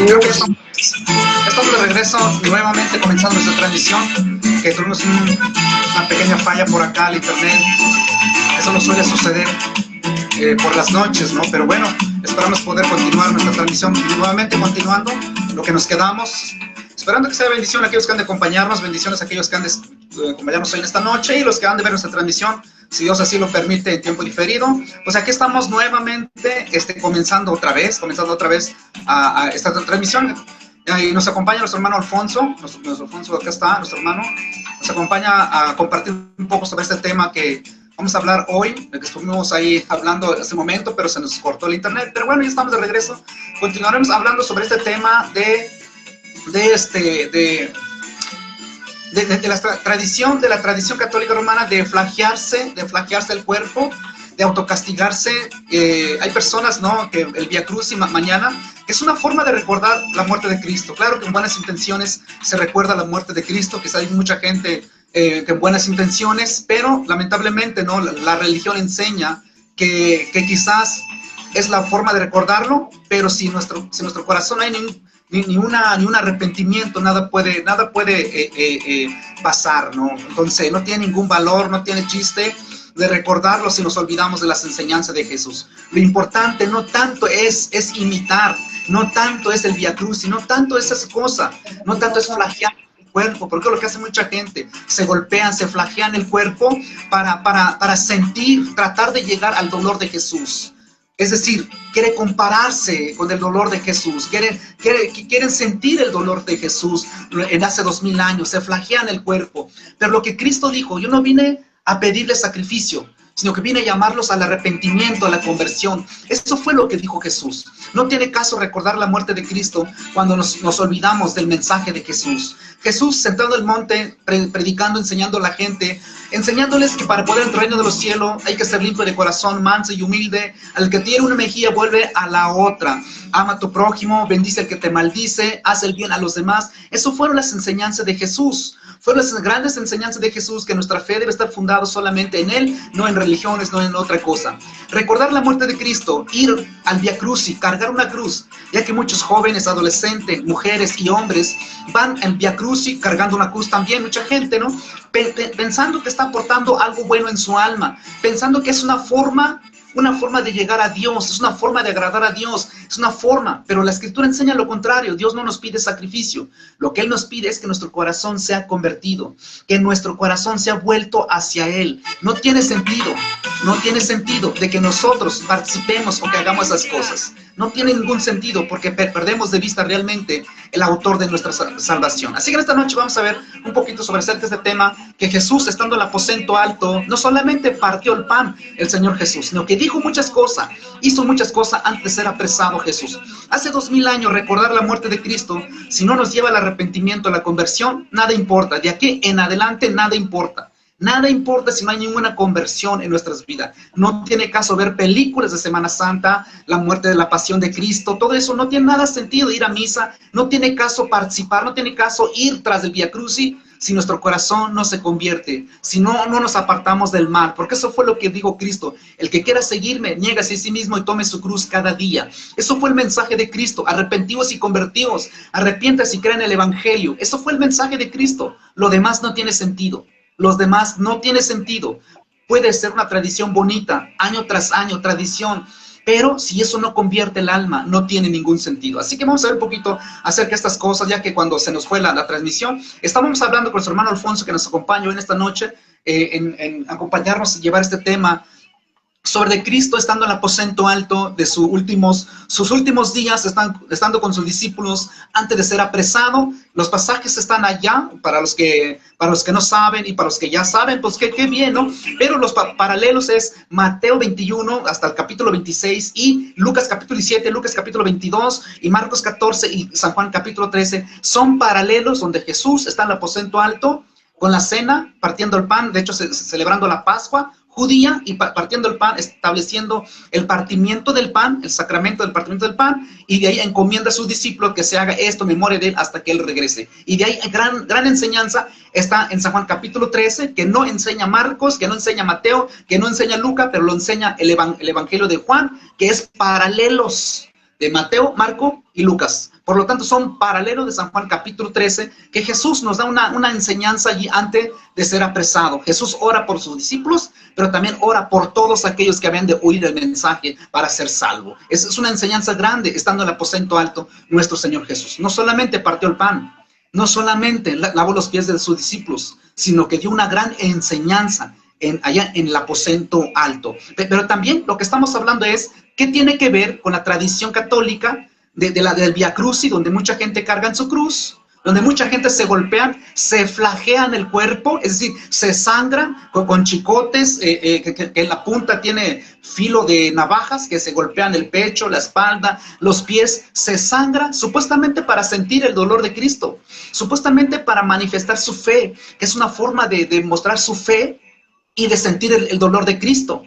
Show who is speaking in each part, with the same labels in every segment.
Speaker 1: creo que estamos de regreso nuevamente comenzando nuestra transmisión, que tuvimos una pequeña falla por acá al internet. Eso no suele suceder por las noches, ¿no? Pero bueno, esperamos poder continuar nuestra transmisión y nuevamente continuando lo que nos quedamos, esperando que sea bendición a aquellos que han de acompañarnos, bendiciones a aquellos que han de acompañarnos hoy en esta noche y los que han de ver nuestra transmisión, si Dios así lo permite, en tiempo diferido. Pues aquí estamos nuevamente comenzando otra vez a esta transmisión. Y nos acompaña nuestro hermano Alfonso, nuestro Alfonso, acá está, nuestro hermano, nos acompaña a compartir un poco sobre este tema que vamos a hablar hoy, de que estuvimos ahí hablando en ese momento, pero se nos cortó el internet. Pero bueno, ya estamos de regreso. Continuaremos hablando sobre este tema de la tradición católica romana de flagelarse el cuerpo, de autocastigarse. Hay personas, ¿no?, que el Vía Crucis mañana es una forma de recordar la muerte de Cristo. Claro que en buenas intenciones se recuerda la muerte de Cristo, quizá hay mucha gente con buenas intenciones, pero lamentablemente, ¿no?, la religión enseña que quizás es la forma de recordarlo, pero si en nuestro corazón hay ni un arrepentimiento, nada puede pasar, ¿no? Entonces no tiene ningún valor, no tiene chiste de recordarlo si nos olvidamos de las enseñanzas de Jesús. Lo importante no tanto es imitar, no tanto es el Vía Crucis, no tanto es esa cosa, no tanto es flagelar el cuerpo, porque es lo que hace mucha gente, se golpean, se flagelan el cuerpo para sentir, tratar de llegar al dolor de Jesús. Es decir, quiere compararse con el dolor de Jesús, quieren sentir el dolor de Jesús en hace 2000 años, se flagelan el cuerpo. Pero lo que Cristo dijo, yo no vine a pedirles sacrificio, sino que vine a llamarlos al arrepentimiento, a la conversión. Eso fue lo que dijo Jesús. No tiene caso recordar la muerte de Cristo cuando nos olvidamos del mensaje de Jesús. Jesús sentado en el monte, predicando, enseñando a la gente, enseñándoles que para poder entrar al reino de los cielos hay que ser limpio de corazón, manso y humilde. Al que tiene una mejilla vuelve a la otra. Ama a tu prójimo, bendice al que te maldice, haz el bien a los demás. Eso fueron las enseñanzas de Jesús. Fueron las grandes enseñanzas de Jesús, que nuestra fe debe estar fundada solamente en Él, no en religiones, no en otra cosa. Recordar la muerte de Cristo, ir al Vía Crucis, cargar una cruz, ya que muchos jóvenes, adolescentes, mujeres y hombres van al Vía Crucis cargando una cruz también, mucha gente, ¿no? Pensando que está aportando algo bueno en su alma, pensando que es una forma de llegar a Dios, es una forma de agradar a Dios, es una forma, pero la Escritura enseña lo contrario. Dios no nos pide sacrificio, lo que Él nos pide es que nuestro corazón sea convertido, que nuestro corazón sea vuelto hacia Él. No tiene sentido de que nosotros participemos o que hagamos esas cosas. No tiene ningún sentido porque perdemos de vista realmente el autor de nuestra salvación. Así que en esta noche vamos a ver un poquito sobre acerca de este tema, que Jesús, estando en el aposento alto, no solamente partió el pan el Señor Jesús, sino que dijo muchas cosas, hizo muchas cosas antes de ser apresado Jesús. Hace 2000 años recordar la muerte de Cristo, si no nos lleva al arrepentimiento, a la conversión, nada importa. De aquí en adelante nada importa. Nada importa si no hay ninguna conversión en nuestras vidas. No tiene caso ver películas de Semana Santa, la muerte de la pasión de Cristo, todo eso no tiene nada sentido. Ir a misa, no tiene caso participar, no tiene caso ir tras el Vía Crucis si nuestro corazón no se convierte, si no nos apartamos del mal, porque eso fue lo que dijo Cristo. El que quiera seguirme, niégase a sí mismo y tome su cruz cada día. Eso fue el mensaje de Cristo. Arrepentíos y convertíos, arrepiéntase y crean el Evangelio. Eso fue el mensaje de Cristo. Lo demás no tiene sentido. Los demás no tiene sentido. Puede ser una tradición bonita, año tras año, tradición, pero si eso no convierte el alma, no tiene ningún sentido. Así que vamos a ver un poquito acerca de estas cosas, ya que cuando se nos fue la transmisión, estábamos hablando con nuestro hermano Alfonso, que nos acompañó en esta noche, en acompañarnos y llevar este tema sobre Cristo estando en el aposento alto de sus últimos días, estando con sus discípulos antes de ser apresado. Los pasajes están allá, para los que no saben y para los que ya saben, pues qué bien, ¿no? Pero los paralelos es Mateo 21 hasta el capítulo 26 y Lucas capítulo 17, Lucas capítulo 22 y Marcos 14 y San Juan capítulo 13. Son paralelos donde Jesús está en el aposento alto con la cena, partiendo el pan, de hecho celebrando la Pascua judía y partiendo el pan, estableciendo el partimiento del pan, el sacramento del partimiento del pan, y de ahí encomienda a sus discípulos que se haga esto en memoria de él hasta que él regrese. Y de ahí gran enseñanza está en San Juan capítulo 13, que no enseña Marcos, que no enseña Mateo, que no enseña Lucas, pero lo enseña el Evangelio de Juan, que es paralelos de Mateo, Marco y Lucas. Por lo tanto, son paralelos de San Juan capítulo 13, que Jesús nos da una enseñanza allí antes de ser apresado. Jesús ora por sus discípulos, pero también ora por todos aquellos que habían de oír el mensaje para ser salvo. Es una enseñanza grande, estando en el aposento alto, nuestro Señor Jesús. No solamente partió el pan, no solamente lavó los pies de sus discípulos, sino que dio una gran enseñanza allá en el aposento alto. Pero también lo que estamos hablando es, ¿qué tiene que ver con la tradición católica del Vía Crucis, donde mucha gente carga en su cruz, donde mucha gente se golpean, se flagean el cuerpo, es decir, se sangran con chicotes, que en la punta tiene filo de navajas, que se golpean el pecho, la espalda, los pies, se sangran supuestamente para sentir el dolor de Cristo, supuestamente para manifestar su fe, que es una forma de mostrar su fe y de sentir el dolor de Cristo.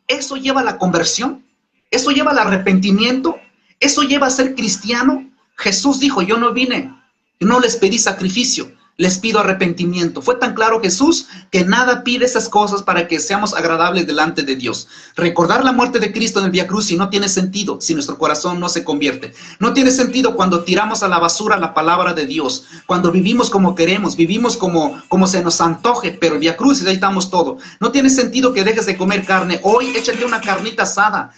Speaker 1: Eso lleva a la conversión, eso lleva al arrepentimiento, eso lleva a ser cristiano. Jesús dijo, yo no vine, no les pedí sacrificio, les pido arrepentimiento. Fue tan claro Jesús que nada pide esas cosas para que seamos agradables delante de Dios. Recordar la muerte de Cristo en el Vía Crucis no tiene sentido si nuestro corazón no se convierte. No tiene sentido cuando tiramos a la basura la palabra de Dios, cuando vivimos como queremos, vivimos como se nos antoje, pero el Vía Crucis, ahí estamos todo. No tiene sentido que dejes de comer carne. Hoy échate una carnita asada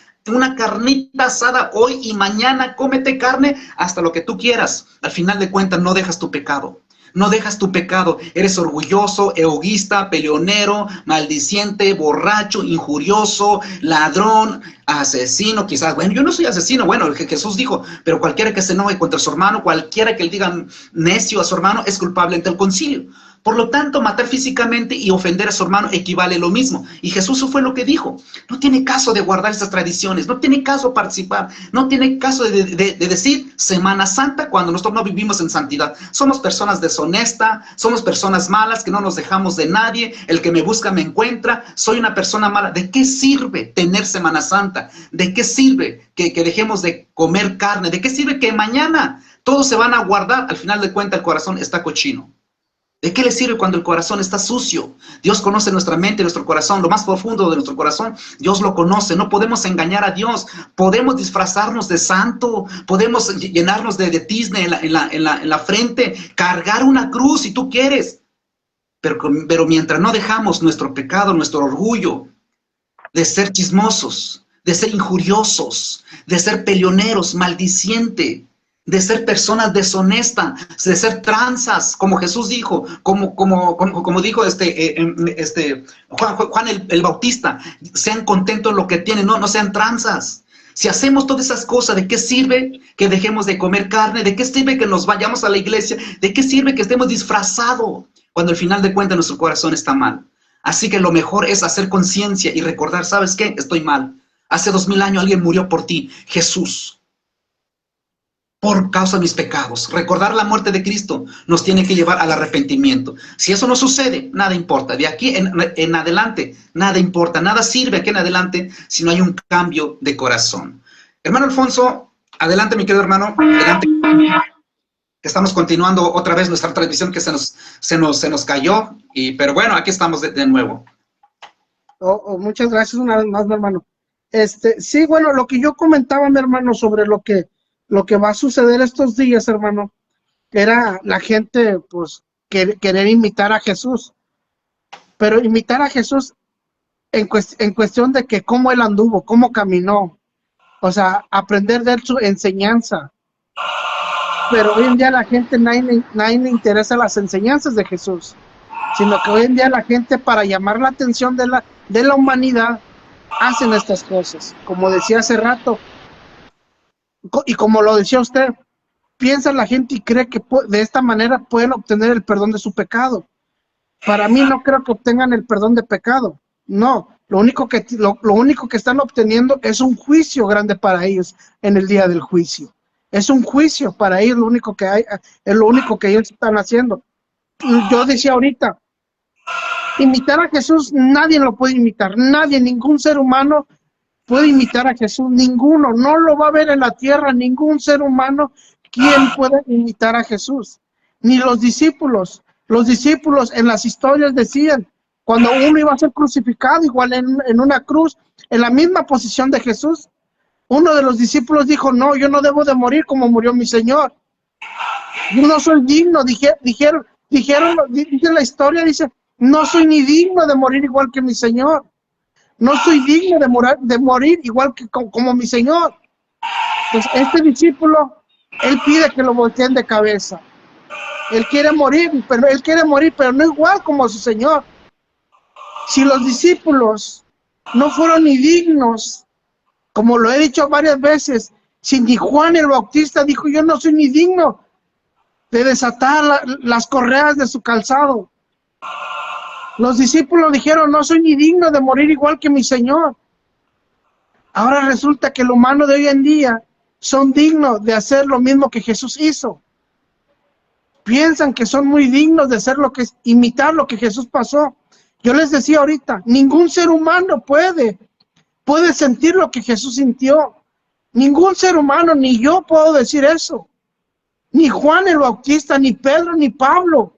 Speaker 1: hoy y mañana cómete carne hasta lo que tú quieras. Al final de cuentas no dejas tu pecado. No dejas tu pecado, eres orgulloso, egoísta, peleonero, maldiciente, borracho, injurioso, ladrón, asesino, quizás. Bueno, yo no soy asesino, bueno, Jesús dijo, pero cualquiera que se enoje contra su hermano, cualquiera que le diga necio a su hermano es culpable ante el concilio. Por lo tanto, matar físicamente y ofender a su hermano equivale a lo mismo. Y Jesús fue lo que dijo. No tiene caso de guardar esas tradiciones, no tiene caso participar, no tiene caso de decir Semana Santa cuando nosotros no vivimos en santidad. Somos personas deshonestas, somos personas malas que no nos dejamos de nadie, el que me busca me encuentra, soy una persona mala. ¿De qué sirve tener Semana Santa? ¿De qué sirve que dejemos de comer carne? ¿De qué sirve que mañana todos se van a guardar? Al final de cuentas el corazón está cochino. ¿De qué le sirve cuando el corazón está sucio? Dios conoce nuestra mente, nuestro corazón, lo más profundo de nuestro corazón. Dios lo conoce, no podemos engañar a Dios. Podemos disfrazarnos de santo, podemos llenarnos de tizne en la frente, cargar una cruz si tú quieres. Pero mientras no dejamos nuestro pecado, nuestro orgullo, de ser chismosos, de ser injuriosos, de ser peleoneros, maldicientes, de ser personas deshonestas, de ser tranzas, como Jesús dijo, como dijo Juan el Bautista, sean contentos en lo que tienen, no sean tranzas. Si hacemos todas esas cosas, ¿de qué sirve que dejemos de comer carne? ¿De qué sirve que nos vayamos a la iglesia? ¿De qué sirve que estemos disfrazados cuando al final de cuentas nuestro corazón está mal? Así que lo mejor es hacer conciencia y recordar, ¿sabes qué? Estoy mal. Hace 2000 años alguien murió por ti, Jesús, por causa de mis pecados. Recordar la muerte de Cristo nos tiene que llevar al arrepentimiento. Si eso no sucede, nada importa. De aquí en adelante, nada importa. Nada sirve aquí en adelante si no hay un cambio de corazón. Hermano Alfonso, adelante, mi querido hermano. Adelante. Estamos continuando otra vez nuestra transmisión que se nos cayó. Pero bueno, aquí estamos de nuevo.
Speaker 2: Muchas gracias una vez más, mi hermano. Sí, bueno, lo que yo comentaba, mi hermano, sobre lo que va a suceder estos días, hermano, era la gente, pues, querer imitar a Jesús, pero imitar a Jesús en cuestión de que cómo él anduvo, cómo caminó, o sea, aprender de él su enseñanza. Pero hoy en día la gente, nadie le interesa las enseñanzas de Jesús, sino que hoy en día la gente, para llamar la atención de la humanidad, hacen estas cosas, como decía hace rato. Y como lo decía usted, piensa la gente y cree que de esta manera pueden obtener el perdón de su pecado. Para mí no creo que obtengan el perdón de pecado. No, lo único que están obteniendo es un juicio grande para ellos en el día del juicio. Es un juicio para ellos, lo único que hay, es lo único que ellos están haciendo. Yo decía ahorita, imitar a Jesús nadie lo puede imitar, nadie, ningún ser humano puede imitar a Jesús, ninguno, no lo va a ver en la tierra, ningún ser humano quien puede imitar a Jesús, ni los discípulos. Los discípulos en las historias decían, cuando uno iba a ser crucificado, igual en una cruz, en la misma posición de Jesús, uno de los discípulos dijo, no, yo no debo de morir como murió mi Señor. Yo no soy digno, dice la historia, dice, no soy ni digno de morir igual que mi Señor. No soy digno de morir igual que como mi Señor. Pues este discípulo, él pide que lo volteen de cabeza. Él quiere morir, pero no igual como su Señor. Si los discípulos no fueron ni dignos, como lo he dicho varias veces, si ni Juan el Bautista dijo, yo no soy ni digno de desatar las correas de su calzado. Los discípulos dijeron, no soy ni digno de morir igual que mi Señor. Ahora resulta que el humano de hoy en día son dignos de hacer lo mismo que Jesús hizo. Piensan que son muy dignos de hacer imitar lo que Jesús pasó. Yo les decía ahorita, ningún ser humano puede sentir lo que Jesús sintió. Ningún ser humano, ni yo puedo decir eso. Ni Juan el Bautista, ni Pedro, ni Pablo.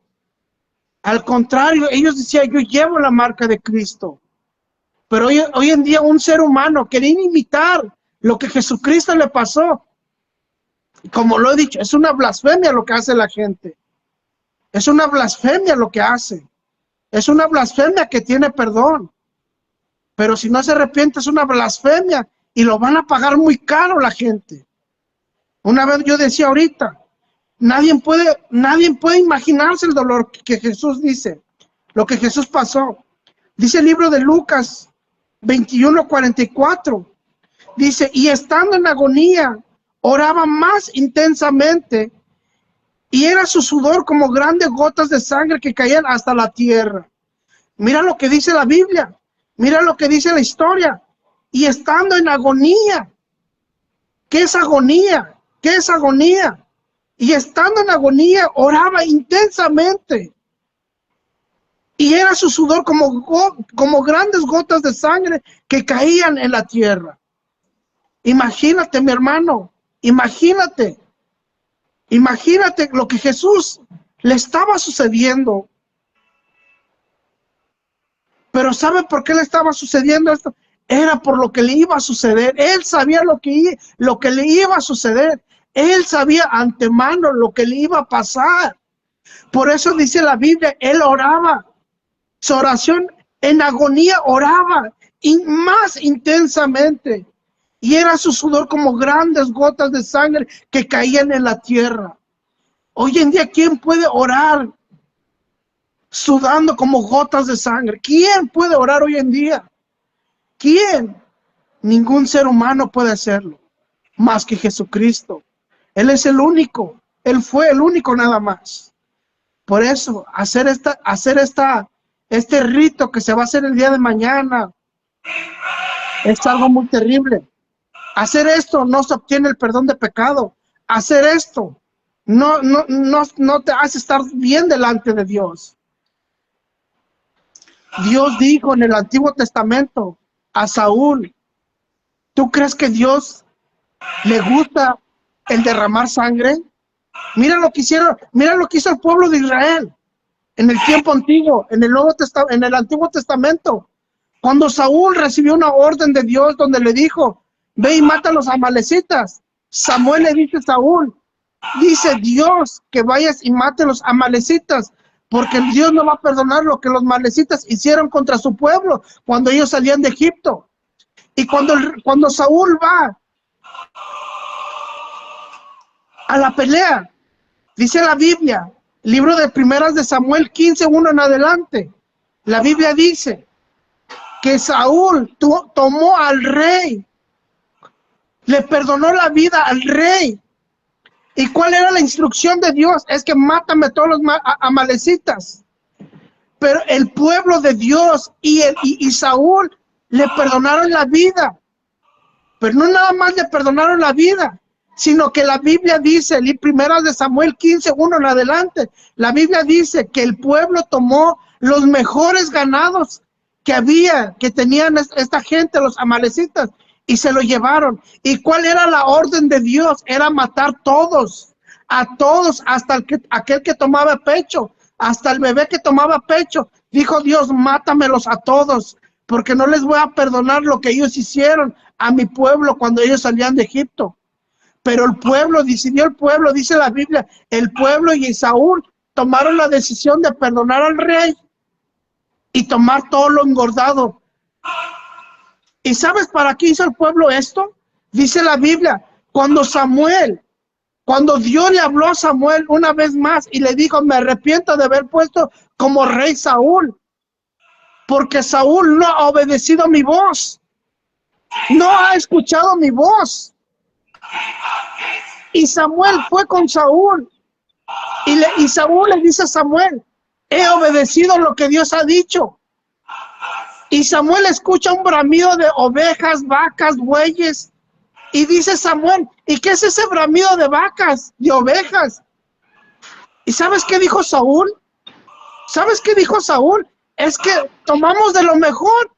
Speaker 2: Al contrario, ellos decían, yo llevo la marca de Cristo. Pero hoy en día un ser humano quería imitar lo que Jesucristo le pasó. Como lo he dicho, es una blasfemia lo que hace la gente. Es una blasfemia lo que hace. Es una blasfemia que tiene perdón. Pero si no se arrepiente es una blasfemia y lo van a pagar muy caro la gente. Una vez yo decía ahorita, nadie puede imaginarse el dolor que Jesús dice, lo que Jesús pasó. Dice el libro de Lucas 21:44. Dice, y estando en agonía, oraba más intensamente, y era su sudor como grandes gotas de sangre que caían hasta la tierra. Mira lo que dice la Biblia, mira lo que dice la historia. Y estando en agonía. ¿Qué es agonía? ¿Qué es agonía? Y estando en agonía, oraba intensamente. Y era su sudor como grandes gotas de sangre que caían en la tierra. Imagínate, mi hermano, imagínate lo que Jesús le estaba sucediendo. Pero ¿sabe por qué le estaba sucediendo esto? Era por lo que le iba a suceder. Él sabía lo que le iba a suceder. Él sabía antemano lo que le iba a pasar. Por eso dice la Biblia, él oraba. Su oración en agonía oraba más intensamente. Y era su sudor como grandes gotas de sangre que caían en la tierra. Hoy en día, ¿quién puede orar sudando como gotas de sangre? ¿Quién puede orar hoy en día? ¿Quién? Ningún ser humano puede hacerlo, más que Jesucristo. Él es el único. Él fue el único nada más. Por eso, hacer este rito que se va a hacer el día de mañana es algo muy terrible. Hacer esto no se obtiene el perdón de pecado. Hacer esto no te hace estar bien delante de Dios. Dios dijo en el Antiguo Testamento a Saúl, ¿tú crees que Dios le gusta el derramar sangre? Mira lo que hizo el pueblo de Israel en el tiempo antiguo, en el Antiguo Testamento. Cuando Saúl recibió una orden de Dios donde le dijo, ve y mata a los amalecitas. Samuel le dice a Saúl, dice Dios que vayas y mate a los amalecitas, porque Dios no va a perdonar lo que los amalecitas hicieron contra su pueblo cuando ellos salían de Egipto. Y cuando Saúl va a la pelea, dice la Biblia, libro de Primeras de Samuel 15:1 en adelante, la Biblia dice que Saúl tomó al rey, le perdonó la vida al rey. ¿Y cuál era la instrucción de Dios? Es que mátame todos los amalecitas. Pero el pueblo de Dios y Saúl le perdonaron la vida. Pero no nada más le perdonaron la vida, sino que la Biblia dice, en Primeras de Samuel 15:1 en adelante, la Biblia dice que el pueblo tomó los mejores ganados que tenían esta gente, los amalecitas, y se lo llevaron. ¿Y cuál era la orden de Dios? Era matar a todos, hasta aquel que tomaba pecho, hasta el bebé que tomaba pecho. Dijo Dios, mátamelos a todos, porque no les voy a perdonar lo que ellos hicieron a mi pueblo cuando ellos salían de Egipto. Pero el pueblo, decidió el pueblo, dice la Biblia, el pueblo y Saúl tomaron la decisión de perdonar al rey y tomar todo lo engordado. ¿Y sabes para qué hizo el pueblo esto? Dice la Biblia, cuando Dios le habló a Samuel una vez más y le dijo, me arrepiento de haber puesto como rey Saúl, porque Saúl no ha obedecido mi voz, no ha escuchado mi voz. Y Samuel fue con Saúl y Saúl le dice a Samuel, he obedecido lo que Dios ha dicho. Y Samuel escucha un bramido de ovejas, vacas, bueyes. Y dice Samuel, ¿y qué es ese bramido de vacas, de ovejas? ¿Y sabes qué dijo Saúl? ¿Sabes qué dijo Saúl? Es que tomamos de lo mejor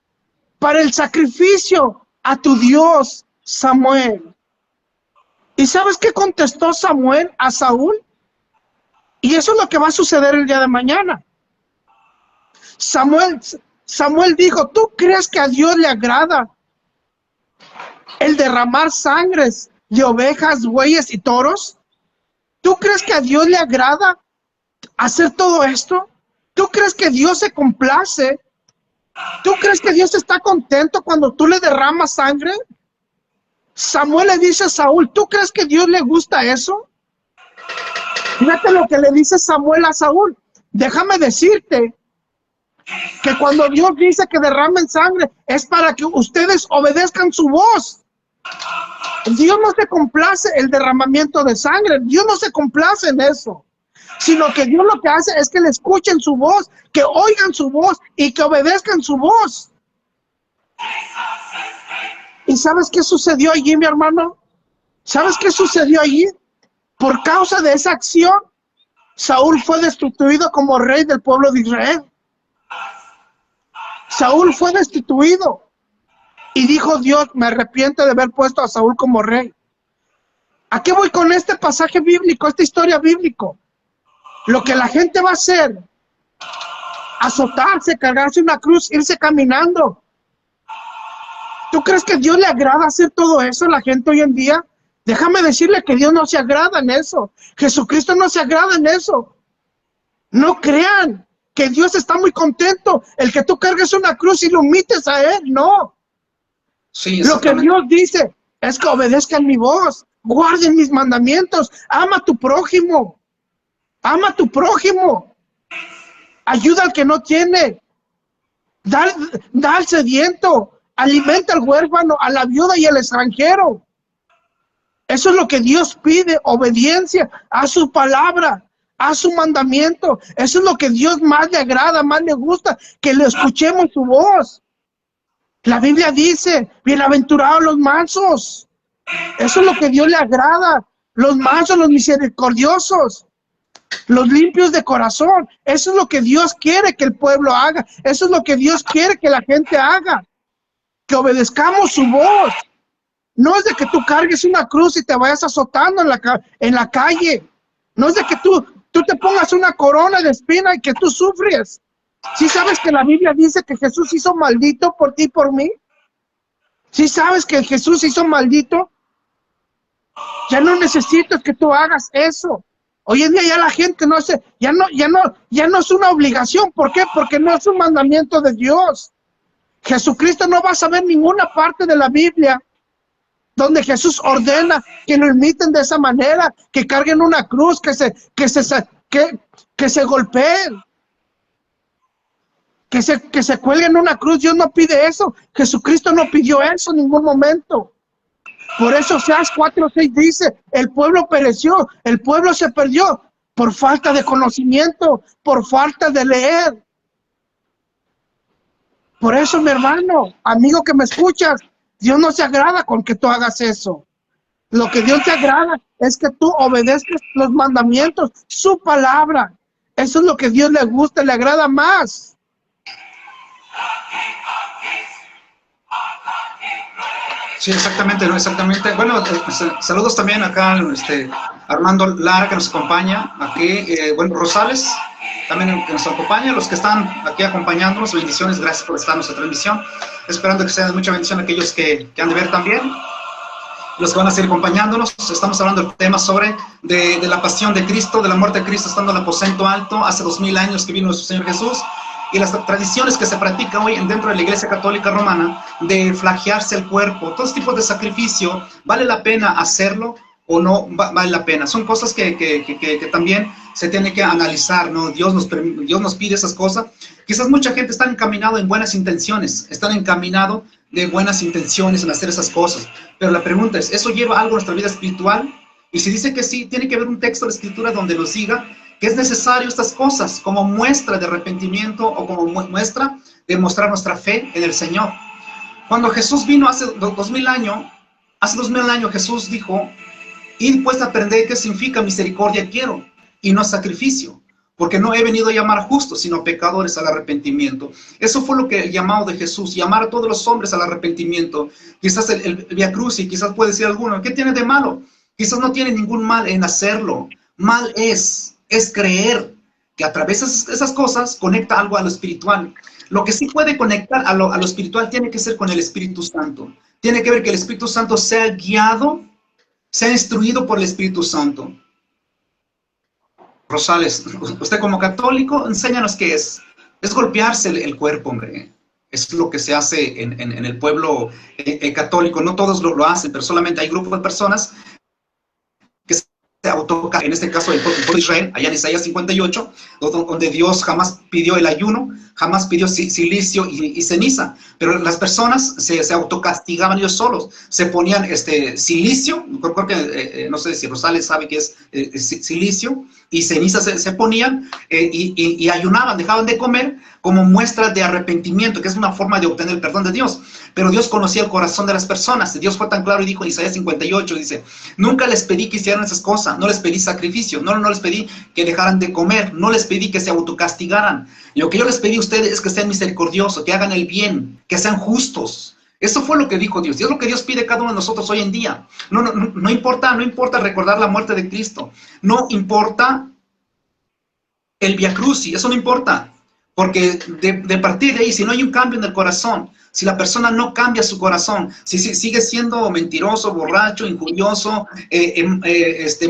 Speaker 2: para el sacrificio a tu Dios, Samuel. ¿Y sabes qué contestó Samuel a Saúl? Y eso es lo que va a suceder el día de mañana. Samuel dijo, ¿tú crees que a Dios le agrada el derramar sangres de ovejas, bueyes y toros? ¿Tú crees que a Dios le agrada hacer todo esto? ¿Tú crees que Dios se complace? ¿Tú crees que Dios está contento cuando tú le derramas sangre? Samuel le dice a Saúl, ¿tú crees que a Dios le gusta eso? Fíjate lo que le dice Samuel a Saúl. Déjame decirte que cuando Dios dice que derramen sangre, es para que ustedes obedezcan su voz. Dios no se complace en el derramamiento de sangre, Dios no se complace en eso, sino que Dios lo que hace es que le escuchen su voz, que oigan su voz y que obedezcan su voz. ¿Y sabes qué sucedió allí, mi hermano? ¿Sabes qué sucedió allí? Por causa de esa acción, Saúl fue destituido como rey del pueblo de Israel. Saúl fue destituido. Y dijo Dios, me arrepiento de haber puesto a Saúl como rey. ¿A qué voy con este pasaje bíblico, esta historia bíblica? Lo que la gente va a hacer, azotarse, cargarse una cruz, irse caminando. ¿Tú crees que Dios le agrada hacer todo eso a la gente hoy en día? Déjame decirle que Dios no se agrada en eso. Jesucristo no se agrada en eso. No crean que Dios está muy contento el que tú cargues una cruz y lo imites a Él. No.
Speaker 1: Sí,
Speaker 2: lo que Dios dice es que obedezcan mi voz, guarden mis mandamientos, ama a tu prójimo, ayuda al que no tiene, da al sediento, alimenta al huérfano, a la viuda y al extranjero. Eso es lo que Dios pide, obediencia a su palabra, a su mandamiento. Eso es lo que Dios más le agrada, más le gusta, que le escuchemos su voz. La Biblia dice, bienaventurados los mansos. Eso es lo que Dios le agrada. Los mansos, los misericordiosos, los limpios de corazón. Eso es lo que Dios quiere que el pueblo haga. Eso es lo que Dios quiere que la gente haga. Que obedezcamos su voz. No es de que tú cargues una cruz y te vayas azotando en la calle. No es de que tú te pongas una corona de espina y que tú sufres. ¿Sí sabes que la Biblia dice que Jesús hizo maldito por ti y por mí? ¿Sí sabes que Jesús hizo maldito? Ya no necesito que tú hagas eso. Hoy en día ya la gente ya no es una obligación. ¿Por qué? Porque no es un mandamiento de Dios. Jesucristo no va a saber ninguna parte de la Biblia donde Jesús ordena que lo imiten de esa manera, que carguen una cruz, que se golpeen. Que se cuelguen una cruz. Dios no pide eso. Jesucristo no pidió eso en ningún momento. Por eso Oseas 4:6 dice, el pueblo pereció, el pueblo se perdió por falta de conocimiento, por falta de leer. Por eso, mi hermano, amigo que me escuchas, Dios no se agrada con que tú hagas eso. Lo que Dios te agrada es que tú obedezcas los mandamientos, su palabra. Eso es lo que Dios le gusta, le agrada más.
Speaker 1: Sí, exactamente, ¿no? Exactamente. Bueno, saludos también acá a Armando Lara, que nos acompaña aquí. Bueno, Rosales, también que nos acompañen, los que están aquí acompañándonos, bendiciones, gracias por estar en nuestra transmisión, esperando que sea de mucha bendición a aquellos que han de ver también, los que van a seguir acompañándonos. Estamos hablando del tema sobre de la pasión de Cristo, de la muerte de Cristo estando en el aposento alto, hace 2000 años que vino nuestro Señor Jesús, y las tradiciones que se pratican hoy dentro de la Iglesia Católica Romana, de flagearse el cuerpo, todo este tipo de sacrificio, ¿vale la pena hacerlo o no vale la pena? Son cosas que también se tiene que analizar, ¿no? Dios nos pide esas cosas. Quizás mucha gente está encaminado en buenas intenciones, están encaminados de buenas intenciones en hacer esas cosas, pero la pregunta es, ¿eso lleva algo a nuestra vida espiritual? Y si dice que sí, tiene que haber un texto de la Escritura donde nos diga que es necesario estas cosas como muestra de arrepentimiento o como muestra de mostrar nuestra fe en el Señor. Cuando Jesús vino hace 2000 años, Jesús dijo, id pues a aprender qué significa misericordia quiero y no sacrificio, porque no he venido a llamar a justos, sino a pecadores al arrepentimiento. Eso fue lo que el llamado de Jesús, llamar a todos los hombres al arrepentimiento. Quizás el Via Crucis, quizás puede decir alguno, ¿qué tiene de malo? Quizás no tiene ningún mal en hacerlo. Mal es creer que a través de esas cosas conecta algo a lo espiritual. Lo que sí puede conectar a lo espiritual tiene que ser con el Espíritu Santo. Tiene que ver que el Espíritu Santo sea guiado, sea instruido por el Espíritu Santo. Rosales, usted como católico, enséñanos qué es. Es golpearse el cuerpo, hombre. Es lo que se hace en el pueblo católico. No todos lo hacen, pero solamente hay grupos de personas que se autocan. En este caso, el pueblo de Israel, allá en Isaías 58, donde Dios jamás pidió el ayuno, jamás pidió silicio y ceniza. Pero las personas se autocastigaban ellos solos. Se ponían silicio, creo que, no sé si Rosales sabe qué es silicio, y ceniza se ponían y ayunaban, dejaban de comer como muestra de arrepentimiento, que es una forma de obtener el perdón de Dios. Pero Dios conocía el corazón de las personas. Dios fue tan claro y dijo en Isaías 58, dice, nunca les pedí que hicieran esas cosas, no les pedí sacrificio, no les pedí que dejaran de comer, no les pedí que se autocastigaran. Lo que yo les pedí a ustedes es que sean misericordiosos, que hagan el bien, que sean justos. Eso fue lo que dijo Dios. Y es lo que Dios pide a cada uno de nosotros hoy en día. No importa recordar la muerte de Cristo. No importa el Via Crucis, eso no importa. Porque de partir de ahí, si no hay un cambio en el corazón, si la persona no cambia su corazón, si sigue siendo mentiroso, borracho, injurioso,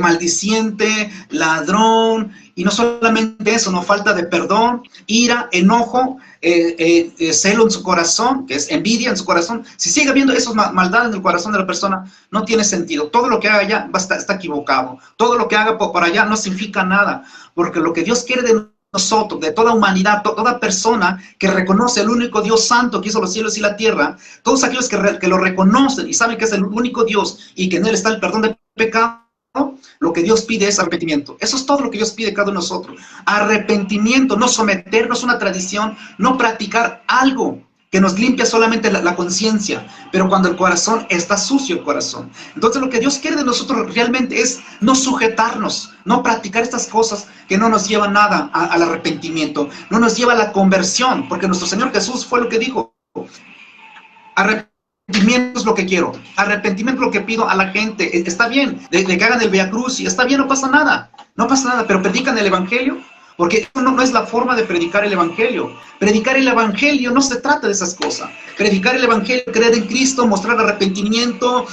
Speaker 1: maldiciente, ladrón, y no solamente eso, no, falta de perdón, ira, enojo, celo en su corazón, que es envidia en su corazón, si sigue habiendo esas maldades en el corazón de la persona, no tiene sentido. Todo lo que haga allá está equivocado. Todo lo que haga por allá no significa nada, porque lo que Dios quiere de nosotros, de toda humanidad, toda persona que reconoce el único Dios santo que hizo los cielos y la tierra, todos aquellos que lo reconocen y saben que es el único Dios y que en él está el perdón de pecado, lo que Dios pide es arrepentimiento. Eso es todo lo que Dios pide a cada uno de nosotros. Arrepentimiento, no someternos a una tradición, no practicar algo que nos limpia solamente la conciencia, pero cuando el corazón está sucio el corazón. Entonces lo que Dios quiere de nosotros realmente es no sujetarnos, no practicar estas cosas que no nos llevan nada al arrepentimiento, no nos lleva a la conversión, porque nuestro Señor Jesús fue lo que dijo. Arrepentimiento es lo que quiero, arrepentimiento es lo que pido a la gente. Está bien, de que hagan el Via Crucis, está bien, no pasa nada, pero predican el Evangelio. Porque eso no es la forma de predicar el Evangelio. Predicar el Evangelio no se trata de esas cosas. Predicar el Evangelio, creer en Cristo, mostrar arrepentimiento,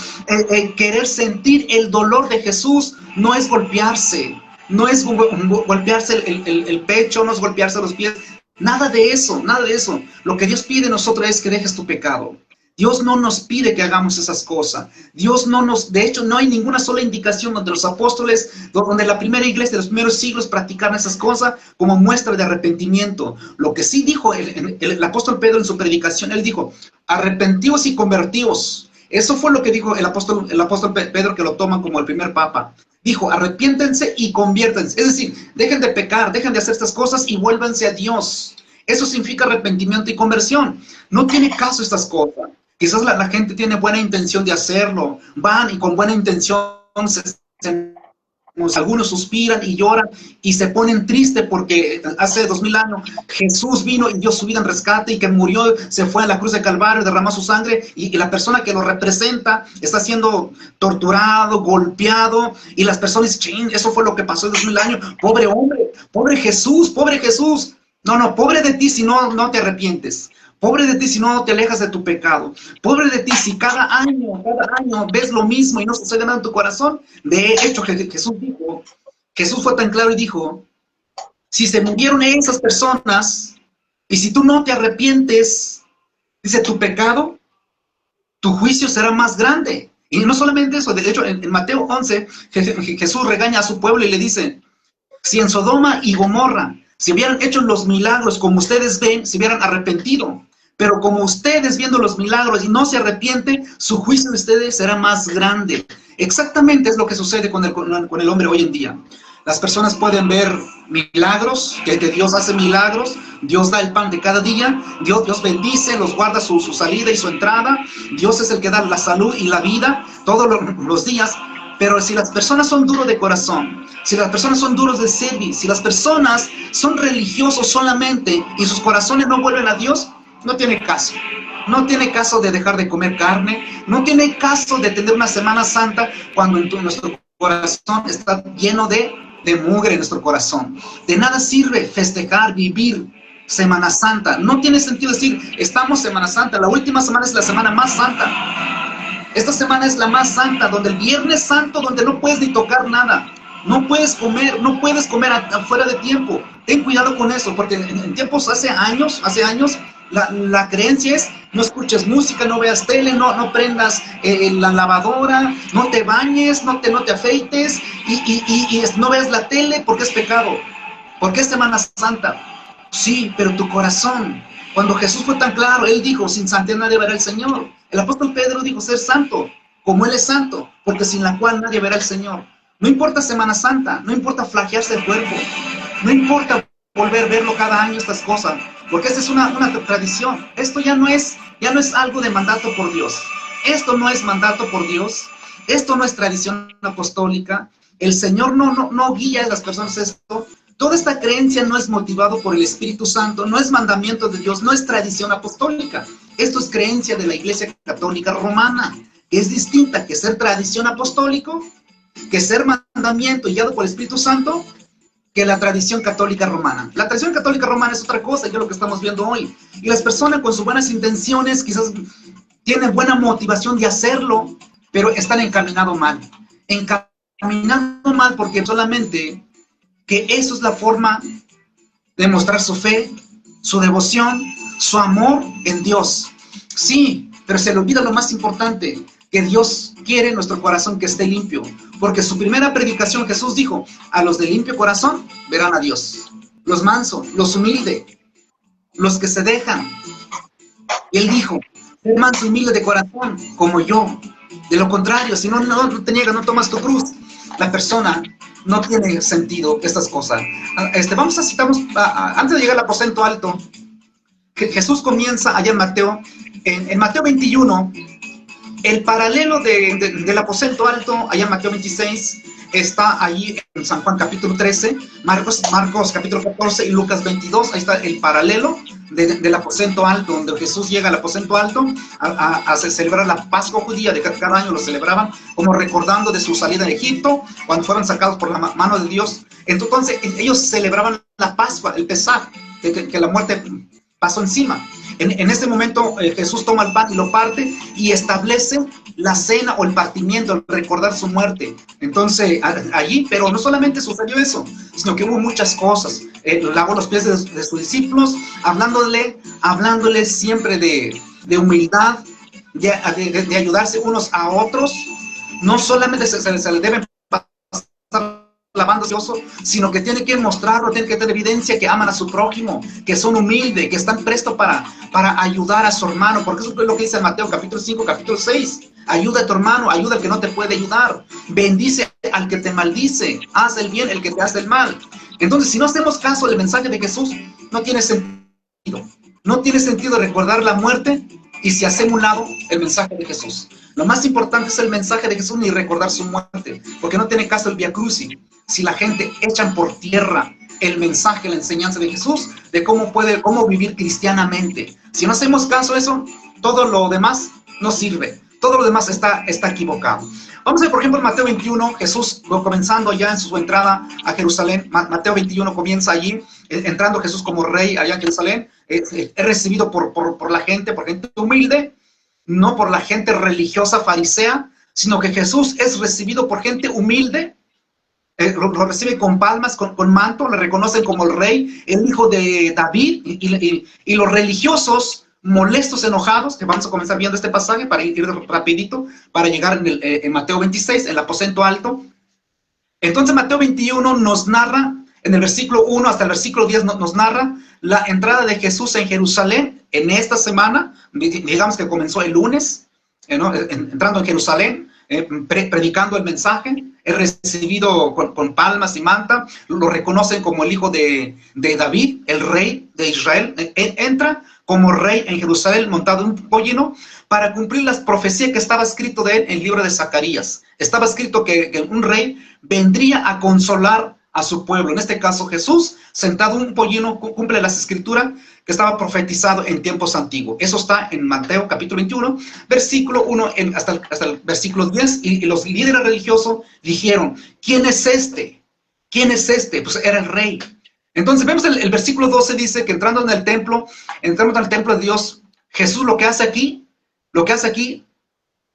Speaker 1: querer sentir el dolor de Jesús, no es golpearse. No es golpearse el pecho, no es golpearse los pies. Nada de eso, nada de eso. Lo que Dios pide de nosotros es que dejes tu pecado. Dios no nos pide que hagamos esas cosas. De hecho, no hay ninguna sola indicación donde los apóstoles, donde la primera iglesia de los primeros siglos practicaron esas cosas como muestra de arrepentimiento. Lo que sí dijo el apóstol Pedro en su predicación, él dijo, arrepentíos y convertíos. Eso fue lo que dijo el apóstol Pedro, que lo toman como el primer papa. Dijo, arrepiéntense y conviértanse. Es decir, dejen de pecar, dejen de hacer estas cosas y vuélvanse a Dios. Eso significa arrepentimiento y conversión. No tiene caso estas cosas. Quizás la gente tiene buena intención de hacerlo, van y con buena intención se algunos suspiran y lloran y se ponen tristes porque hace 2000 años Jesús vino y dio su vida en rescate y que murió, se fue a la cruz de Calvario, derramó su sangre y la persona que lo representa está siendo torturado, golpeado y las personas dicen, eso fue lo que pasó hace 2000 años, pobre hombre, pobre Jesús, pobre Jesús. No, pobre de ti si no te arrepientes. Pobre de ti si no te alejas de tu pecado. Pobre de ti si cada año ves lo mismo y no sucede nada en tu corazón. De hecho, Jesús fue tan claro y dijo, si se murieron esas personas y si tú no te arrepientes, dice, tu pecado, tu juicio será más grande. Y no solamente eso, de hecho, en Mateo 11, Jesús regaña a su pueblo y le dice, si en Sodoma y Gomorra si hubieran hecho los milagros como ustedes ven, se hubieran arrepentido. Pero como ustedes viendo los milagros y no se arrepienten, su juicio de ustedes será más grande. Exactamente es lo que sucede con el hombre hoy en día. Las personas pueden ver milagros, que Dios hace milagros, Dios da el pan de cada día, Dios bendice, los guarda su salida y su entrada, Dios es el que da la salud y la vida todos los días. Pero si las personas son duros de corazón, si las personas son duros de servir, si las personas son religiosos solamente y sus corazones no vuelven a Dios, no tiene caso. No tiene caso de dejar de comer carne, no tiene caso de tener una Semana Santa cuando nuestro corazón está lleno de mugre en nuestro corazón. De nada sirve festejar, vivir Semana Santa. No tiene sentido decir, estamos Semana Santa, la última semana es la semana más santa. Esta semana es la más santa, donde el Viernes Santo, donde no puedes ni tocar nada. No puedes comer afuera de tiempo. Ten cuidado con eso, porque en tiempos hace años, la creencia es, no escuches música, no veas tele, no prendas la lavadora, no te bañes, no te afeites, y no veas la tele porque es pecado. Porque es Semana Santa. Sí, pero tu corazón, cuando Jesús fue tan claro, Él dijo, sin santidad nadie verá al Señor. El apóstol Pedro dijo, ser santo, como Él es santo, porque sin la cual nadie verá al Señor. No importa Semana Santa, no importa flagearse el cuerpo, no importa volver a verlo cada año estas cosas, porque esta es una tradición. Esto ya no es algo de mandato por Dios. Esto no es mandato por Dios, esto no es tradición apostólica. El Señor no guía a las personas esto. Toda esta creencia no es motivado por el Espíritu Santo, no es mandamiento de Dios, no es tradición apostólica. Esto es creencia de la Iglesia Católica Romana, que es distinta que ser tradición apostólico, que ser mandamiento guiado por el Espíritu Santo, que la tradición católica romana. La tradición católica romana es otra cosa, que es lo que estamos viendo hoy. Y las personas con sus buenas intenciones quizás tienen buena motivación de hacerlo, pero están encaminados mal. Encaminando mal porque solamente que eso es la forma de mostrar su fe, su devoción, su amor en Dios. Sí, pero se le olvida lo más importante, que Dios quiere nuestro corazón que esté limpio. Porque su primera predicación Jesús dijo, a los de limpio corazón verán a Dios. Los mansos, los humildes, los que se dejan. Y Él dijo, sé manso y humilde de corazón, como yo. De lo contrario, si no te niegas, no tomas tu cruz, la persona no tiene sentido estas cosas. Vamos a citar, antes de llegar al aposento alto, que Jesús comienza allá en Mateo, en Mateo 21, el paralelo del aposento alto, allá en Mateo 26, está ahí en San Juan capítulo 13, Marcos capítulo 14 y Lucas 22, ahí está el paralelo del aposento alto, donde Jesús llega al aposento alto a celebrar la Pascua judía, de cada año lo celebraban, como recordando de su salida de Egipto, cuando fueron sacados por la mano de Dios. Entonces ellos celebraban la Pascua, el Pesaj, que la muerte pasó encima. En este momento Jesús toma el pan y lo parte y establece la cena o el partimiento, el recordar su muerte. Entonces allí, pero no solamente sucedió eso, sino que hubo muchas cosas. Lavó los pies de sus discípulos, hablándole siempre de humildad, de ayudarse unos a otros. No solamente se le deben pasar lavando sino que tiene que mostrarlo, tiene que tener evidencia que aman a su prójimo, que son humildes, que están prestos para ayudar a su hermano, porque eso es lo que dice Mateo capítulo 5, capítulo 6. Ayuda a tu hermano, ayuda al que no te puede ayudar, bendice al que te maldice, haz el bien el que te hace el mal. Entonces, si no hacemos caso del mensaje de Jesús, no tiene sentido. No tiene sentido recordar la muerte y si hacemos un lado el mensaje de Jesús. Lo más importante es el mensaje de Jesús ni recordar su muerte, porque no tiene caso el Vía Crucis si la gente echan por tierra el mensaje, la enseñanza de Jesús, de cómo vivir cristianamente. Si no hacemos caso a eso, todo lo demás no sirve, todo lo demás está equivocado. Vamos a ver, por ejemplo, en Mateo 21, Jesús comenzando ya en su entrada a Jerusalén. Mateo 21 comienza allí, entrando Jesús como rey allá en Jerusalén. Es recibido por la gente, por gente humilde, no por la gente religiosa farisea, sino que Jesús es recibido por gente humilde. Lo recibe con palmas, con manto, le reconocen como el rey, el hijo de David, y los religiosos molestos, enojados, que vamos a comenzar viendo este pasaje para ir rapidito, para llegar en Mateo 26, en el aposento alto. Entonces Mateo 21 nos narra, en el versículo 1 hasta el versículo 10 nos narra la entrada de Jesús en Jerusalén en esta semana, digamos que comenzó el lunes, entrando en Jerusalén, predicando el mensaje. Es recibido con palmas y manta, lo reconocen como el hijo de David, el rey de Israel. Entra como rey en Jerusalén montado en un pollino para cumplir las profecías que estaba escrito de él en el libro de Zacarías. Estaba escrito que un rey vendría a consolar a su pueblo. En este caso Jesús, sentado en un pollino, cumple las escrituras que estaba profetizado en tiempos antiguos. Eso está en Mateo capítulo 21, versículo 1 hasta el versículo 10, y los líderes religiosos dijeron, ¿quién es este? ¿Quién es este? Pues era el rey. Entonces vemos el versículo 12, dice que entrando en el templo de Dios, Jesús lo que hace aquí,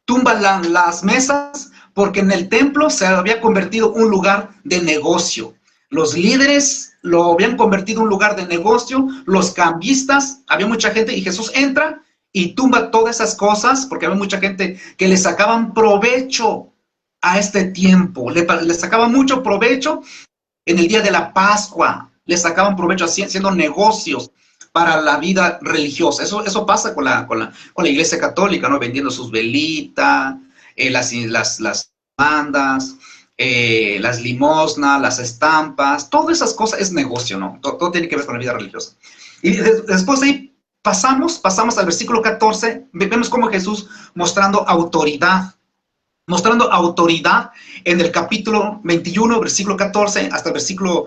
Speaker 1: tumba las mesas, porque en el templo se había convertido un lugar de negocio. Los líderes lo habían convertido en un lugar de negocio, los cambistas, había mucha gente, y Jesús entra y tumba todas esas cosas, porque había mucha gente que le sacaban provecho a este tiempo, le sacaban mucho provecho en el día de la Pascua, le sacaban provecho haciendo negocios para la vida religiosa. Eso pasa con la Iglesia Católica, ¿no? Vendiendo sus velitas, las mandas, las limosnas, las estampas, todas esas cosas es negocio, ¿no? Todo tiene que ver con la vida religiosa. Y después de ahí pasamos al versículo 14, vemos cómo Jesús mostrando autoridad en el capítulo 21, versículo 14, hasta el versículo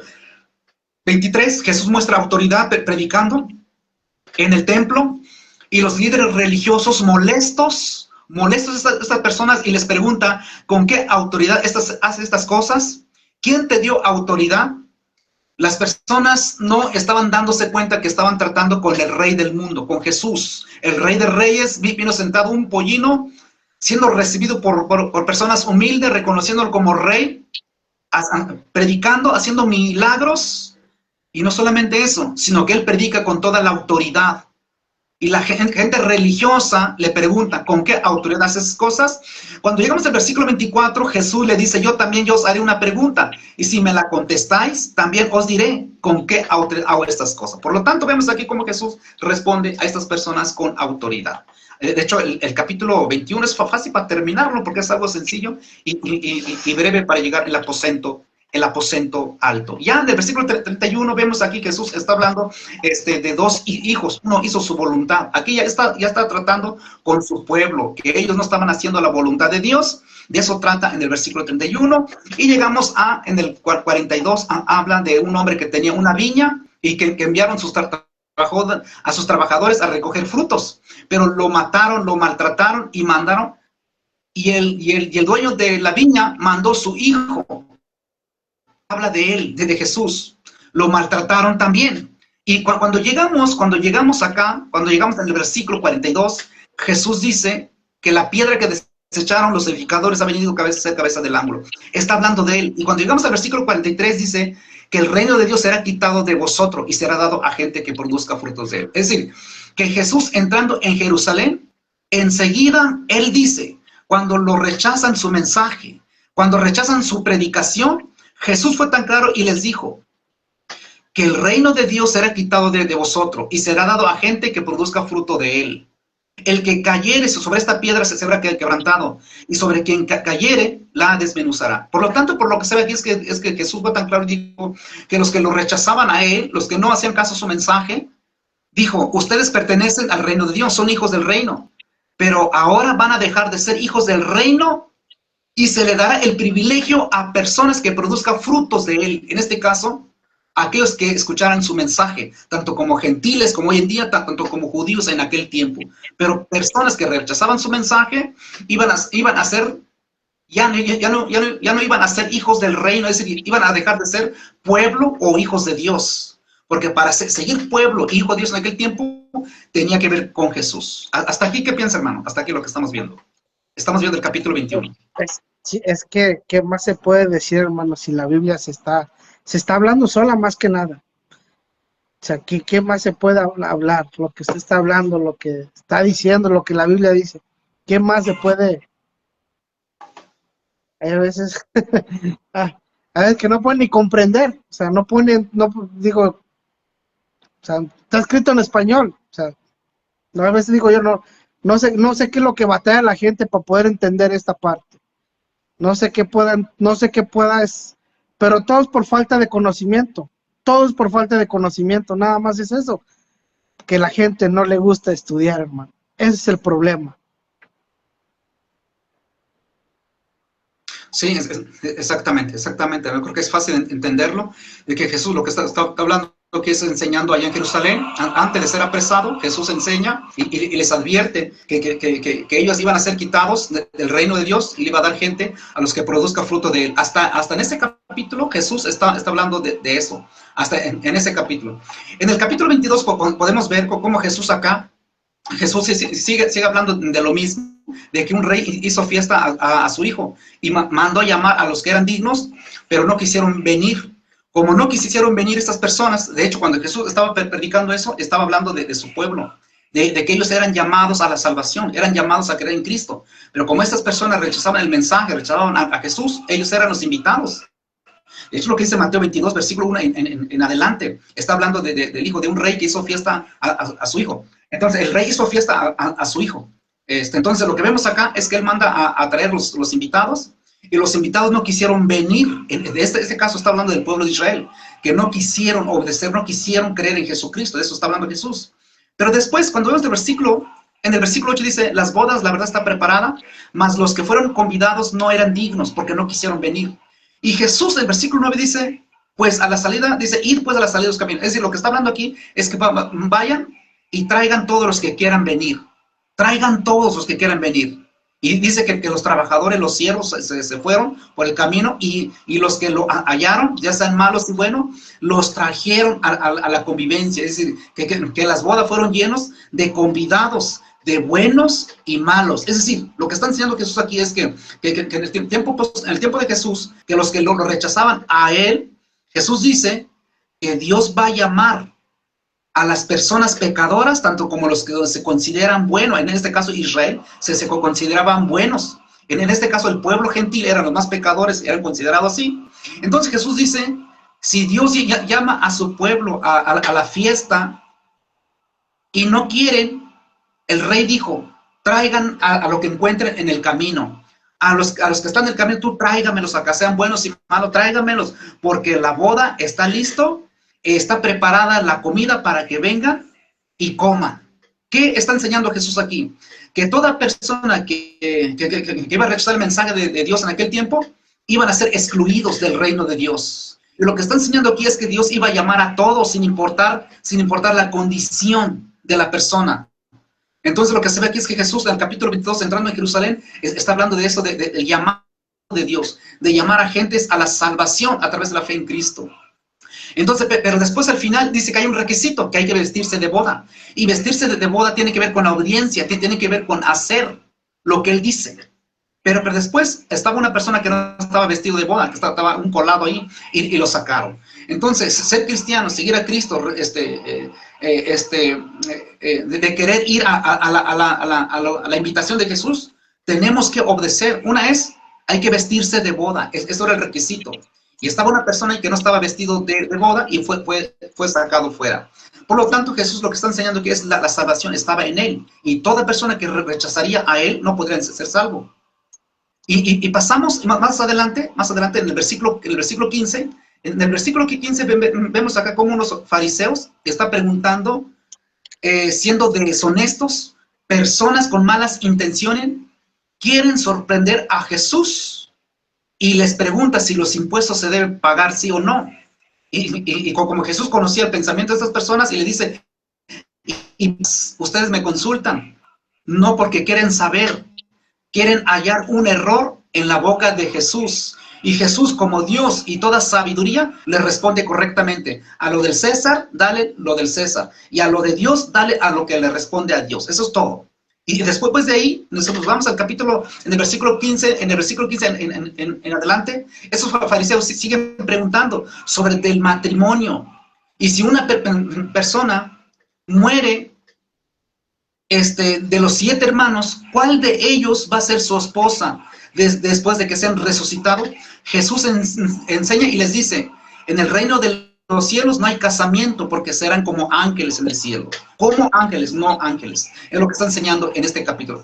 Speaker 1: 23, Jesús muestra autoridad predicando en el templo, y los líderes religiosos molestos estas personas, y les pregunta, ¿con qué autoridad haces estas cosas? ¿Quién te dio autoridad? Las personas no estaban dándose cuenta que estaban tratando con el rey del mundo, con Jesús. El rey de reyes vino sentado un pollino, siendo recibido por personas humildes, reconociéndolo como rey, predicando, haciendo milagros. Y no solamente eso, sino que él predica con toda la autoridad. Y la gente religiosa le pregunta, ¿con qué autoridad haces esas cosas? Cuando llegamos al versículo 24, Jesús le dice, yo os haré una pregunta, y si me la contestáis, también os diré con qué autoridad hago estas cosas. Por lo tanto, vemos aquí cómo Jesús responde a estas personas con autoridad. De hecho, el capítulo 21 es fácil para terminarlo, porque es algo sencillo y breve para llegar al aposento alto. Ya en el versículo 31 vemos aquí que Jesús está hablando de dos hijos. Uno hizo su voluntad. Aquí ya está tratando con su pueblo, que ellos no estaban haciendo la voluntad de Dios. De eso trata en el versículo 31. Y llegamos en el 42, habla de un hombre que tenía una viña y que enviaron a sus trabajadores a recoger frutos. Pero lo mataron, lo maltrataron y mandaron. Y el dueño de la viña mandó su hijo. Habla de él, de Jesús. Lo maltrataron también. Y cuando llegamos en el versículo 42, Jesús dice que la piedra que desecharon los edificadores ha venido cabeza del ángulo. Está hablando de él. Y cuando llegamos al versículo 43 dice que el reino de Dios será quitado de vosotros y será dado a gente que produzca frutos de él. Es decir, que Jesús entrando en Jerusalén, enseguida él dice, cuando lo rechazan su mensaje, cuando rechazan su predicación, Jesús fue tan claro y les dijo que el reino de Dios será quitado de vosotros y será dado a gente que produzca fruto de él. El que cayere sobre esta piedra se será quebrantado, y sobre quien cayere la desmenuzará. Por lo tanto, por lo que se ve aquí es que Jesús fue tan claro y dijo que los que lo rechazaban a él, los que no hacían caso a su mensaje, dijo, ustedes pertenecen al reino de Dios, son hijos del reino. pero ahora van a dejar de ser hijos del reino y se le dará el privilegio a personas que produzcan frutos de él. En este caso, aquellos que escucharan su mensaje, tanto como gentiles como hoy en día, tanto como judíos en aquel tiempo. Pero personas que rechazaban su mensaje iban a ser, ya no iban a ser hijos del reino, es decir, iban a dejar de ser pueblo o hijos de Dios. Porque para seguir pueblo, hijo de Dios en aquel tiempo, tenía que ver con Jesús. Hasta aquí, ¿qué piensa, hermano? Hasta aquí lo que estamos viendo. Estamos viendo el capítulo 21.
Speaker 2: Es que, ¿qué más se puede decir, hermano, si la Biblia se está hablando sola más que nada? O sea, ¿qué más se puede hablar? Lo que usted está hablando, lo que está diciendo, lo que la Biblia dice. ¿Qué más se puede? Hay a veces, a veces que no pueden ni comprender. O sea, no ponen, no digo, o sea, está escrito en español. O sea, a veces digo yo, no sé qué es lo que batalla la gente para poder entender esta parte. No sé qué pueda es, pero todo es por falta de conocimiento. Todo es por falta de conocimiento, nada más es eso. Que la gente no le gusta estudiar, hermano. Ese es el problema.
Speaker 1: Sí, exactamente. Yo creo que es fácil entenderlo, de que Jesús lo que está hablando, lo que es enseñando allá en Jerusalén, antes de ser apresado, Jesús enseña y les advierte que ellos iban a ser quitados del reino de Dios y le iba a dar gente a los que produzca fruto de él. Hasta en ese capítulo Jesús está hablando de eso, hasta en ese capítulo. En el capítulo 22 podemos ver cómo Jesús sigue hablando de lo mismo, de que un rey hizo fiesta a su hijo y mandó a llamar a los que eran dignos, pero no quisieron venir. Como no quisieron venir estas personas, de hecho, cuando Jesús estaba predicando eso, estaba hablando de su pueblo, de que ellos eran llamados a la salvación, eran llamados a creer en Cristo. Pero como estas personas rechazaban el mensaje, rechazaban a Jesús, ellos eran los invitados. De hecho, lo que dice Mateo 22, versículo 1 en adelante, está hablando del hijo de un rey que hizo fiesta a su hijo. Entonces, el rey hizo fiesta a su hijo. Entonces, lo que vemos acá es que él manda a traer los invitados, y los invitados no quisieron venir. En este caso está hablando del pueblo de Israel, que no quisieron obedecer, no quisieron creer en Jesucristo. De eso está hablando Jesús. Pero después, cuando vemos en el versículo 8 dice, las bodas, la verdad, está preparada, mas los que fueron convidados no eran dignos, porque no quisieron venir. Y Jesús, en el versículo 9 dice, pues a la salida, dice, id pues a la salida de los caminos. Es decir, lo que está hablando aquí es que vayan y traigan todos los que quieran venir. Traigan todos los que quieran venir. Y dice que los trabajadores, los siervos, se fueron por el camino y los que lo hallaron, ya sean malos y buenos, los trajeron a la convivencia. Es decir, que las bodas fueron llenos de convidados, de buenos y malos. Es decir, lo que está enseñando Jesús aquí es que en el tiempo de Jesús, que los que lo rechazaban a él, Jesús dice que Dios va a llamar a las personas pecadoras, tanto como los que se consideran buenos. En este caso Israel se consideraban buenos. En este caso el pueblo gentil eran los más pecadores, eran considerados así. Entonces Jesús dice, si Dios llama a su pueblo a la fiesta y no quieren, el rey dijo, traigan a lo que encuentren en el camino. A los que están en el camino, tú tráigamelos acá, sean buenos y malos, tráigamelos, porque la boda está listo. Está preparada la comida para que vengan y coman. ¿Qué está enseñando Jesús aquí? Que toda persona que iba a rechazar el mensaje de Dios en aquel tiempo, iban a ser excluidos del reino de Dios. Y lo que está enseñando aquí es que Dios iba a llamar a todos sin importar la condición de la persona. Entonces lo que se ve aquí es que Jesús en el capítulo 22, entrando en Jerusalén, está hablando de eso, del llamado de Dios, de llamar a gentes a la salvación a través de la fe en Cristo. Entonces, pero después al final dice que hay un requisito, que hay que vestirse de boda. Y vestirse de boda tiene que ver con la audiencia, tiene que ver con hacer lo que él dice. Pero después estaba una persona que no estaba vestido de boda, que estaba un colado ahí y lo sacaron. Entonces, ser cristiano, seguir a Cristo, de querer ir a la invitación de Jesús, tenemos que obedecer. Una es, hay que vestirse de boda. Eso era el requisito. Y estaba una persona ahí que no estaba vestido de boda y fue sacado fuera. Por lo tanto, Jesús lo que está enseñando que es la salvación estaba en él. Y toda persona que rechazaría a él no podría ser salvo. Y pasamos más adelante en el versículo 15. En el versículo 15 vemos acá como unos fariseos que están preguntando, siendo deshonestos, personas con malas intenciones quieren sorprender a Jesús y les pregunta si los impuestos se deben pagar sí o no. Y como Jesús conocía el pensamiento de estas personas y le dice, y ustedes me consultan, no porque quieren saber, quieren hallar un error en la boca de Jesús. Y Jesús, como Dios y toda sabiduría, le responde correctamente. A lo del César, dale lo del César. Y a lo de Dios, dale a lo que le responde a Dios. Eso es todo. Y después pues, de ahí, nosotros vamos al capítulo, en el versículo 15, en adelante, esos fariseos siguen preguntando sobre el matrimonio. Y si una persona muere de los 7 hermanos, ¿cuál de ellos va a ser su esposa después de que sean resucitados? Jesús enseña y les dice, en el reino de los cielos no hay casamiento porque serán como ángeles en el cielo. Como ángeles, no ángeles. Es lo que está enseñando en este capítulo.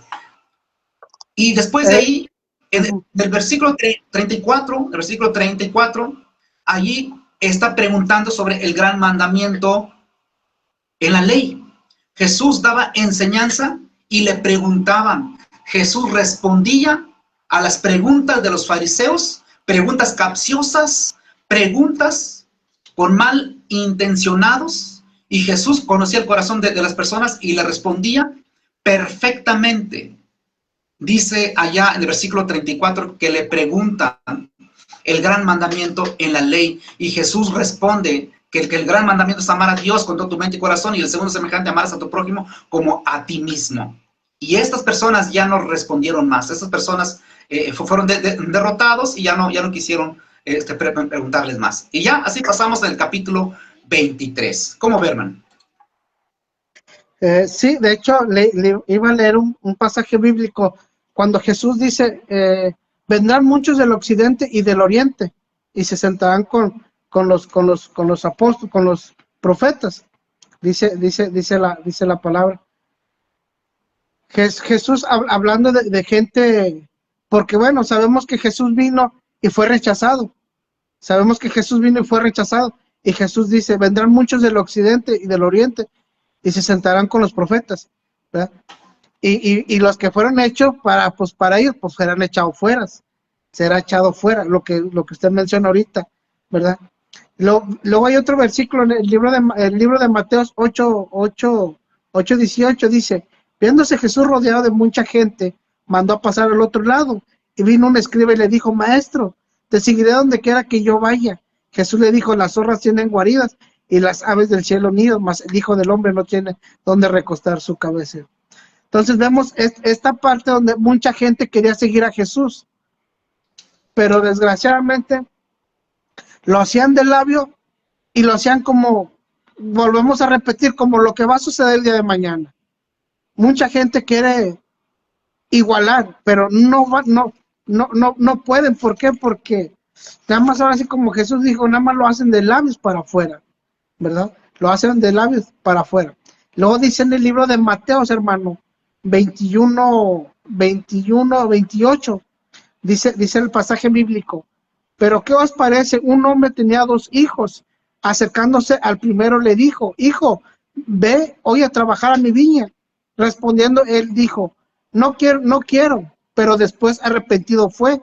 Speaker 1: Y después de ahí, en el versículo 34, allí está preguntando sobre el gran mandamiento en la ley. Jesús daba enseñanza y le preguntaban. Jesús respondía a las preguntas de los fariseos, preguntas capciosas, preguntas con mal intencionados, y Jesús conocía el corazón de las personas y le respondía perfectamente. Dice allá en el versículo 34 que le preguntan el gran mandamiento en la ley, y Jesús responde que el gran mandamiento es amar a Dios con todo tu mente y corazón, y el segundo semejante, amarás a tu prójimo como a ti mismo. Y estas personas ya no respondieron más. Estas personas fueron derrotados y ya no quisieron preguntarles más. Y ya así pasamos al capítulo 23. ¿Cómo ve, hermano?
Speaker 2: Sí, de hecho, le iba a leer un pasaje bíblico cuando Jesús dice, vendrán muchos del occidente y del oriente y se sentarán con los apóstoles, con los profetas. Dice la palabra. Jesús hablando de gente, porque bueno, sabemos que Jesús vino y fue rechazado. Sabemos que Jesús vino y fue rechazado. Y Jesús dice, vendrán muchos del occidente y del oriente y se sentarán con los profetas, ¿verdad? Y los que fueron hechos para ir, pues serán echados fuera. Será echado fuera, lo que usted menciona ahorita, ¿verdad? Luego hay otro versículo en el libro de Mateo 8:18, dice, viéndose Jesús rodeado de mucha gente, mandó a pasar al otro lado, y vino un escriba y le dijo, maestro, te seguiré donde quiera que yo vaya. Jesús le dijo, las zorras tienen guaridas, y las aves del cielo nidos, mas el Hijo del Hombre no tiene donde recostar su cabeza. Entonces vemos esta parte donde mucha gente quería seguir a Jesús, pero desgraciadamente lo hacían de labio y lo hacían como, volvemos a repetir, como lo que va a suceder el día de mañana. Mucha gente quiere igualar, pero no pueden. ¿Por qué? Porque nada más ahora sí, como Jesús dijo, nada más lo hacen de labios para afuera, ¿verdad? Lo hacen de labios para afuera. Luego dice en el libro de Mateo, hermano, 21:28, dice el pasaje bíblico, pero ¿qué os parece? Un hombre tenía 2 hijos, acercándose al primero le dijo, hijo, ve hoy a trabajar a mi viña. Respondiendo él dijo, no quiero, pero después arrepentido fue.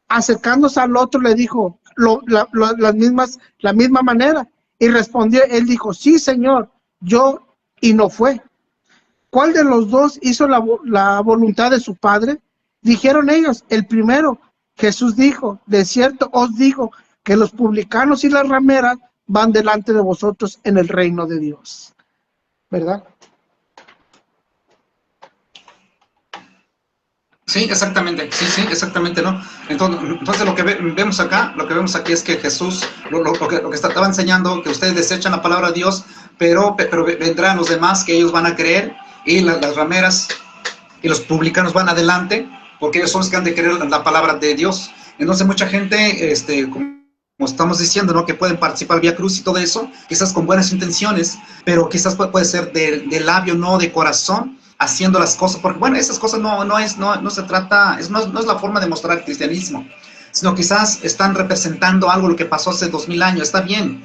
Speaker 2: Acercándose al otro le dijo la misma manera, y respondió, él dijo, sí señor, yo, y no fue. ¿Cuál de los 2 hizo la voluntad de su padre? Dijeron ellos, el primero. Jesús dijo, de cierto os digo que los publicanos y las rameras van delante de vosotros en el reino de Dios, ¿verdad?
Speaker 1: Sí, exactamente, sí, exactamente, ¿no? Entonces lo que vemos aquí es que Jesús, lo que estaba enseñando, que ustedes desechan la palabra de Dios, pero vendrán los demás que ellos van a creer, y las rameras y los publicanos van adelante, porque ellos son los que han de creer la palabra de Dios. Entonces mucha gente, como estamos diciendo, ¿no? Que pueden participar vía cruz y todo eso, quizás con buenas intenciones, pero quizás puede ser de labio, no de corazón, haciendo las cosas, porque bueno, esas cosas no se trata, no es la forma de mostrar el cristianismo, sino quizás están representando algo lo que pasó hace 2000 años, está bien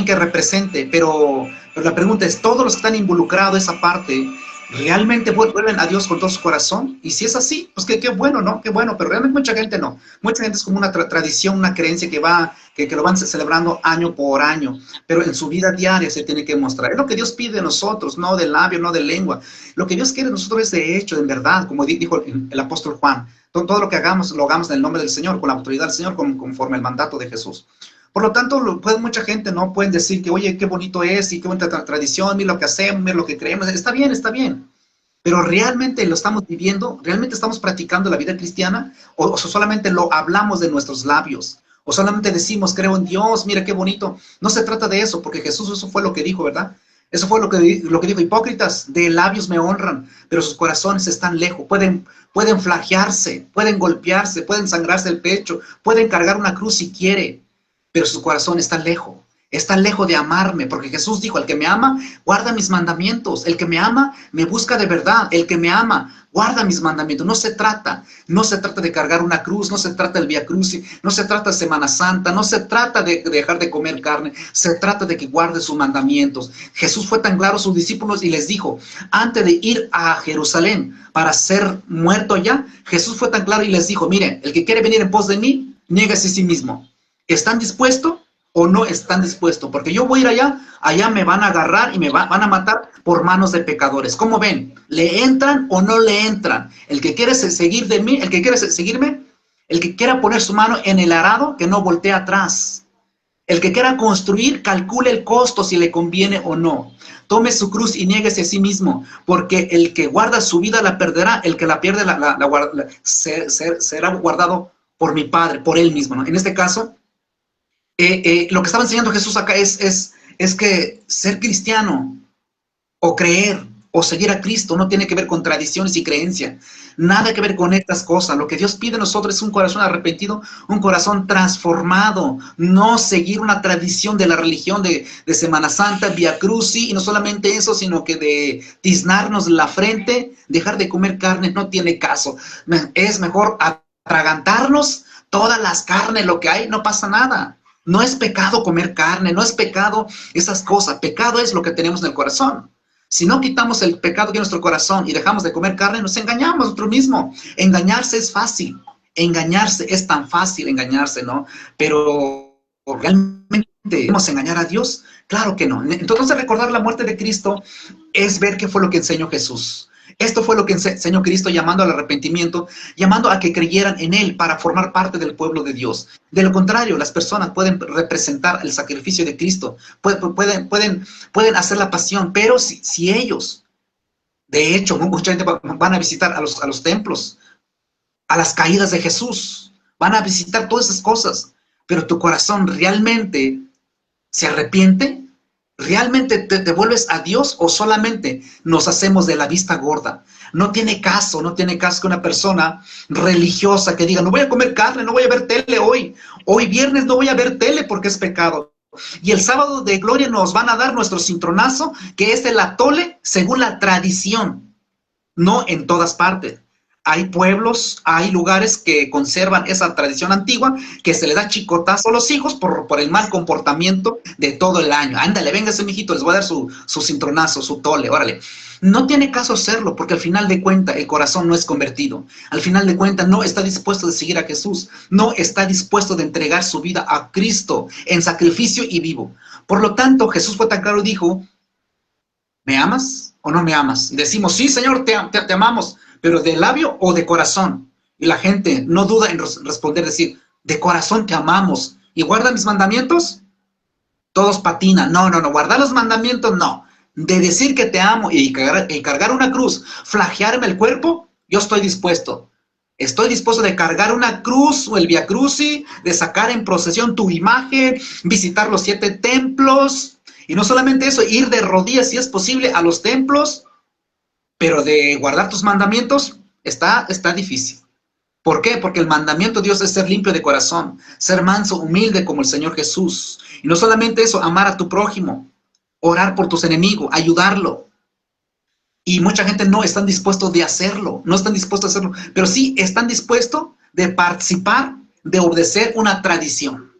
Speaker 1: que represente, pero la pregunta es, todos los que están involucrados esa parte, ¿Realmente vuelven a Dios con todo su corazón? Y si es así, pues qué bueno, ¿no? Qué bueno, pero realmente mucha gente no. Mucha gente es como una tradición, una creencia que lo van celebrando año por año, pero en su vida diaria se tiene que mostrar. Es lo que Dios pide de nosotros, no de labio, no de lengua. Lo que Dios quiere de nosotros es de hecho, en verdad, como dijo el apóstol Juan. Todo lo que hagamos, lo hagamos en el nombre del Señor, con la autoridad del Señor, conforme al mandato de Jesús. Por lo tanto, mucha gente no pueden decir que, oye, qué bonito es y qué bonita tradición, mira lo que hacemos, mira lo que creemos. Está bien, está bien. Pero ¿realmente lo estamos viviendo? ¿Realmente estamos practicando la vida cristiana? ¿O solamente lo hablamos de nuestros labios? ¿O solamente decimos, creo en Dios, mira qué bonito? No se trata de eso, porque Jesús eso fue lo que dijo, ¿verdad? Eso fue lo que dijo, hipócritas, de labios me honran, pero sus corazones están lejos. Pueden flagearse, pueden golpearse, pueden sangrarse el pecho, pueden cargar una cruz si quiere, pero su corazón está lejos de amarme, porque Jesús dijo, el que me ama, guarda mis mandamientos, el que me ama, me busca de verdad, el que me ama, guarda mis mandamientos. No se trata de cargar una cruz, no se trata del Vía Crucis, no se trata de Semana Santa, no se trata de dejar de comer carne, se trata de que guarde sus mandamientos. Jesús fue tan claro a sus discípulos y les dijo, antes de ir a Jerusalén para ser muerto allá, Jesús fue tan claro y les dijo, miren, el que quiere venir en pos de mí, niégase a sí mismo. ¿Están dispuestos o no están dispuestos? Porque yo voy a ir allá me van a agarrar y me van a matar por manos de pecadores. ¿Cómo ven? ¿Le entran o no le entran? El que quiere seguir de mí, el que quiere seguirme, el que quiera poner su mano en el arado, que no voltee atrás. El que quiera construir, calcule el costo si le conviene o no. Tome su cruz y niéguese a sí mismo, porque el que guarda su vida la perderá, el que la pierde será guardado por mi Padre, por Él mismo, ¿no? En este caso, lo que estaba enseñando Jesús acá es que ser cristiano o creer o seguir a Cristo no tiene que ver con tradiciones y creencias, nada que ver con estas cosas. Lo que Dios pide de nosotros es un corazón arrepentido, un corazón transformado, no seguir una tradición de la religión de Semana Santa, Vía Crucis, y no solamente eso, sino que de tiznarnos la frente, dejar de comer carne, no tiene caso. Es mejor atragantarnos todas las carnes, lo que hay, no pasa nada. No es pecado comer carne, no es pecado esas cosas. Pecado es lo que tenemos en el corazón. Si no quitamos el pecado que hay en nuestro corazón y dejamos de comer carne, nos engañamos nosotros mismos. Engañarse es fácil. Engañarse es tan fácil, engañarse, ¿no? Pero realmente ¿debemos engañar a Dios? Claro que no. Entonces, recordar la muerte de Cristo es ver qué fue lo que enseñó Jesús. Esto fue lo que enseñó Cristo, llamando al arrepentimiento, llamando a que creyeran en Él para formar parte del pueblo de Dios. De lo contrario, las personas pueden representar el sacrificio de Cristo, pueden hacer la pasión, pero si ellos, de hecho, mucha gente van a visitar a los templos, a las caídas de Jesús, van a visitar todas esas cosas, pero tu corazón realmente se arrepiente. ¿Realmente te vuelves a Dios o solamente nos hacemos de la vista gorda? No tiene caso que una persona religiosa que diga, no voy a comer carne, no voy a ver tele hoy viernes no voy a ver tele porque es pecado. Y el sábado de gloria nos van a dar nuestro cintronazo, que es el atole según la tradición, no en todas partes. Hay pueblos, hay lugares que conservan esa tradición antigua, que se le da chicotazo a los hijos por el mal comportamiento de todo el año. Ándale, véngase, mijito, les voy a dar su cintronazo, su tole, órale. No tiene caso hacerlo, porque al final de cuentas el corazón no es convertido. Al final de cuentas no está dispuesto de seguir a Jesús. No está dispuesto de entregar su vida a Cristo en sacrificio y vivo. Por lo tanto, Jesús fue tan claro y dijo, ¿me amas o no me amas? Y decimos, sí, Señor, te amamos. ¿Pero de labio o de corazón? Y la gente no duda en responder, decir, de corazón te amamos. ¿Y guarda mis mandamientos? Todos patinan. No, guardar los mandamientos, no. De decir que te amo y cargar una cruz, flagearme el cuerpo, yo estoy dispuesto. Estoy dispuesto de cargar una cruz o el Vía Crucis, de sacar en procesión tu imagen, visitar los 7 templos. Y no solamente eso, ir de rodillas, si es posible, a los templos. Pero de guardar tus mandamientos está difícil. ¿Por qué? Porque el mandamiento de Dios es ser limpio de corazón, ser manso, humilde como el Señor Jesús. Y no solamente eso, amar a tu prójimo, orar por tus enemigos, ayudarlo. Y mucha gente no están dispuestos de hacerlo, pero sí están dispuestos de participar, de obedecer una tradición.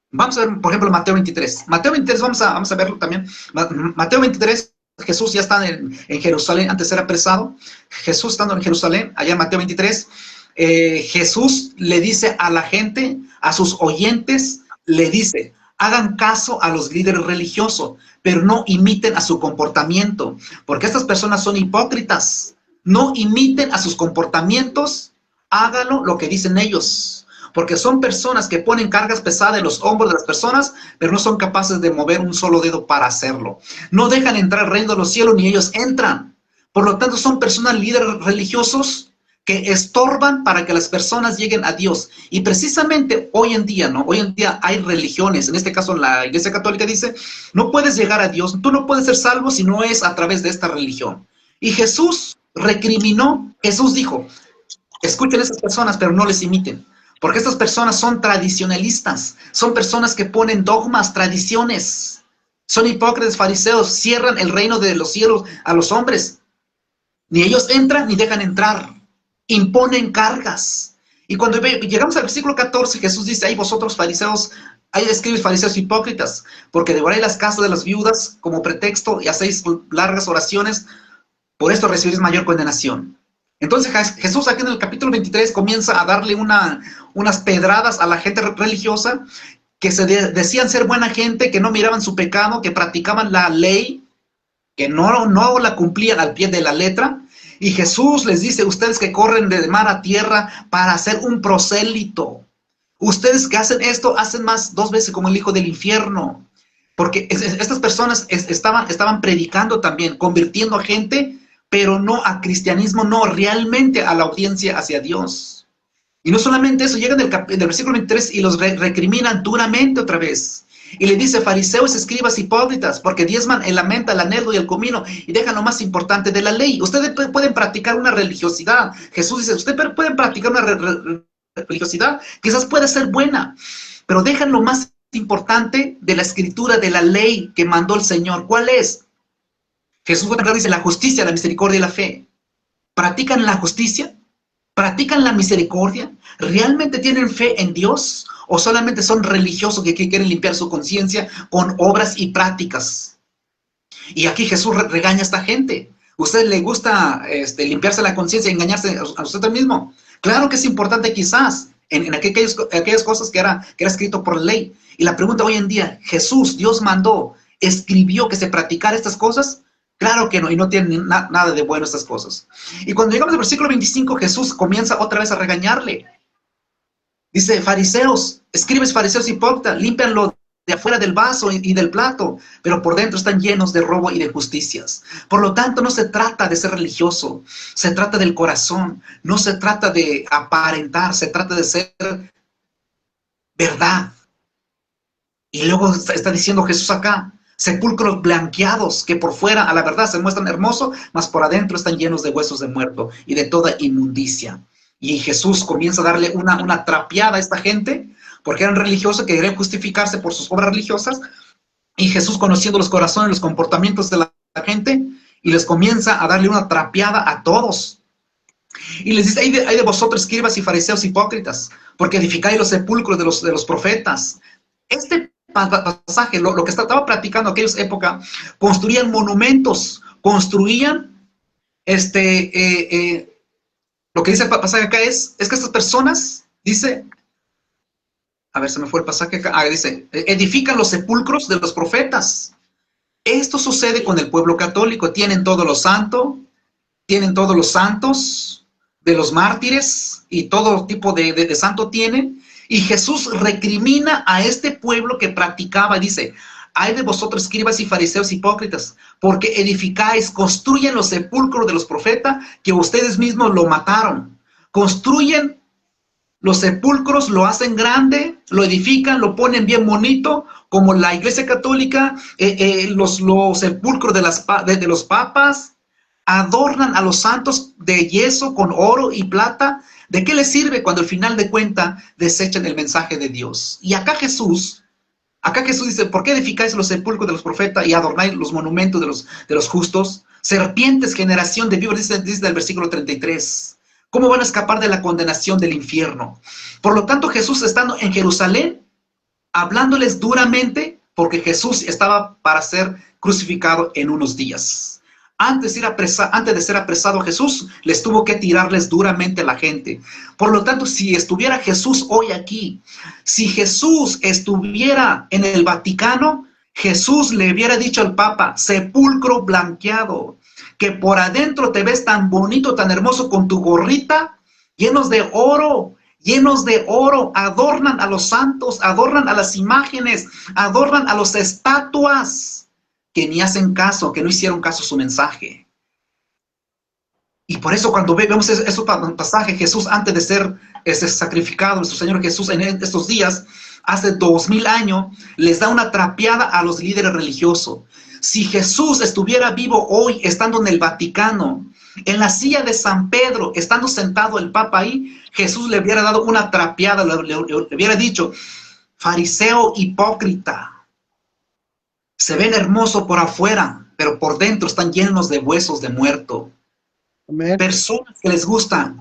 Speaker 1: Vamos a ver, por ejemplo, Mateo 23. Mateo 23, vamos a verlo también. Mateo 23. Jesús ya está en Jerusalén, antes era apresado. Jesús estando en Jerusalén, allá en Mateo 23, Jesús le dice a la gente, a sus oyentes, le dice, hagan caso a los líderes religiosos, pero no imiten a su comportamiento, porque estas personas son hipócritas. No imiten a sus comportamientos, háganlo lo que dicen ellos, porque son personas que ponen cargas pesadas en los hombros de las personas, pero no son capaces de mover un solo dedo para hacerlo. No dejan entrar al reino de los cielos, ni ellos entran. Por lo tanto, son personas líderes religiosos que estorban para que las personas lleguen a Dios. Y precisamente hoy en día, ¿no? Hoy en día hay religiones, en este caso la Iglesia Católica dice, no puedes llegar a Dios, tú no puedes ser salvo si no es a través de esta religión. Y Jesús recriminó, Jesús dijo, escuchen a esas personas, pero no les imiten. Porque estas personas son tradicionalistas, son personas que ponen dogmas, tradiciones, son hipócritas, fariseos, cierran el reino de los cielos a los hombres. Ni ellos entran ni dejan entrar, imponen cargas. Y cuando llegamos al versículo 14, Jesús dice, ay vosotros fariseos, ahí escribes fariseos hipócritas, porque devoráis las casas de las viudas como pretexto y hacéis largas oraciones, por esto recibiréis mayor condenación. Entonces Jesús aquí en el capítulo 23 comienza a darle unas pedradas a la gente religiosa que decían ser buena gente, que no miraban su pecado, que practicaban la ley, que no la cumplían al pie de la letra. Y Jesús les dice, ustedes que corren de mar a tierra para hacer un prosélito, ustedes que hacen esto, hacen más 2 veces como el hijo del infierno. Porque estas personas estaban predicando también, convirtiendo a gente, pero no a cristianismo, no realmente a la audiencia hacia Dios. Y no solamente eso, llegan del versículo 23 y los recriminan duramente otra vez. Y le dice, fariseos, escribas, hipócritas, porque diezman la menta, el eneldo y el comino, y dejan lo más importante de la ley. Ustedes pueden practicar una religiosidad. Jesús dice, ustedes pueden practicar una religiosidad, quizás puede ser buena, pero dejan lo más importante de la escritura, de la ley que mandó el Señor. ¿Cuál es? Jesús dice la justicia, la misericordia y la fe. ¿Practican la justicia? ¿Practican la misericordia? ¿Realmente tienen fe en Dios? ¿O solamente son religiosos que quieren limpiar su conciencia con obras y prácticas? Y aquí Jesús regaña a esta gente. ¿A usted le gusta limpiarse la conciencia y engañarse a usted mismo? Claro que es importante quizás en aquellas cosas que era escrito por ley. Y la pregunta hoy en día, ¿Jesús, Dios mandó, escribió que se practicara estas cosas? Claro que no, y no tienen nada de bueno estas cosas. Y cuando llegamos al versículo 25, Jesús comienza otra vez a regañarle. Dice, fariseos, escribes fariseos hipócritas, límpianlo de afuera del vaso y del plato, pero por dentro están llenos de robo y de justicias. Por lo tanto, no se trata de ser religioso, se trata del corazón, no se trata de aparentar, se trata de ser verdad. Y luego está diciendo Jesús acá, sepulcros blanqueados que por fuera a la verdad se muestran hermosos, mas por adentro están llenos de huesos de muerto y de toda inmundicia. Y Jesús comienza a darle una trapeada a esta gente, porque eran religiosos que querían justificarse por sus obras religiosas, y Jesús, conociendo los corazones, los comportamientos de la gente, y les comienza a darle una trapeada a todos. Y les dice, hay de vosotros, escribas y fariseos hipócritas, porque edificáis los sepulcros de los profetas. Este pasaje, lo que estaba practicando en aquella época, construían monumentos, construían, lo que dice el pasaje acá es que estas personas, dice, a ver, se me fue el pasaje acá, dice, edifican los sepulcros de los profetas. Esto sucede con el pueblo católico, tienen todo lo santo, tienen todos los santos de los mártires y todo tipo de santo tienen. Y Jesús recrimina a este pueblo que practicaba, dice, hay de vosotros escribas y fariseos hipócritas, porque edificáis, construyen los sepulcros de los profetas que ustedes mismos lo mataron. Construyen los sepulcros, lo hacen grande, lo edifican, lo ponen bien bonito, como la Iglesia Católica, los sepulcros de los papas, adornan a los santos de yeso con oro y plata. ¿De qué les sirve cuando al final de cuentas desechan el mensaje de Dios? Y acá Jesús dice, ¿por qué edificáis los sepulcros de los profetas y adornáis los monumentos de los justos? Serpientes, generación de víboras, dice el versículo 33. ¿Cómo van a escapar de la condenación del infierno? Por lo tanto, Jesús, estando en Jerusalén, hablándoles duramente, porque Jesús estaba para ser crucificado en unos días. Antes de ser apresado Jesús, les tuvo que tirarles duramente a la gente. Por lo tanto, si estuviera Jesús hoy aquí, si Jesús estuviera en el Vaticano, Jesús le hubiera dicho al Papa, sepulcro blanqueado, que por adentro te ves tan bonito, tan hermoso con tu gorrita, llenos de oro, adornan a los santos, adornan a las imágenes, adornan a las estatuas, que ni hacen caso, que no hicieron caso a su mensaje. Y por eso cuando vemos esos pasajes, Jesús antes de ser sacrificado, nuestro Señor Jesús en estos días, hace 2000 años, les da una trapeada a los líderes religiosos. Si Jesús estuviera vivo hoy, estando en el Vaticano, en la silla de San Pedro, estando sentado el Papa ahí, Jesús le hubiera dado una trapeada, le hubiera dicho, fariseo hipócrita, se ven hermosos por afuera, pero por dentro están llenos de huesos de muerto. Amén. Personas que les gustan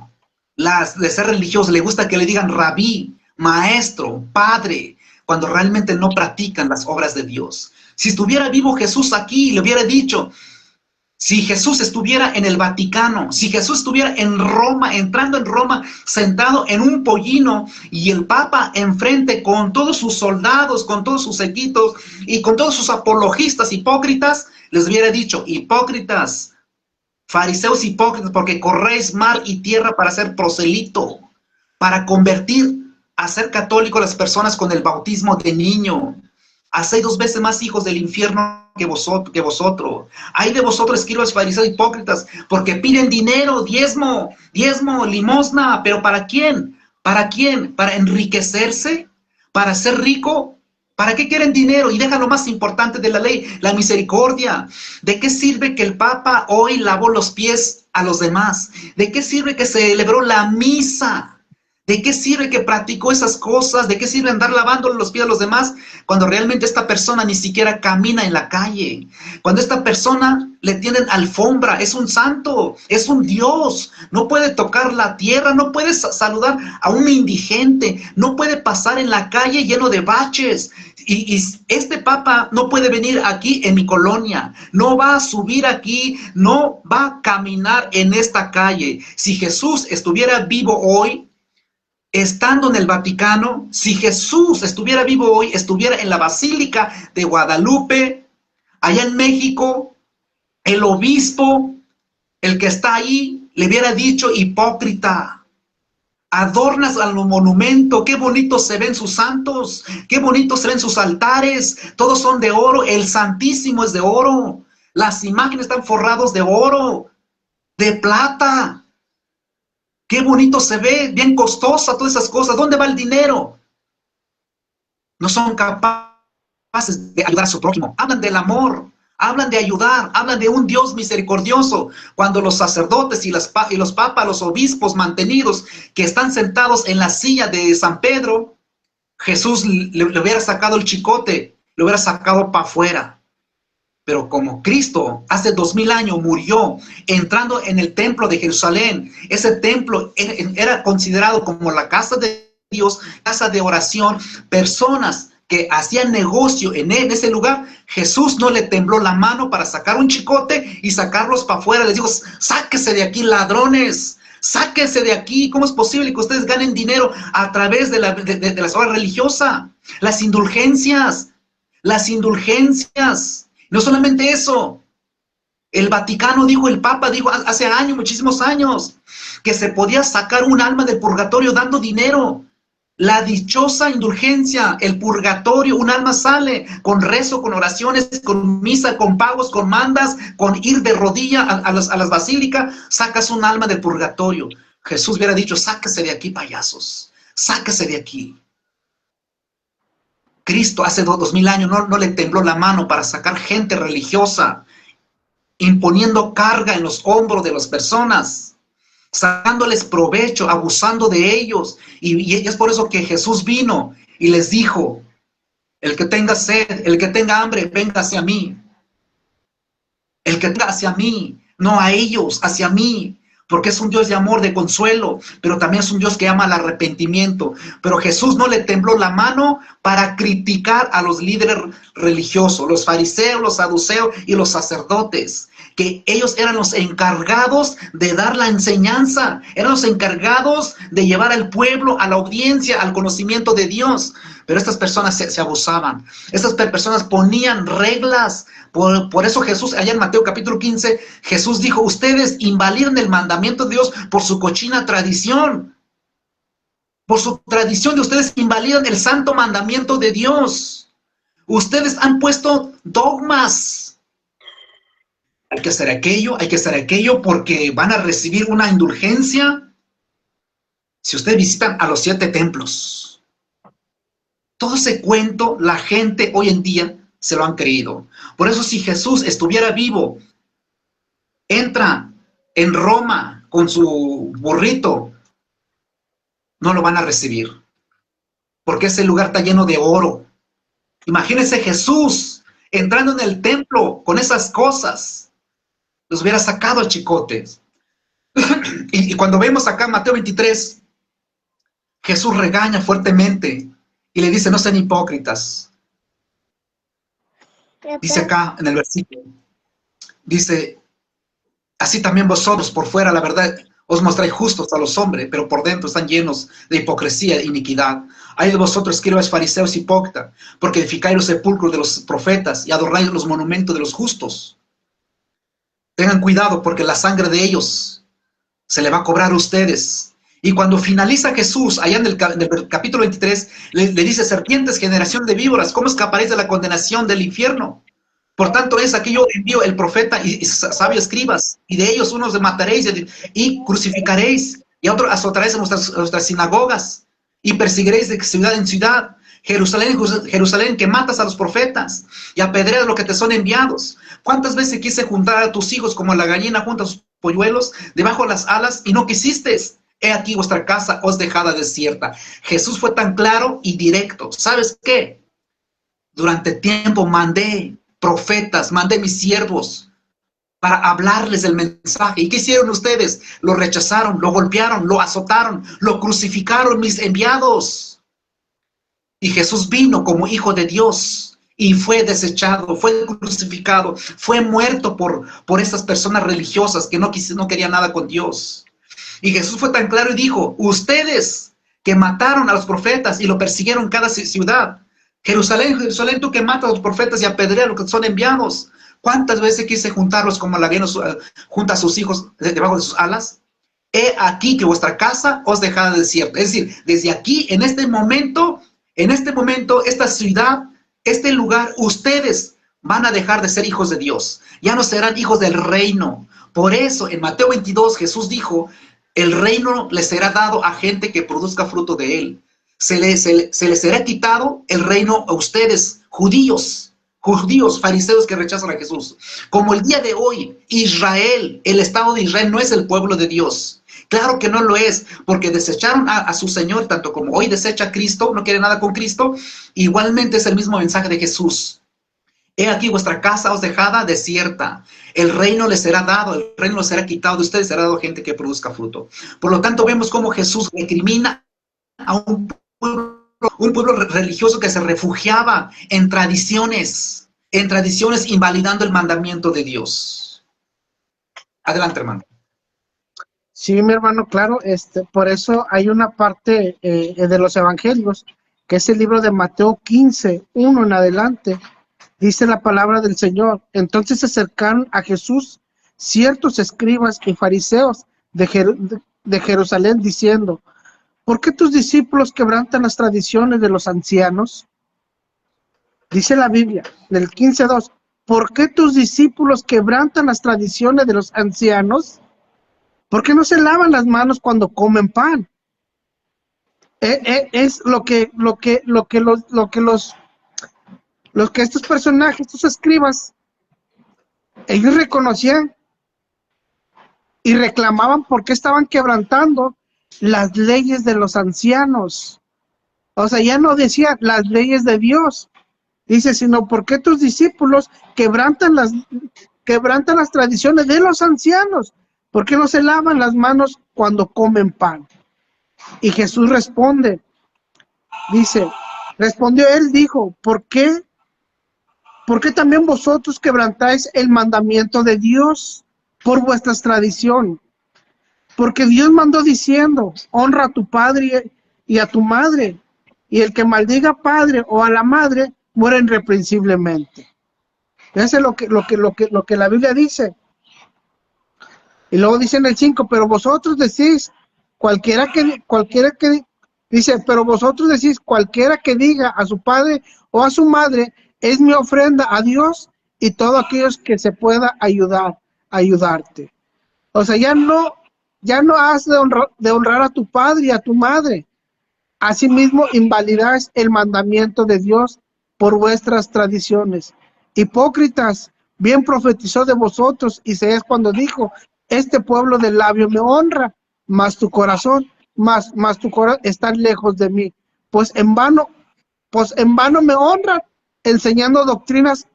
Speaker 1: de ser religiosos, les gusta que le digan rabí, maestro, padre, cuando realmente no practican las obras de Dios. Si estuviera vivo Jesús aquí, le hubiera dicho, si Jesús estuviera en el Vaticano, si Jesús estuviera en Roma, entrando en Roma, sentado en un pollino y el Papa enfrente con todos sus soldados, con todos sus sequitos y con todos sus apologistas hipócritas, les hubiera dicho, hipócritas, fariseos hipócritas, porque corréis mar y tierra para ser proselito, para convertir a ser católico a las personas con el bautismo de niño. Hacéis 2 veces más hijos del infierno que vosotros. Hay de vosotros, escribas, fariseos hipócritas, porque piden dinero, diezmo, limosna, pero ¿para quién? ¿Para quién? ¿Para enriquecerse? ¿Para ser rico? ¿Para qué quieren dinero? Y dejan lo más importante de la ley, la misericordia. ¿De qué sirve que el Papa hoy lavó los pies a los demás? ¿De qué sirve que se celebró la misa? ¿De qué sirve que practicó esas cosas? ¿De qué sirve andar lavándole los pies a los demás cuando realmente esta persona ni siquiera camina en la calle? Cuando esta persona le tienen alfombra, es un santo, es un Dios, no puede tocar la tierra, no puede saludar a un indigente, no puede pasar en la calle lleno de baches. Y este Papa no puede venir aquí en mi colonia, no va a subir aquí, no va a caminar en esta calle. Si Jesús estuviera vivo hoy, estando en el Vaticano, si Jesús estuviera vivo hoy, estuviera en la Basílica de Guadalupe, allá en México, el obispo, el que está ahí, le hubiera dicho, hipócrita, adornas al monumento, qué bonitos se ven sus santos, qué bonitos se ven sus altares, todos son de oro, el Santísimo es de oro, las imágenes están forrados de oro, de plata. Qué bonito se ve, bien costosa, todas esas cosas. ¿Dónde va el dinero? No son capaces de ayudar a su prójimo. Hablan del amor, hablan de ayudar, hablan de un Dios misericordioso. Cuando los sacerdotes y los papas, los obispos mantenidos que están sentados en la silla de San Pedro, Jesús le hubiera sacado el chicote, le hubiera sacado para afuera. Pero como Cristo hace 2000 años murió entrando en el templo de Jerusalén, ese templo era considerado como la casa de Dios, casa de oración, personas que hacían negocio en ese lugar, Jesús no le tembló la mano para sacar un chicote y sacarlos para afuera. Les dijo, sáquese de aquí, ladrones, sáquense de aquí. ¿Cómo es posible que ustedes ganen dinero a través de las obras religiosas? Las indulgencias. No solamente eso, el Vaticano dijo, el Papa dijo hace años, muchísimos años, que se podía sacar un alma del purgatorio dando dinero. La dichosa indulgencia, el purgatorio, un alma sale con rezo, con oraciones, con misa, con pagos, con mandas, con ir de rodilla a las basílicas, sacas un alma del purgatorio. Jesús hubiera dicho, sáquese de aquí, payasos, sáquese de aquí. Cristo hace 2000 años no le tembló la mano para sacar gente religiosa, imponiendo carga en los hombros de las personas, sacándoles provecho, abusando de ellos. Y es por eso que Jesús vino y les dijo, el que tenga sed, el que tenga hambre, venga hacia mí. El que tenga hacia mí, no a ellos, hacia mí. porque es un Dios de amor, de consuelo, pero también es un Dios que ama al arrepentimiento. Pero Jesús no le tembló la mano para criticar a los líderes religiosos, los fariseos, los saduceos y los sacerdotes, que ellos eran los encargados de dar la enseñanza, eran los encargados de llevar al pueblo a la audiencia, al conocimiento de Dios. Pero estas personas se abusaban, estas personas ponían reglas. Por eso Jesús, allá en Mateo capítulo 15, Jesús dijo, ustedes invalidan el mandamiento de Dios por su cochina tradición. Por su tradición de ustedes invalidan el santo mandamiento de Dios. Ustedes han puesto dogmas. Hay que hacer aquello porque van a recibir una indulgencia si ustedes visitan a los 7 templos. Todo ese cuento, la gente hoy en día se lo han creído. Por eso si Jesús estuviera vivo, entra en Roma con su burrito, no lo van a recibir, porque ese lugar está lleno de oro. Imagínense Jesús entrando en el templo con esas cosas, los hubiera sacado a chicotes. Y cuando vemos acá en Mateo 23, Jesús regaña fuertemente y le dice, no sean hipócritas. Dice acá en el versículo, dice, así también vosotros por fuera, la verdad, os mostráis justos a los hombres, pero por dentro están llenos de hipocresía e iniquidad. Hay de vosotros, escribas, fariseos, hipócritas, porque edificáis los sepulcros de los profetas y adornáis los monumentos de los justos. Tengan cuidado, porque la sangre de ellos se le va a cobrar a ustedes. Y cuando finaliza Jesús, allá en el capítulo 23, le dice, serpientes, generación de víboras, ¿cómo escaparéis de la condenación del infierno? Por tanto, es aquí yo envío el profeta y sabios escribas, y de ellos unos mataréis y crucificaréis, y a otros azotaréis en vuestras sinagogas, y perseguiréis de ciudad en ciudad. Jerusalén, Jerusalén, que matas a los profetas, y apedreas lo que te son enviados. ¿Cuántas veces quise juntar a tus hijos como la gallina junta a sus polluelos debajo de las alas, y no quisiste? He aquí vuestra casa os dejada desierta. Jesús fue tan claro y directo. ¿Sabes qué? Durante tiempo mandé profetas, mandé mis siervos para hablarles el mensaje. ¿Y qué hicieron ustedes? Lo rechazaron, lo golpearon, lo azotaron, lo crucificaron mis enviados. Y Jesús vino como hijo de Dios y fue desechado, fue crucificado, fue muerto por esas personas religiosas que no querían nada con Dios. Y Jesús fue tan claro y dijo, ustedes que mataron a los profetas y lo persiguieron en cada ciudad, Jerusalén, Jerusalén, tú que matas a los profetas y apedreas a los que son enviados, ¿cuántas veces quise juntarlos como la gallina junta a sus hijos debajo de sus alas? He aquí que vuestra casa os dejada desierta. Es decir, desde aquí, en este momento, esta ciudad, este lugar, ustedes van a dejar de ser hijos de Dios. Ya no serán hijos del reino. Por eso, en Mateo 22, Jesús dijo, el reino les será dado a gente que produzca fruto de él. Se les será quitado el reino a ustedes, judíos, fariseos que rechazan a Jesús. Como el día de hoy, Israel, el Estado de Israel no es el pueblo de Dios. Claro que no lo es, porque desecharon a su Señor, tanto como hoy desecha a Cristo, no quiere nada con Cristo, igualmente es el mismo mensaje de Jesús. He aquí vuestra casa os dejada desierta. El reino les será dado, el reino les será quitado de ustedes, será dado gente que produzca fruto. Por lo tanto, vemos cómo Jesús recrimina a un pueblo religioso que se refugiaba en tradiciones, invalidando el mandamiento de Dios. Adelante, hermano.
Speaker 2: Sí, mi hermano, claro, por eso hay una parte de los evangelios, que es el libro de Mateo 15, 1 en adelante, dice la palabra del Señor. Entonces se acercaron a Jesús ciertos escribas y fariseos de Jerusalén, diciendo, ¿por qué tus discípulos quebrantan las tradiciones de los ancianos? Dice la Biblia, del 15:2, ¿por qué tus discípulos quebrantan las tradiciones de los ancianos? ¿Por qué no se lavan las manos cuando comen pan? Es lo que estos personajes, estos escribas, ellos reconocían y reclamaban por qué estaban quebrantando las leyes de los ancianos. O sea, ya no decía las leyes de Dios, dice, sino por qué tus discípulos quebrantan las tradiciones de los ancianos. ¿Por qué no se lavan las manos cuando comen pan? Y Jesús responde, dice, respondió él, dijo, ¿por qué? ¿Por qué también vosotros quebrantáis el mandamiento de Dios por vuestra tradición? Porque Dios mandó diciendo, honra a tu padre y a tu madre, y el que maldiga al padre o a la madre muere irreprensiblemente. Eso es lo que la Biblia dice. Y luego dice en el 5, pero vosotros decís, cualquiera que dice, pero vosotros decís, cualquiera que diga a su padre o a su madre, es mi ofrenda a Dios, y todos aquellos que se pueda ayudarte. O sea, ya no has de honrar a tu padre y a tu madre. Asimismo, invalidáis el mandamiento de Dios por vuestras tradiciones. Hipócritas, bien profetizó de vosotros Isaías cuando dijo, este pueblo del labio me honra, mas tu corazón está lejos de mí. Pues en vano me honran, enseñando doctrinas,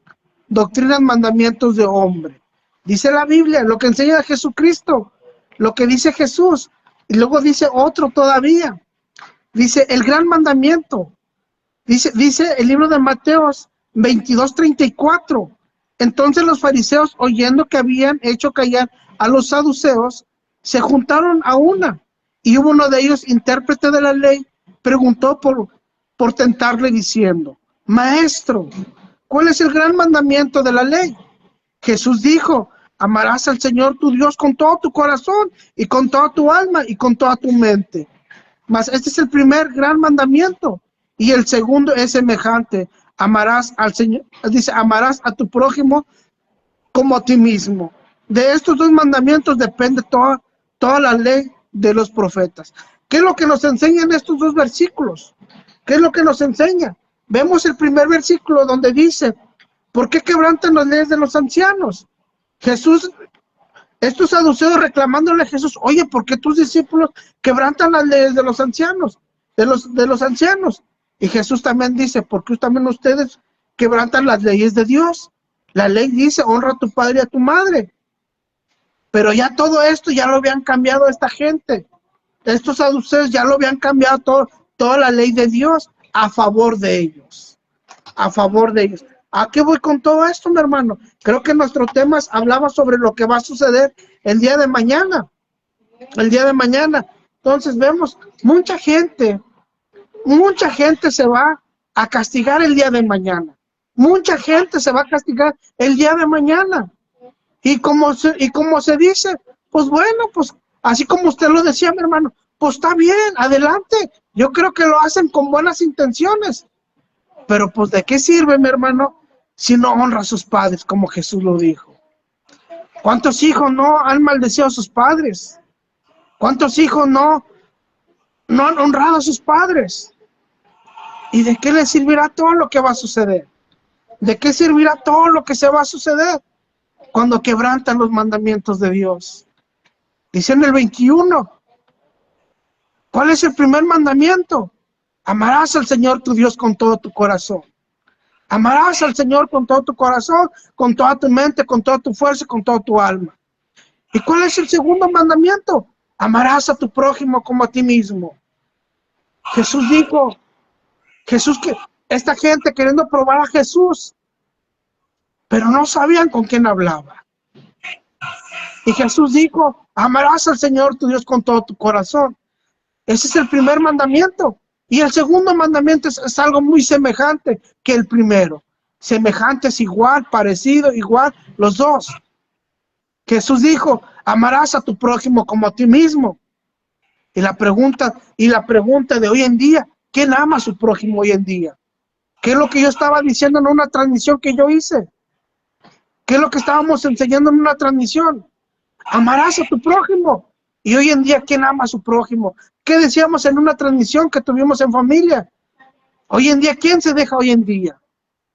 Speaker 2: mandamientos de hombre. Dice la Biblia, lo que enseña Jesucristo, lo que dice Jesús, y luego dice otro todavía. Dice el gran mandamiento, dice el libro de Mateos 22:34. Entonces los fariseos, oyendo que habían hecho callar a los saduceos, se juntaron a una, y hubo uno de ellos, intérprete de la ley, preguntó por tentarle diciendo, Maestro, ¿cuál es el gran mandamiento de la ley? Jesús dijo, amarás al Señor tu Dios con todo tu corazón, y con toda tu alma, y con toda tu mente. Mas este es el primer gran mandamiento, y el segundo es semejante, amarás al Señor, dice, amarás a tu prójimo como a ti mismo. De estos dos mandamientos depende toda la ley de los profetas. ¿Qué es lo que nos enseñan estos dos versículos? ¿Qué es lo que nos enseña? Vemos el primer versículo donde dice, ¿por qué quebrantan las leyes de los ancianos? Jesús, estos saduceos reclamándole a Jesús, oye, ¿por qué tus discípulos quebrantan las leyes de los ancianos? De los ancianos. Y Jesús también dice, ¿por qué también ustedes quebrantan las leyes de Dios? La ley dice, honra a tu padre y a tu madre. Pero ya todo esto ya lo habían cambiado esta gente. Estos saduceos ya lo habían cambiado toda la ley de Dios a favor de ellos. A favor de ellos. ¿A qué voy con todo esto, mi hermano? Creo que nuestro tema hablaba sobre lo que va a suceder el día de mañana. El día de mañana. Entonces vemos, mucha gente se va a castigar el día de mañana. Mucha gente se va a castigar el día de mañana. Y como se dice, pues bueno, pues así como usted lo decía, mi hermano, pues está bien, adelante. Yo creo que lo hacen con buenas intenciones. Pero pues ¿de qué sirve, mi hermano, si no honra a sus padres, como Jesús lo dijo? ¿Cuántos hijos no han maldecido a sus padres? ¿Cuántos hijos no han honrado a sus padres? ¿Y de qué les servirá todo lo que va a suceder? ¿De qué servirá todo lo que se va a suceder cuando quebrantan los mandamientos de Dios? Dice en el 21, ¿cuál es el primer mandamiento? Amarás al Señor tu Dios con todo tu corazón. Amarás al Señor con todo tu corazón, con toda tu mente, con toda tu fuerza, con toda tu alma. ¿Y cuál es el segundo mandamiento? Amarás a tu prójimo como a ti mismo. Jesús dijo, que esta gente queriendo probar a Jesús, pero no sabían con quién hablaba. Y Jesús dijo, amarás al Señor tu Dios con todo tu corazón. Ese es el primer mandamiento. Y el segundo mandamiento es algo muy semejante que el primero. Semejante es igual, parecido, igual, los dos. Jesús dijo, amarás a tu prójimo como a ti mismo. Y la pregunta de hoy en día, ¿quién ama a su prójimo hoy en día? ¿Qué es lo que yo estaba diciendo en una transmisión que yo hice? ¿Qué es lo que estábamos enseñando en una transmisión? Amarás a tu prójimo. Y hoy en día, ¿quién ama a su prójimo? ¿Qué decíamos en una transmisión que tuvimos en familia? Hoy en día, ¿quién se deja hoy en día?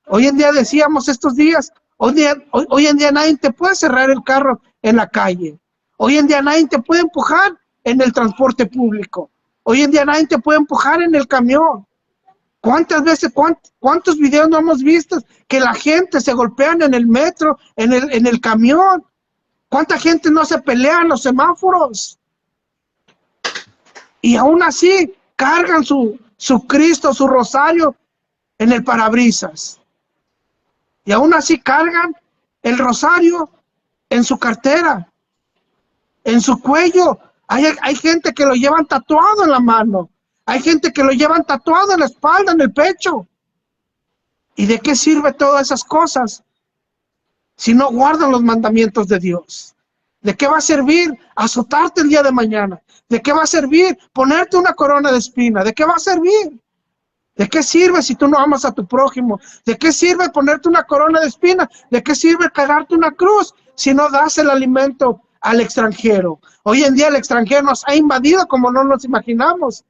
Speaker 2: Hoy en día decíamos estos días, hoy en día nadie te puede cerrar el carro en la calle. Hoy en día nadie te puede empujar en el transporte público. Hoy en día nadie te puede empujar en el camión. ¿Cuántas veces, cuántos videos no hemos visto que la gente se golpean en el metro, en el camión? ¿Cuánta gente no se pelea en los semáforos? Y aún así cargan su Cristo, su rosario en el parabrisas. Y aún así cargan el rosario en su cartera, en su cuello. Hay gente que lo llevan tatuado en la mano. Hay gente que lo llevan tatuado en la espalda, en el pecho. ¿Y de qué sirve todas esas cosas si no guardan los mandamientos de Dios? ¿De qué va a servir azotarte el día de mañana? ¿De qué va a servir ponerte una corona de espina? ¿De qué va a servir? ¿De qué sirve si tú no amas a tu prójimo? ¿De qué sirve ponerte una corona de espina? ¿De qué sirve cargarte una cruz si no das el alimento al extranjero? Hoy en día el extranjero nos ha invadido como no nos imaginamos.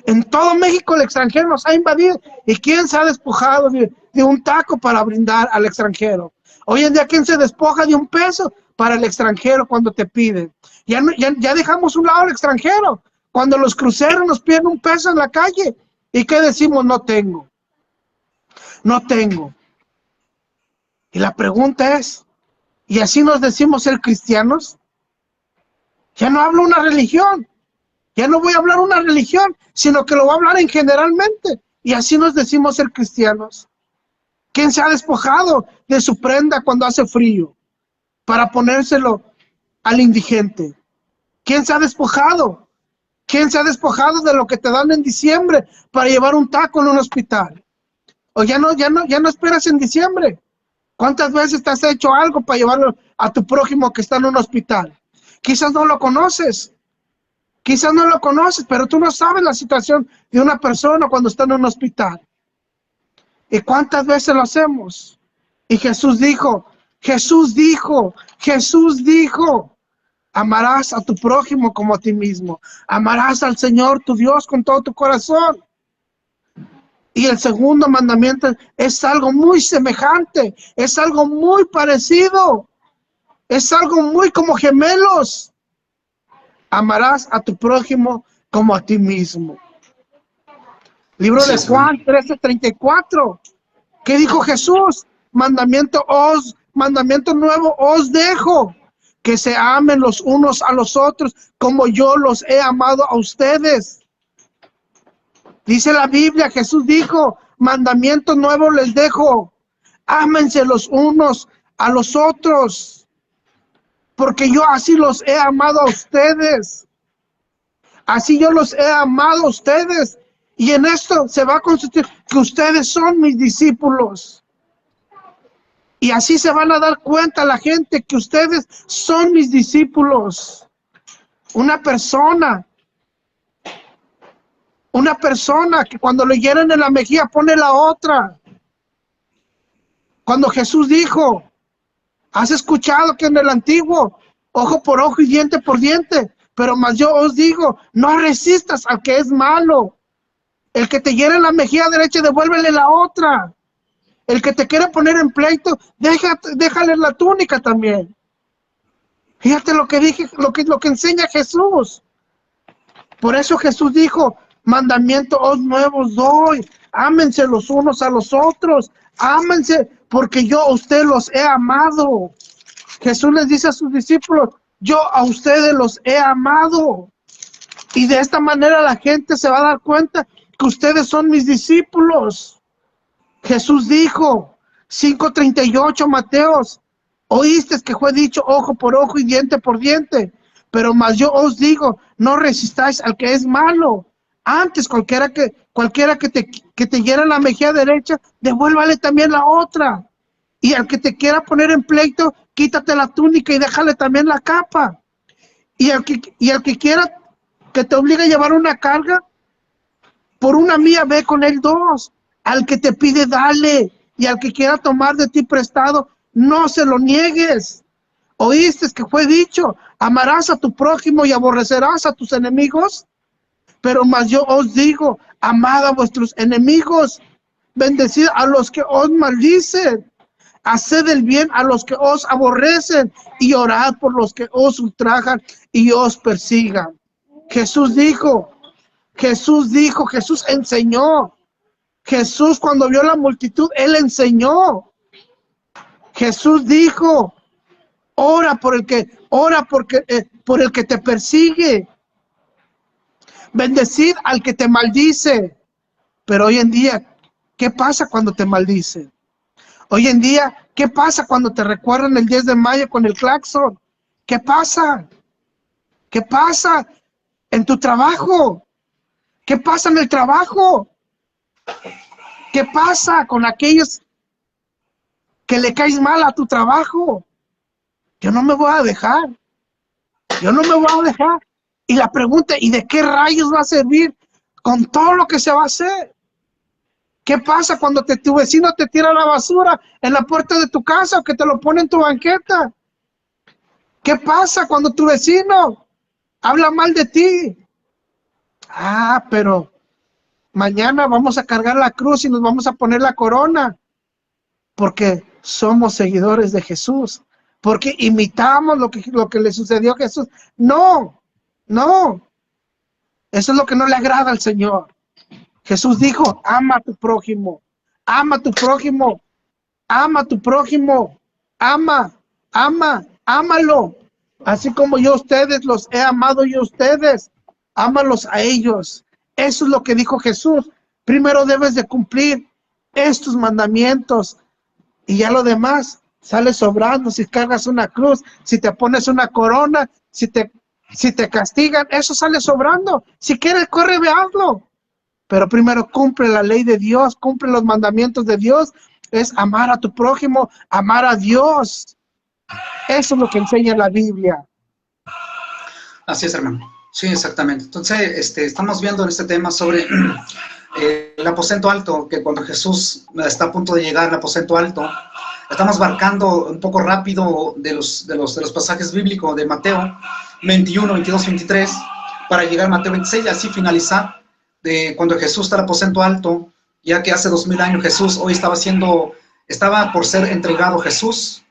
Speaker 2: En todo México el extranjero nos ha invadido. ¿Y quién se ha despojado de un taco para brindar al extranjero? Hoy en día, ¿quién se despoja de un peso para el extranjero cuando te piden? Ya dejamos un lado al extranjero. Cuando los cruceros nos piden un peso en la calle, ¿y qué decimos? No tengo. No tengo. Y la pregunta es, ¿y así nos decimos ser cristianos? Ya no hablo una religión. Ya no voy a hablar una religión, sino que lo voy a hablar en generalmente. Y así nos decimos ser cristianos. ¿Quién se ha despojado de su prenda cuando hace frío para ponérselo al indigente? ¿Quién se ha despojado? ¿Quién se ha despojado de lo que te dan en diciembre para llevar un taco en un hospital? O ya no esperas en diciembre. ¿Cuántas veces te has hecho algo para llevarlo a tu prójimo que está en un hospital? Quizás no lo conoces. Quizás no lo conoces, pero tú no sabes la situación de una persona cuando está en un hospital. ¿Y cuántas veces lo hacemos? Y Jesús dijo, amarás a tu prójimo como a ti mismo. Amarás al Señor tu Dios con todo tu corazón. Y el segundo mandamiento es algo muy semejante, es algo muy parecido, es algo muy como gemelos. Amarás a tu prójimo como a ti mismo. Libro de Juan 13:34. ¿Qué dijo Jesús? Mandamiento nuevo os dejo, que se amen los unos a los otros como yo los he amado a ustedes. Dice la Biblia, Jesús dijo, mandamiento nuevo les dejo, ámense los unos a los otros, porque yo así los he amado a ustedes. Así yo los he amado a ustedes. Y en esto se va a constituir que ustedes son mis discípulos. Y así se van a dar cuenta la gente que ustedes son mis discípulos. Una persona que cuando le hieren en la mejilla pone la otra. Cuando Jesús dijo, has escuchado que en el antiguo, ojo por ojo y diente por diente, pero más yo os digo, no resistas al que es malo. El que te hiere en la mejilla derecha, devuélvele la otra. El que te quiere poner en pleito, déjale la túnica también. Fíjate lo que dije, lo que enseña Jesús. Por eso Jesús dijo, mandamiento os nuevos doy, ámense los unos a los otros, ámense porque yo a ustedes los he amado. Jesús les dice a sus discípulos, yo a ustedes los he amado. Y de esta manera la gente se va a dar cuenta que ustedes son mis discípulos. Jesús dijo, 5:38 Mateos, oíste que fue dicho ojo por ojo y diente por diente, pero más yo os digo, no resistáis al que es malo. Antes cualquiera que te hiera la mejilla derecha, devuélvale también la otra. Y al que te quiera poner en pleito, quítate la túnica y déjale también la capa. Y al que quiera que te obligue a llevar una carga, por una mía ve con él dos. Al que te pide, dale. Y al que quiera tomar de ti prestado, no se lo niegues. Oíste que fue dicho, amarás a tu prójimo y aborrecerás a tus enemigos. Pero más yo os digo, amad a vuestros enemigos, bendecid a los que os maldicen, haced el bien a los que os aborrecen y orad por los que os ultrajan y os persigan. Jesús enseñó. Jesús cuando vio la multitud, él enseñó. Jesús dijo, ora por el que te persigue, bendecid al que te maldice. Pero hoy en día, ¿qué pasa cuando te maldicen? Hoy en día, ¿qué pasa cuando te recuerdan el 10 de mayo con el claxon? ¿Qué pasa? ¿Qué pasa en tu trabajo? ¿Qué pasa en el trabajo? ¿Qué pasa con aquellos que le caes mal a tu trabajo? Yo no me voy a dejar. Yo no me voy a dejar. Y la pregunta, ¿y de qué rayos va a servir con todo lo que se va a hacer? ¿Qué pasa cuando tu vecino te tira la basura en la puerta de tu casa o que te lo pone en tu banqueta? ¿Qué pasa cuando tu vecino habla mal de ti? Ah, pero mañana vamos a cargar la cruz y nos vamos a poner la corona, porque somos seguidores de Jesús, porque imitamos lo que le sucedió a Jesús. No, no, eso es lo que no le agrada al Señor. Jesús dijo, ama a tu prójimo, ama a tu prójimo, ama a tu prójimo, ámalo. Así como yo a ustedes los he amado yo a ustedes, ámalos a ellos. Eso es lo que dijo Jesús. Primero debes de cumplir estos mandamientos y ya lo demás sale sobrando. Si cargas una cruz, si te pones una corona, si te castigan, eso sale sobrando. Si quieres, corre, ve, hazlo. Pero primero cumple la ley de Dios, cumple los mandamientos de Dios. Es amar a tu prójimo, amar a Dios. Eso es lo que enseña la Biblia.
Speaker 1: Así es, hermano. Sí, exactamente. Entonces, estamos viendo en este tema sobre el aposento alto, que cuando Jesús está a punto de llegar al aposento alto, estamos abarcando un poco rápido de los pasajes bíblicos de Mateo 21, 22, 23, para llegar a Mateo 26 y así finalizar de cuando Jesús está al aposento alto, ya que hace 2000 años Jesús hoy estaba por ser entregado Jesús.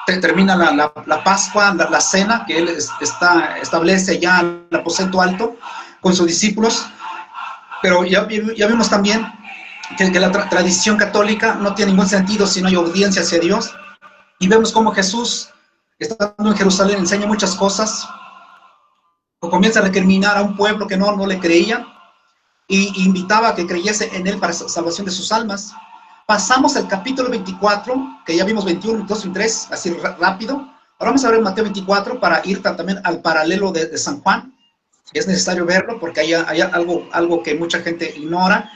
Speaker 1: Termina la Pascua, la cena que él establece allá al aposento alto con sus discípulos, pero ya vimos también que la tradición católica no tiene ningún sentido si no hay obediencia hacia Dios, y vemos cómo Jesús, estando en Jerusalén, enseña muchas cosas, o comienza a recriminar a un pueblo que no le creía, y invitaba a que creyese en él para salvación de sus almas. Pasamos al capítulo 24, que ya vimos 21, 22, 23, así rápido. Ahora vamos a ver Mateo 24 para ir también al paralelo de San Juan. Es necesario verlo porque hay algo que mucha gente ignora.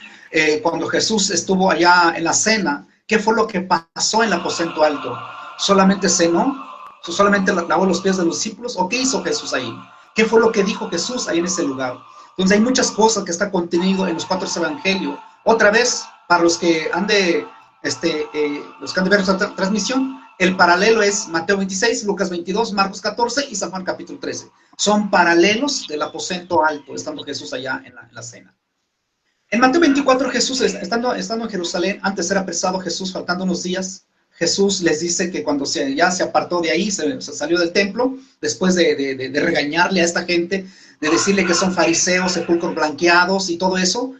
Speaker 1: Cuando Jesús estuvo allá en la cena, ¿qué fue lo que pasó en el aposento alto? ¿Solamente cenó? ¿Solamente lavó los pies de los discípulos? ¿O qué hizo Jesús ahí? ¿Qué fue lo que dijo Jesús ahí en ese lugar? Entonces hay muchas cosas que están contenidas en los 4 evangelios. Otra vez, para los que han de ver nuestra transmisión, el paralelo es Mateo 26, Lucas 22, Marcos 14 y San Juan capítulo 13. Son paralelos del aposento alto, estando Jesús allá en la cena. En Mateo 24, Jesús, estando en Jerusalén, antes era apresado Jesús, faltando unos días, Jesús les dice que cuando ya se apartó de ahí, se salió del templo, después de regañarle a esta gente, de decirle que son fariseos, sepulcros blanqueados y todo eso,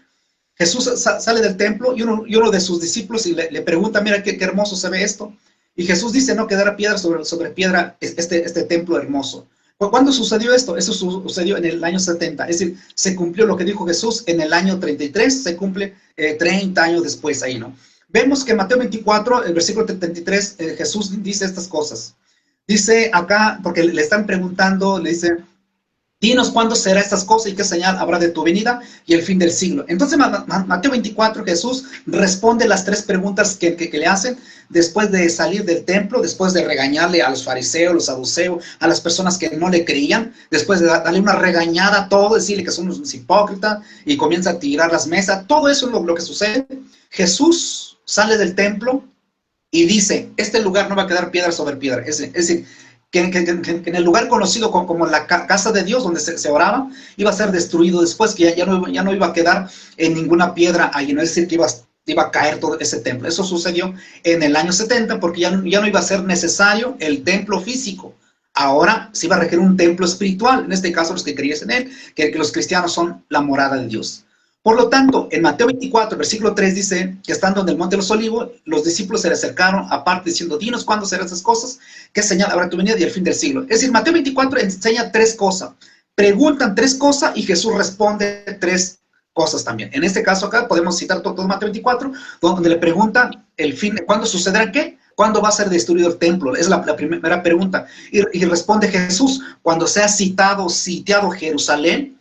Speaker 1: Jesús sale del templo y uno de sus discípulos y le pregunta, mira qué hermoso se ve esto. Y Jesús dice, no quedará piedra sobre piedra este templo hermoso. ¿Cuándo sucedió esto? Eso sucedió en el año 70. Es decir, se cumplió lo que dijo Jesús en el año 33, se cumple 30 años después ahí, ¿no? Vemos que en Mateo 24, el versículo 33, Jesús dice estas cosas. Dice acá, porque le están preguntando, le dice, dinos cuándo será estas cosas y qué señal habrá de tu venida y el fin del siglo. Entonces, Mateo 24, Jesús responde las 3 preguntas que le hacen después de salir del templo, después de regañarle a los fariseos, los saduceos, a las personas que no le creían, después de darle una regañada a todo, decirle que son unos hipócritas y comienza a tirar las mesas. Todo eso es lo que sucede. Jesús sale del templo y dice, este lugar no va a quedar piedra sobre piedra. Es decir, que en el lugar conocido como la casa de Dios, donde se oraba, iba a ser destruido después, que ya no iba a quedar en ninguna piedra ahí, no es decir, que iba a caer todo ese templo. Eso sucedió en el año 70, porque ya no iba a ser necesario el templo físico. Ahora se iba a requerir un templo espiritual, en este caso los que creyesen en él, que los cristianos son la morada de Dios. Por lo tanto, en Mateo 24, versículo 3 dice que estando en el monte de los olivos, los discípulos se le acercaron aparte diciendo, dinos cuándo serán esas cosas, qué señal habrá tu venida y el fin del siglo. Es decir, Mateo 24 enseña tres cosas. Preguntan tres cosas y Jesús responde tres cosas también. En este caso acá podemos citar todo Mateo 24, donde le preguntan el fin, ¿cuándo sucederá qué? ¿Cuándo va a ser destruido el templo? Es la primera pregunta. Y responde Jesús, cuando sea sitiado Jerusalén,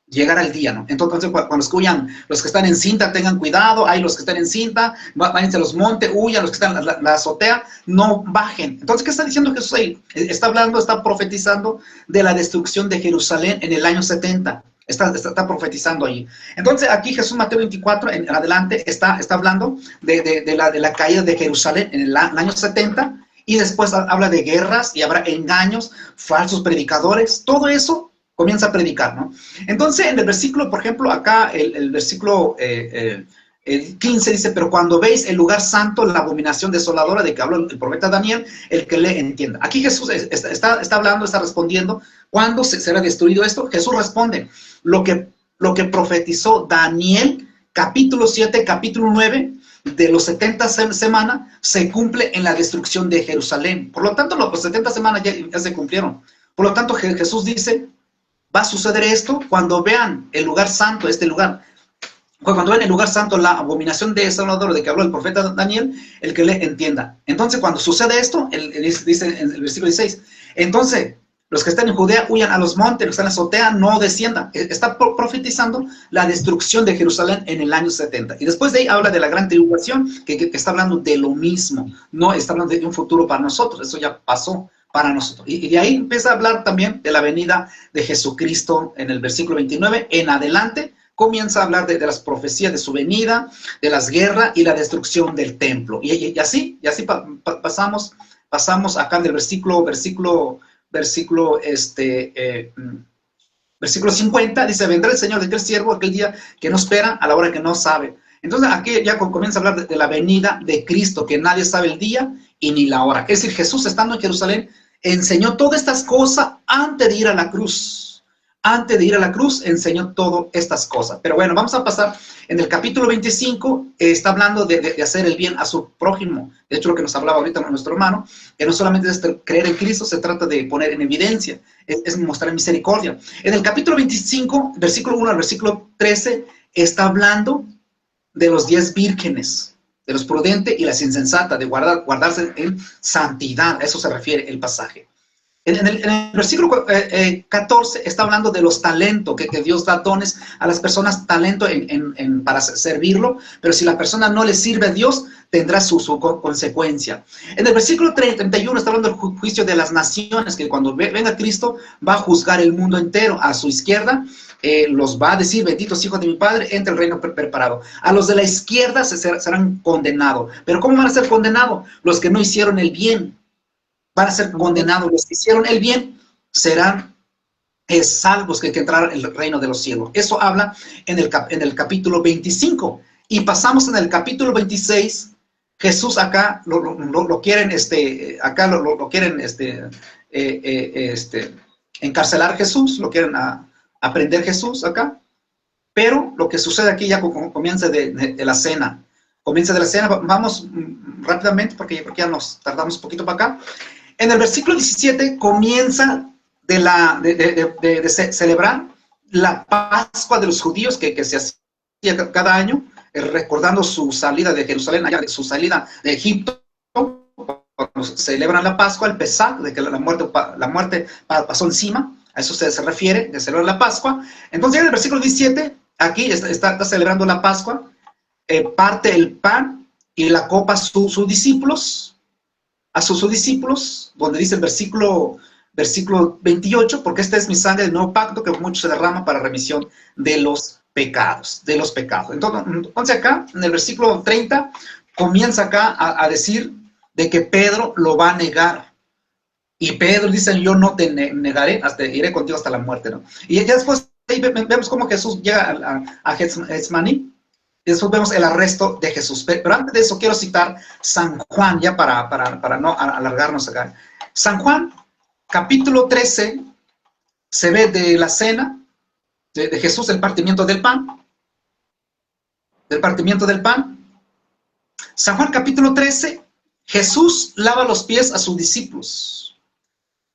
Speaker 1: llegará el día, ¿no? Entonces, cuando escuchan, los que están en cinta, tengan cuidado, hay los que están en cinta, váyanse a los montes, huyan, los que están en la azotea, no bajen. Entonces, ¿qué está diciendo Jesús ahí? Está hablando, está profetizando de la destrucción de Jerusalén en el año 70. Está profetizando ahí. Entonces, aquí Jesús, Mateo 24, en adelante, está hablando de la caída de Jerusalén en el año 70, y después habla de guerras, y habrá engaños, falsos predicadores, todo eso comienza a predicar, ¿no? Entonces, en el versículo, por ejemplo, acá, el versículo el 15 dice, pero cuando veis el lugar santo, la abominación desoladora de que habló el profeta Daniel, el que le entienda. Aquí Jesús está hablando, está respondiendo, ¿cuándo será destruido esto? Jesús responde, lo que profetizó Daniel, capítulo 7, capítulo 9, de los 70 semanas, se cumple en la destrucción de Jerusalén. Por lo tanto, los 70 semanas ya se cumplieron. Por lo tanto, Jesús dice, va a suceder esto cuando vean el lugar santo, este lugar. Cuando vean el lugar santo, la abominación desoladora de que habló el profeta Daniel, el que le entienda. Entonces, cuando sucede esto, dice en el versículo 16, entonces, los que están en Judea huyan a los montes, los que están en la azotea no desciendan. Está profetizando la destrucción de Jerusalén en el año 70. Y después de ahí habla de la gran tribulación, que está hablando de lo mismo. No está hablando de un futuro para nosotros, eso ya pasó para nosotros. Y de ahí empieza a hablar también de la venida de Jesucristo en el versículo 29. En adelante comienza a hablar de las profecías de su venida, de las guerras y la destrucción del templo. Y así pasamos acá en el versículo 50, dice, vendrá el Señor de aquel siervo aquel día que no espera, a la hora que no sabe. Entonces aquí ya comienza a hablar de la venida de Cristo, que nadie sabe el día y ni la hora. Es decir, Jesús estando en Jerusalén, enseñó todas estas cosas antes de ir a la cruz. Antes de ir a la cruz, enseñó todas estas cosas. Pero bueno, vamos a pasar en el capítulo 25, está hablando de hacer el bien a su prójimo. De hecho, lo que nos hablaba ahorita nuestro hermano, que no solamente es creer en Cristo, se trata de poner en evidencia, es mostrar misericordia. En el capítulo 25, versículo 1 al versículo 13, está hablando de los 10 vírgenes, de los prudentes y las insensatas, de guardarse en santidad. A eso se refiere el pasaje. En el versículo 14 está hablando de los talentos, que Dios da dones a las personas, talento para servirlo, pero si la persona no le sirve a Dios, tendrá su consecuencia. En el versículo 31 está hablando del juicio de las naciones, que cuando venga Cristo va a juzgar el mundo entero. A su izquierda los va a decir, benditos hijos de mi Padre, entre el reino preparado. A los de la izquierda serán condenados. ¿Pero cómo van a ser condenados? Los que no hicieron el bien van a ser condenados. Los que hicieron el bien serán salvos, que entrarán en el reino de los cielos. Eso habla en el capítulo 25. Y pasamos en el capítulo 26. Jesús acá lo quieren, encarcelar Jesús, lo quieren aprender Jesús acá. Pero lo que sucede aquí ya comienza de la cena. Comienza de la cena. Vamos rápidamente porque ya nos tardamos un poquito para acá. En el versículo 17 comienza de celebrar la Pascua de los judíos que se hacía cada año, recordando su salida de Jerusalén, allá de su salida de Egipto. Cuando celebran la Pascua, el Pesaj, de que la muerte pasó encima, a eso se refiere, de celebrar la Pascua. Entonces en el versículo 17, aquí está celebrando la Pascua, parte el pan y la copa a sus discípulos, donde dice el versículo 28, porque esta es mi sangre del nuevo pacto, que mucho se derrama para remisión de los pecados, Entonces acá, en el versículo 30, comienza acá a decir de que Pedro lo va a negar. Y Pedro dice, yo no te negaré, iré contigo hasta la muerte, ¿no? Y ya después ahí vemos cómo Jesús llega a Getsemaní. Y después vemos el arresto de Jesús. Pero antes de eso quiero citar San Juan, ya para no alargarnos acá. San Juan, capítulo 13, se ve de la cena de Jesús, el partimiento del pan. del partimiento del pan. San Juan capítulo 13, Jesús lava los pies a sus discípulos,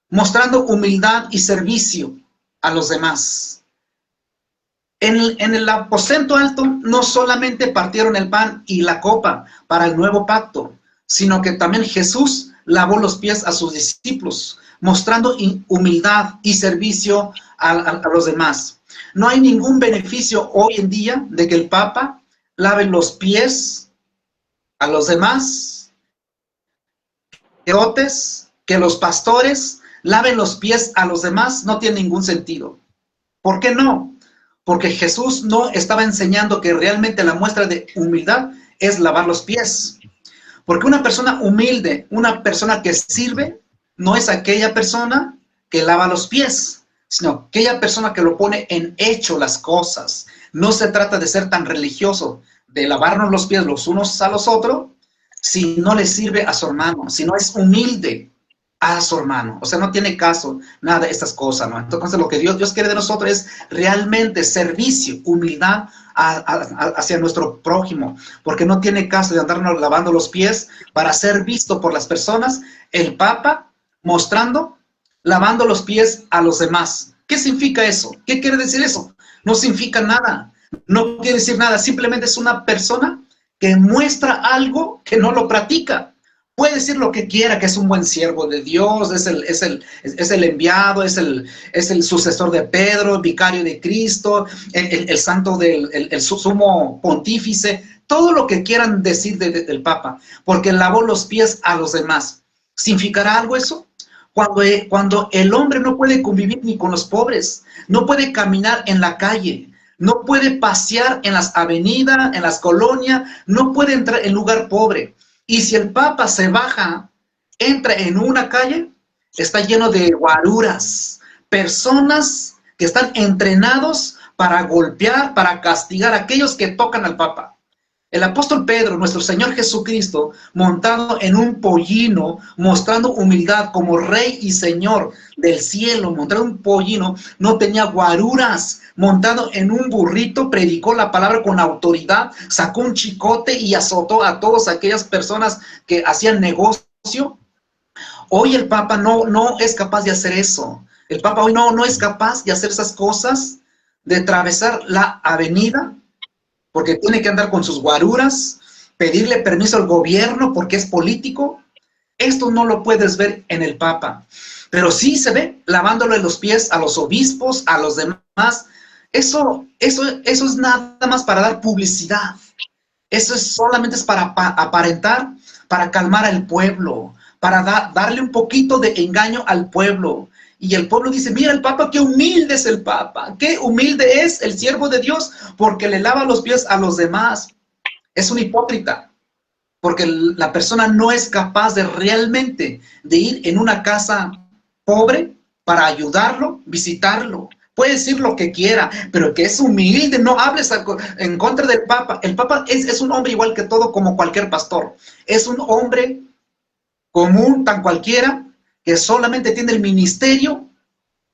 Speaker 1: mostrando humildad y servicio a los demás. En el aposento alto no solamente partieron el pan y la copa para el nuevo pacto, sino que también Jesús lavó los pies a sus discípulos, mostrando humildad y servicio a los demás. No hay ningún beneficio hoy en día de que el Papa lave los pies a los demás, que los pastores laven los pies a los demás, no tiene ningún sentido. ¿Por qué no? Porque Jesús no estaba enseñando que realmente la muestra de humildad es lavar los pies. Porque una persona humilde, una persona que sirve, no es aquella persona que lava los pies, sino aquella persona que lo pone en hecho las cosas. No se trata de ser tan religioso, de lavarnos los pies los unos a los otros, si no le sirve a su hermano, si no es humilde a su hermano. O sea, no tiene caso nada de estas cosas, ¿no? Entonces lo que Dios quiere de nosotros es realmente servicio, humildad hacia nuestro prójimo, porque no tiene caso de andarnos lavando los pies para ser visto por las personas. El Papa mostrando, lavando los pies a los demás. ¿Qué significa eso? ¿Qué quiere decir eso? No significa nada, no quiere decir nada, simplemente es una persona que muestra algo que no lo practica. Puede decir lo que quiera, que es un buen siervo de Dios, es el enviado, es el sucesor de Pedro, vicario de Cristo, el santo el sumo pontífice, todo lo que quieran decir del Papa, porque lavó los pies a los demás. ¿Significará algo eso? Cuando el hombre no puede convivir ni con los pobres, no puede caminar en la calle, no puede pasear en las avenidas, en las colonias, no puede entrar en lugar pobre. Y si el Papa se baja, entra en una calle, está lleno de guaruras, personas que están entrenados para golpear, para castigar a aquellos que tocan al Papa. El apóstol Pedro, nuestro Señor Jesucristo, montado en un pollino, mostrando humildad como Rey y Señor del cielo, montado en un pollino, no tenía guaruras, montado en un burrito, predicó la palabra con autoridad, sacó un chicote y azotó a todas aquellas personas que hacían negocio. Hoy el Papa no es capaz de hacer eso. El Papa hoy no es capaz de hacer esas cosas, de atravesar la avenida, porque tiene que andar con sus guaruras, pedirle permiso al gobierno porque es político. Esto no lo puedes ver en el Papa, pero sí se ve lavándole los pies a los obispos, a los demás. Eso es nada más para dar publicidad. Eso solamente es para aparentar, para calmar al pueblo, para darle un poquito de engaño al pueblo. Y el pueblo dice, mira el Papa, qué humilde es el Papa, qué humilde es el siervo de Dios, porque le lava los pies a los demás. Es un hipócrita, porque la persona no es capaz de realmente de ir en una casa pobre para ayudarlo, visitarlo. Puede decir lo que quiera, pero que es humilde, no hables en contra del Papa. El Papa es un hombre igual que todo, como cualquier pastor. Es un hombre común, tan cualquiera, que solamente tiene el ministerio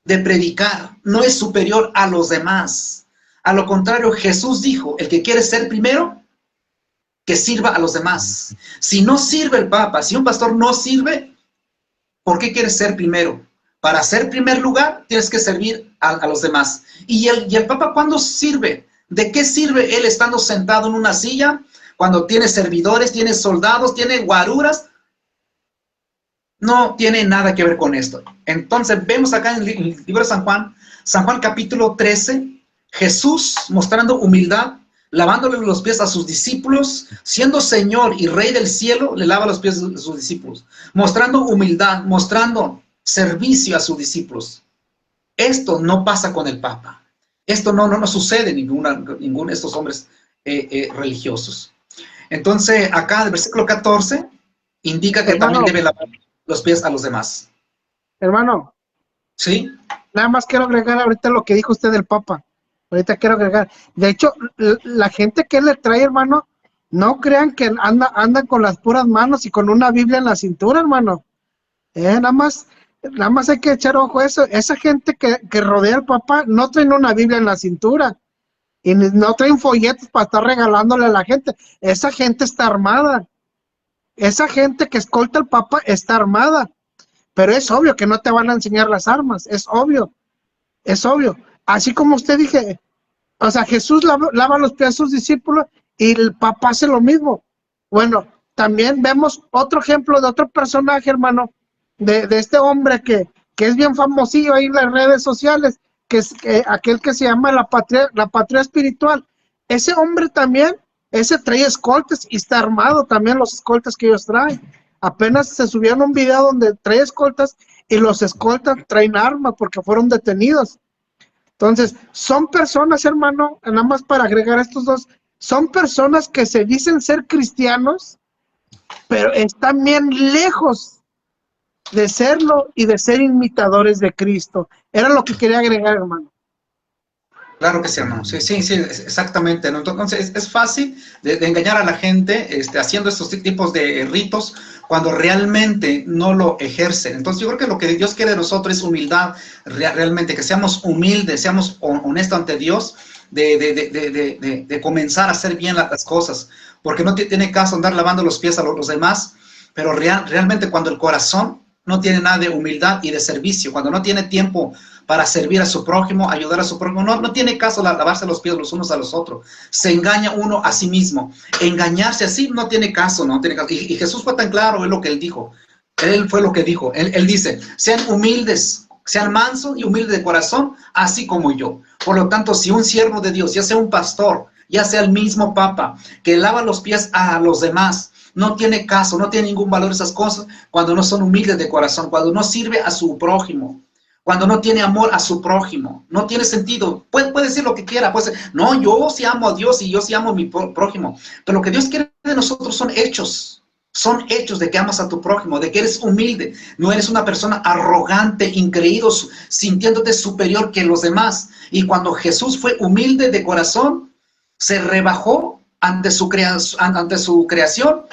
Speaker 1: de predicar, no es superior a los demás. A lo contrario, Jesús dijo, el que quiere ser primero, que sirva a los demás. Si no sirve el Papa, si un pastor no sirve, ¿por qué quieres ser primero? Para ser primer lugar, tienes que servir a los demás. ¿Y el Papa cuándo sirve? ¿De qué sirve él estando sentado en una silla? Cuando tiene servidores, tiene soldados, tiene guaruras. No tiene nada que ver con esto. Entonces vemos acá en el libro de San Juan capítulo 13, Jesús mostrando humildad, lavándole los pies a sus discípulos, siendo Señor y Rey del cielo, le lava los pies a sus discípulos, mostrando humildad, mostrando servicio a sus discípulos. Esto no pasa con el Papa. Esto no sucede en ninguno de estos hombres religiosos. Entonces acá el versículo 14 indica que también debe lavar los pies a los demás.
Speaker 2: Hermano.
Speaker 1: ¿Sí?
Speaker 2: Nada más quiero agregar ahorita lo que dijo usted del Papa. Ahorita quiero agregar. De hecho, la gente que le trae, hermano, no crean que anda con las puras manos y con una Biblia en la cintura, hermano. Nada más hay que echar ojo a eso. Esa gente que rodea al Papa no trae una Biblia en la cintura. y no traen folletos para estar regalándole a la gente. Esa gente está armada. Esa gente que escolta al Papa está armada. Pero es obvio que no te van a enseñar las armas, es obvio. Así como usted dije, o sea, Jesús lava los pies a sus discípulos y el Papa hace lo mismo. Bueno, también vemos otro ejemplo de otro personaje, hermano, de este hombre que es bien famosillo ahí en las redes sociales, que es aquel que se llama la patria espiritual. Ese hombre también, ese trae escoltas y está armado también, los escoltas que ellos traen. Apenas se subieron un video donde trae escoltas y los escoltas traen armas porque fueron detenidos. Entonces, son personas, hermano, nada más para agregar estos dos, son personas que se dicen ser cristianos, pero están bien lejos de serlo y de ser imitadores de Cristo. Era lo que quería agregar, hermano.
Speaker 1: Claro que sí, hermano. Sí, exactamente, ¿no? Entonces, es fácil de engañar a la gente haciendo estos tipos de ritos cuando realmente no lo ejercen. Entonces, yo creo que lo que Dios quiere de nosotros es humildad, realmente, que seamos humildes, seamos honestos ante Dios, de comenzar a hacer bien las cosas, porque no tiene caso andar lavando los pies a los demás, pero realmente cuando el corazón no tiene nada de humildad y de servicio, cuando no tiene tiempo para servir a su prójimo, ayudar a su prójimo, no tiene caso lavarse los pies los unos a los otros. Se engaña uno a sí mismo. Engañarse así no tiene caso, no tiene caso. Y Jesús fue tan claro en lo que él dijo. Él fue lo que dijo. Él dice, sean humildes, sean mansos y humildes de corazón, así como yo. Por lo tanto, si un siervo de Dios, ya sea un pastor, ya sea el mismo Papa, que lava los pies a los demás, no tiene caso, no tiene ningún valor esas cosas cuando no son humildes de corazón, cuando no sirve a su prójimo, cuando no tiene amor a su prójimo. No tiene sentido. Puede decir lo que quiera, puede decir, no, yo sí amo a Dios y yo sí amo a mi prójimo, pero lo que Dios quiere de nosotros son hechos de que amas a tu prójimo, de que eres humilde, no eres una persona arrogante, increído, sintiéndote superior que los demás. Y cuando Jesús fue humilde de corazón, se rebajó ante su creación,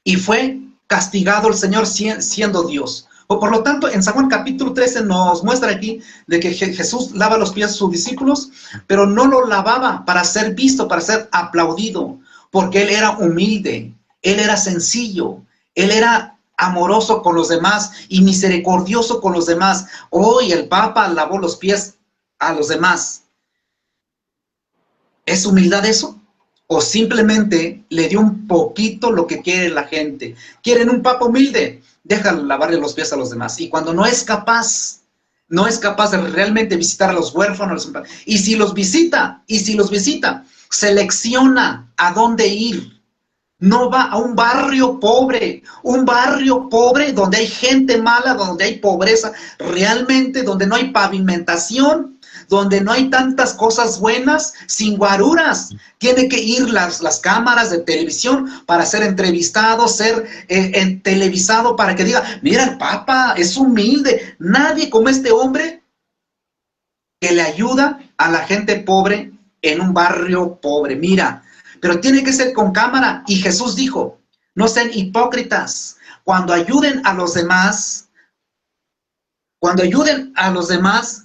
Speaker 1: y fue castigado el Señor siendo Dios. Por lo tanto, en San Juan capítulo 13 nos muestra aquí de que Jesús lava los pies a sus discípulos, pero no lo lavaba para ser visto, para ser aplaudido, porque él era humilde, él era sencillo, él era amoroso con los demás y misericordioso con los demás. Hoy el Papa lavó los pies a los demás. ¿Es humildad eso? ¿O simplemente le dio un poquito lo que quiere la gente? ¿Quieren un Papa humilde? Déjalo lavarle los pies a los demás. Y cuando no es capaz de realmente visitar a los huérfanos, y si los visita, selecciona a dónde ir. No va a un barrio pobre donde hay gente mala, donde hay pobreza, realmente donde no hay pavimentación, donde no hay tantas cosas buenas, sin guaruras. Tiene que ir las cámaras de televisión para ser entrevistado, ser televisado, para que diga, mira, el Papa es humilde. Nadie como este hombre que le ayuda a la gente pobre en un barrio pobre. Mira, pero tiene que ser con cámara. Y Jesús dijo, no sean hipócritas. Cuando ayuden a los demás,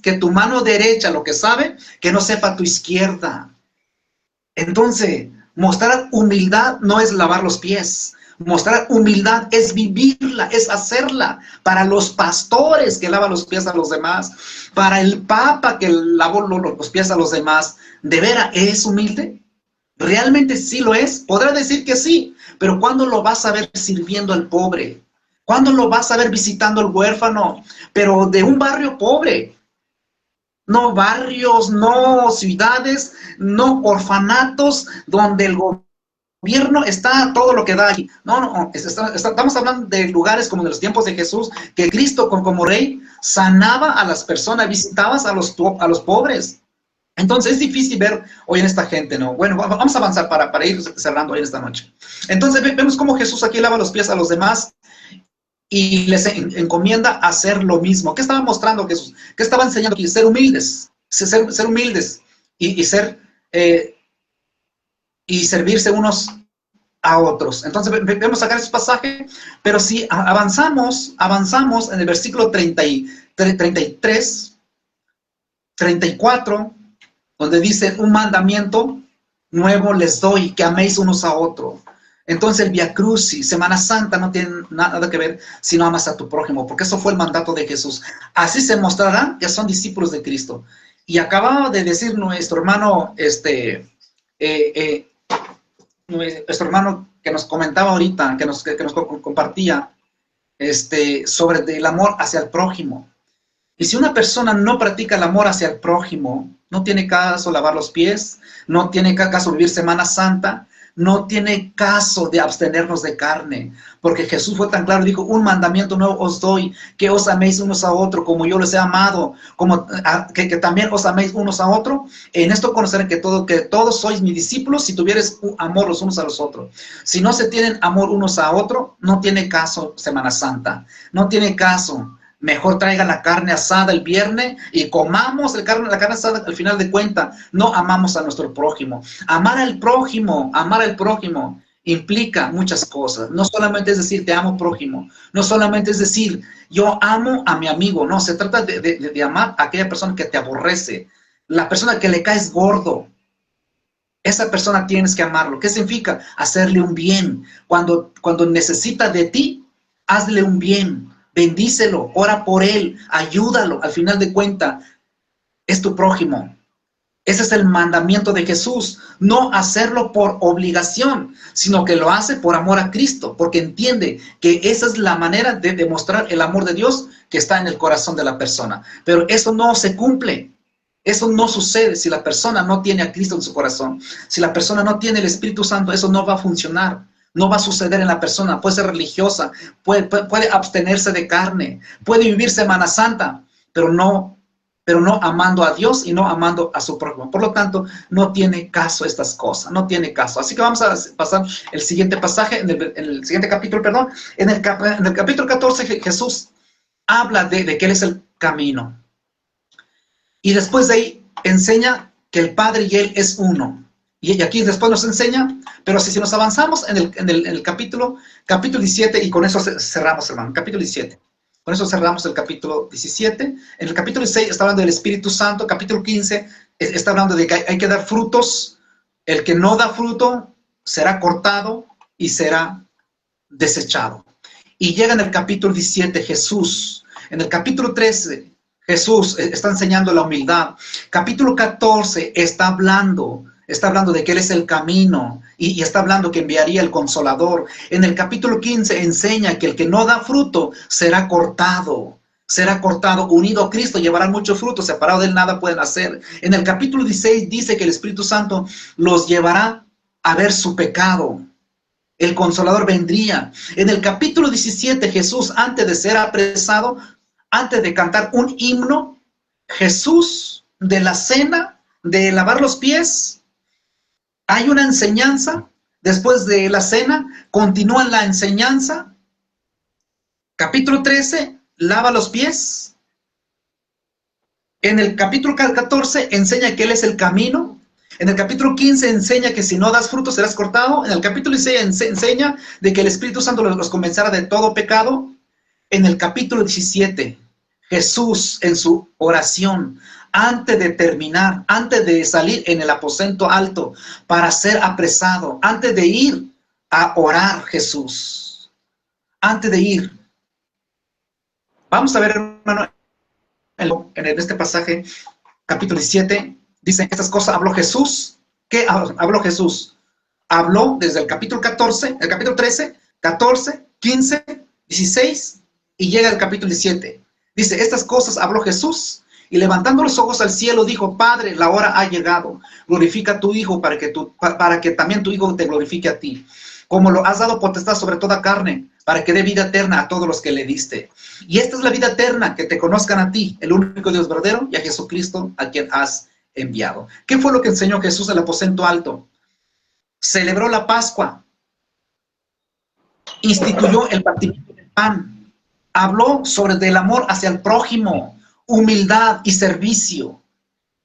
Speaker 1: que tu mano derecha lo que sabe, que no sepa tu izquierda. Entonces, mostrar humildad no es lavar los pies. Mostrar humildad es vivirla, es hacerla. Para los pastores que lavan los pies a los demás, para el Papa que lavó los pies a los demás, ¿de veras es humilde? ¿Realmente sí lo es? Podrá decir que sí, pero ¿cuándo lo vas a ver sirviendo al pobre? ¿Cuándo lo vas a ver visitando al huérfano? Pero de un barrio pobre. No barrios, no ciudades, no orfanatos donde el gobierno está todo lo que da aquí. No, estamos hablando de lugares como en los tiempos de Jesús, que Cristo como rey sanaba a las personas, visitaba a los pobres. Entonces es difícil ver hoy en esta gente, ¿no? Bueno, vamos a avanzar para ir cerrando hoy en esta noche. Entonces vemos cómo Jesús aquí lava los pies a los demás y les encomienda hacer lo mismo. ¿Qué estaba mostrando Jesús? ¿Qué estaba enseñando aquí? Ser humildes, ser humildes y servirse unos a otros. Entonces vemos sacar esos pasajes, pero si avanzamos en el versículo 33, 34, donde dice: un mandamiento nuevo les doy, que améis unos a otros. Entonces el Via Crucis, Semana Santa, no tiene nada que ver si no amas a tu prójimo, porque eso fue el mandato de Jesús. Así se mostrarán que son discípulos de Cristo. Y acababa de decir nuestro hermano, nuestro hermano que nos comentaba ahorita, que nos compartía, sobre el amor hacia el prójimo. Y si una persona no practica el amor hacia el prójimo, no tiene caso lavar los pies, no tiene caso vivir Semana Santa, no tiene caso de abstenernos de carne, porque Jesús fue tan claro, dijo: un mandamiento nuevo os doy, que os améis unos a otros como yo les he amado, como que también os améis unos a otros. En esto conocerán que todos sois mis discípulos, si tuvieres amor los unos a los otros. Si no se tienen amor unos a otros, no tiene caso Semana Santa, no tiene caso. Mejor traigan la carne asada el viernes y comamos la carne asada. Al final de cuentas, no amamos a nuestro prójimo. Amar al prójimo implica muchas cosas. No solamente es decir te amo prójimo, no solamente es decir yo amo a mi amigo, no, se trata de amar a aquella persona que te aborrece, la persona que le caes gordo. Esa persona tienes que amarlo. ¿Qué significa? Hacerle un bien. Cuando necesita de ti, hazle un bien. Bendícelo, ora por él, ayúdalo. Al final de cuentas, es tu prójimo. Ese es el mandamiento de Jesús. No hacerlo por obligación, sino que lo hace por amor a Cristo, porque entiende que esa es la manera de demostrar el amor de Dios que está en el corazón de la persona. Pero eso no se cumple. Eso no sucede si la persona no tiene a Cristo en su corazón. Si la persona no tiene el Espíritu Santo, eso no va a funcionar. No va a suceder en la persona. Puede ser religiosa, puede abstenerse de carne, puede vivir Semana Santa, pero no amando a Dios y no amando a su prójimo. Por lo tanto, no tiene caso estas cosas, no tiene caso. Así que vamos a pasar el siguiente pasaje, en el siguiente capítulo, perdón. En el capítulo 14, Jesús habla de que Él es el camino. Y después de ahí enseña que el Padre y Él es uno. Y aquí después nos enseña, pero si nos avanzamos en el capítulo 17, y con eso cerramos, hermano, capítulo 17. Con eso cerramos el capítulo 17. En el capítulo 16 está hablando del Espíritu Santo. Capítulo 15 está hablando de que hay que dar frutos. El que no da fruto será cortado y será desechado. Y llega en el capítulo 17 Jesús. En el capítulo 13 Jesús está enseñando la humildad. Capítulo 14 está hablando de que Él es el camino y está hablando que enviaría el Consolador. En el capítulo 15 enseña que el que no da fruto será cortado, unido a Cristo, llevará mucho fruto, separado de Él nada pueden hacer. En el capítulo 16 dice que el Espíritu Santo los llevará a ver su pecado. El Consolador vendría. En el capítulo 17 Jesús, antes de ser apresado, antes de cantar un himno, Jesús, de la cena, de lavar los pies, hay una enseñanza. Después de la cena, continúa la enseñanza. Capítulo 13, lava los pies. En el capítulo 14 enseña que Él es el camino. En el capítulo 15 enseña que si no das fruto serás cortado. En el capítulo 16 enseña de que el Espíritu Santo los convencerá de todo pecado. En el capítulo 17, Jesús en su oración, antes de terminar, antes de salir en el aposento alto para ser apresado, antes de ir a orar, Jesús, antes de ir. Vamos a ver, hermano, en este pasaje, capítulo 17, dice, estas cosas habló Jesús. ¿Qué habló Jesús? Habló desde el capítulo 14, el capítulo 13, 14, 15, 16, y llega al capítulo 17. Dice, estas cosas habló Jesús, y levantando los ojos al cielo dijo, Padre, la hora ha llegado, glorifica a tu Hijo para que también tu Hijo te glorifique a ti, como lo has dado potestad sobre toda carne, para que dé vida eterna a todos los que le diste. Y esta es la vida eterna, que te conozcan a ti, el único Dios verdadero, y a Jesucristo, a quien has enviado. ¿Qué fue lo que enseñó Jesús en el aposento alto? Celebró la Pascua, instituyó el partimiento del pan, habló sobre el amor hacia el prójimo, humildad y servicio.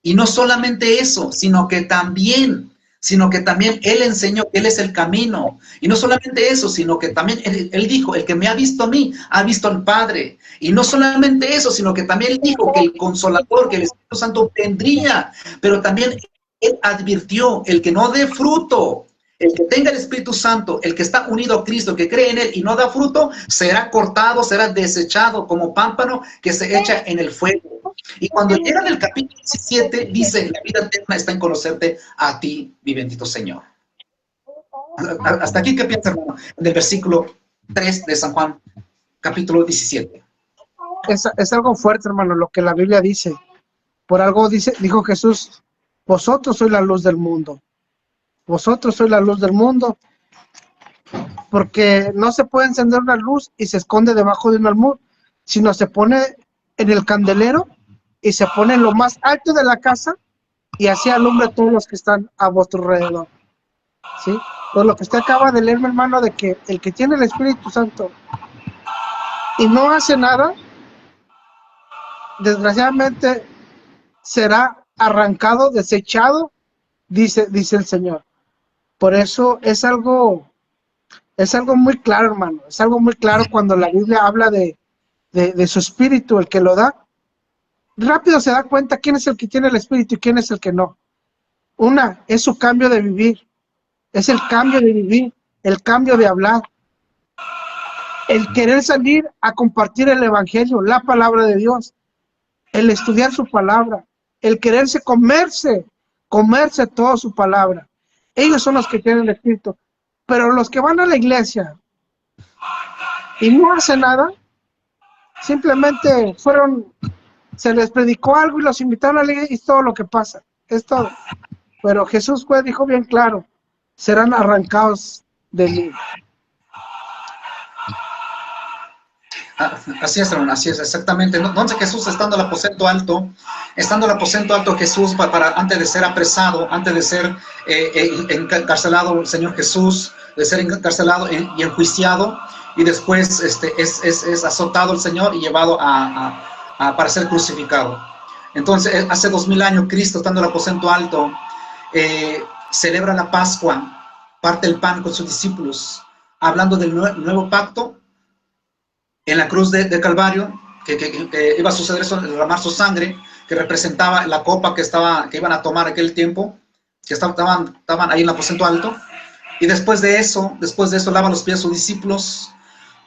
Speaker 1: Y no solamente eso, sino que también sino que también Él enseñó que Él es el camino. Y no solamente eso, sino que también Él dijo, el que me ha visto a mí, ha visto al Padre. Y no solamente eso, sino que también Él dijo que el Consolador, que el Espíritu Santo vendría, pero también Él advirtió, el que no dé fruto, el que tenga el Espíritu Santo, el que está unido a Cristo, que cree en Él y no da fruto, será cortado, será desechado como pámpano que se echa en el fuego. Y cuando llega en el capítulo 17, dice, la vida eterna está en conocerte a ti, mi bendito Señor. Hasta aquí, ¿qué piensas, hermano? En el versículo 3 de San Juan, capítulo 17.
Speaker 2: Es algo fuerte, hermano, lo que la Biblia dice. Por algo dijo Jesús, vosotros sois la luz del mundo. Vosotros sois la luz del mundo. Porque no se puede encender una luz y se esconde debajo de un almud, sino se pone en el candelero y se pone en lo más alto de la casa y así alumbra a todos los que están a vuestro alrededor. ¿Sí? Pues lo que usted acaba de leer, mi hermano, de que el que tiene el Espíritu Santo y no hace nada, desgraciadamente será arrancado, desechado, dice el Señor. Por eso es algo muy claro, hermano. Es algo muy claro cuando la Biblia habla de su Espíritu, el que lo da. Rápido se da cuenta quién es el que tiene el Espíritu y quién es el que no. Una, es su cambio de vivir. Es el cambio de vivir, el cambio de hablar. El querer salir a compartir el Evangelio, la palabra de Dios. El estudiar su palabra. El quererse comerse toda su palabra. Ellos son los que tienen el Espíritu. Pero los que van a la iglesia y no hacen nada, simplemente se les predicó algo y los invitaron a la iglesia y es todo lo que pasa. Es todo. Pero Jesús dijo bien claro, serán arrancados del libro.
Speaker 1: Así es, hermano, así es, exactamente. Entonces Jesús, estando al aposento alto, Jesús, antes de ser apresado, antes de ser encarcelado, el Señor Jesús, de ser encarcelado y enjuiciado, y después es azotado el Señor y llevado para ser crucificado. Entonces, hace 2000 años, Cristo, estando al aposento alto, celebra la Pascua, parte el pan con sus discípulos, hablando del nuevo pacto. En la cruz de Calvario, que iba a suceder eso, derramar su sangre, que representaba la copa que iban a tomar aquel tiempo, que estaban ahí en el aposento alto. Y después de eso lava los pies a sus discípulos,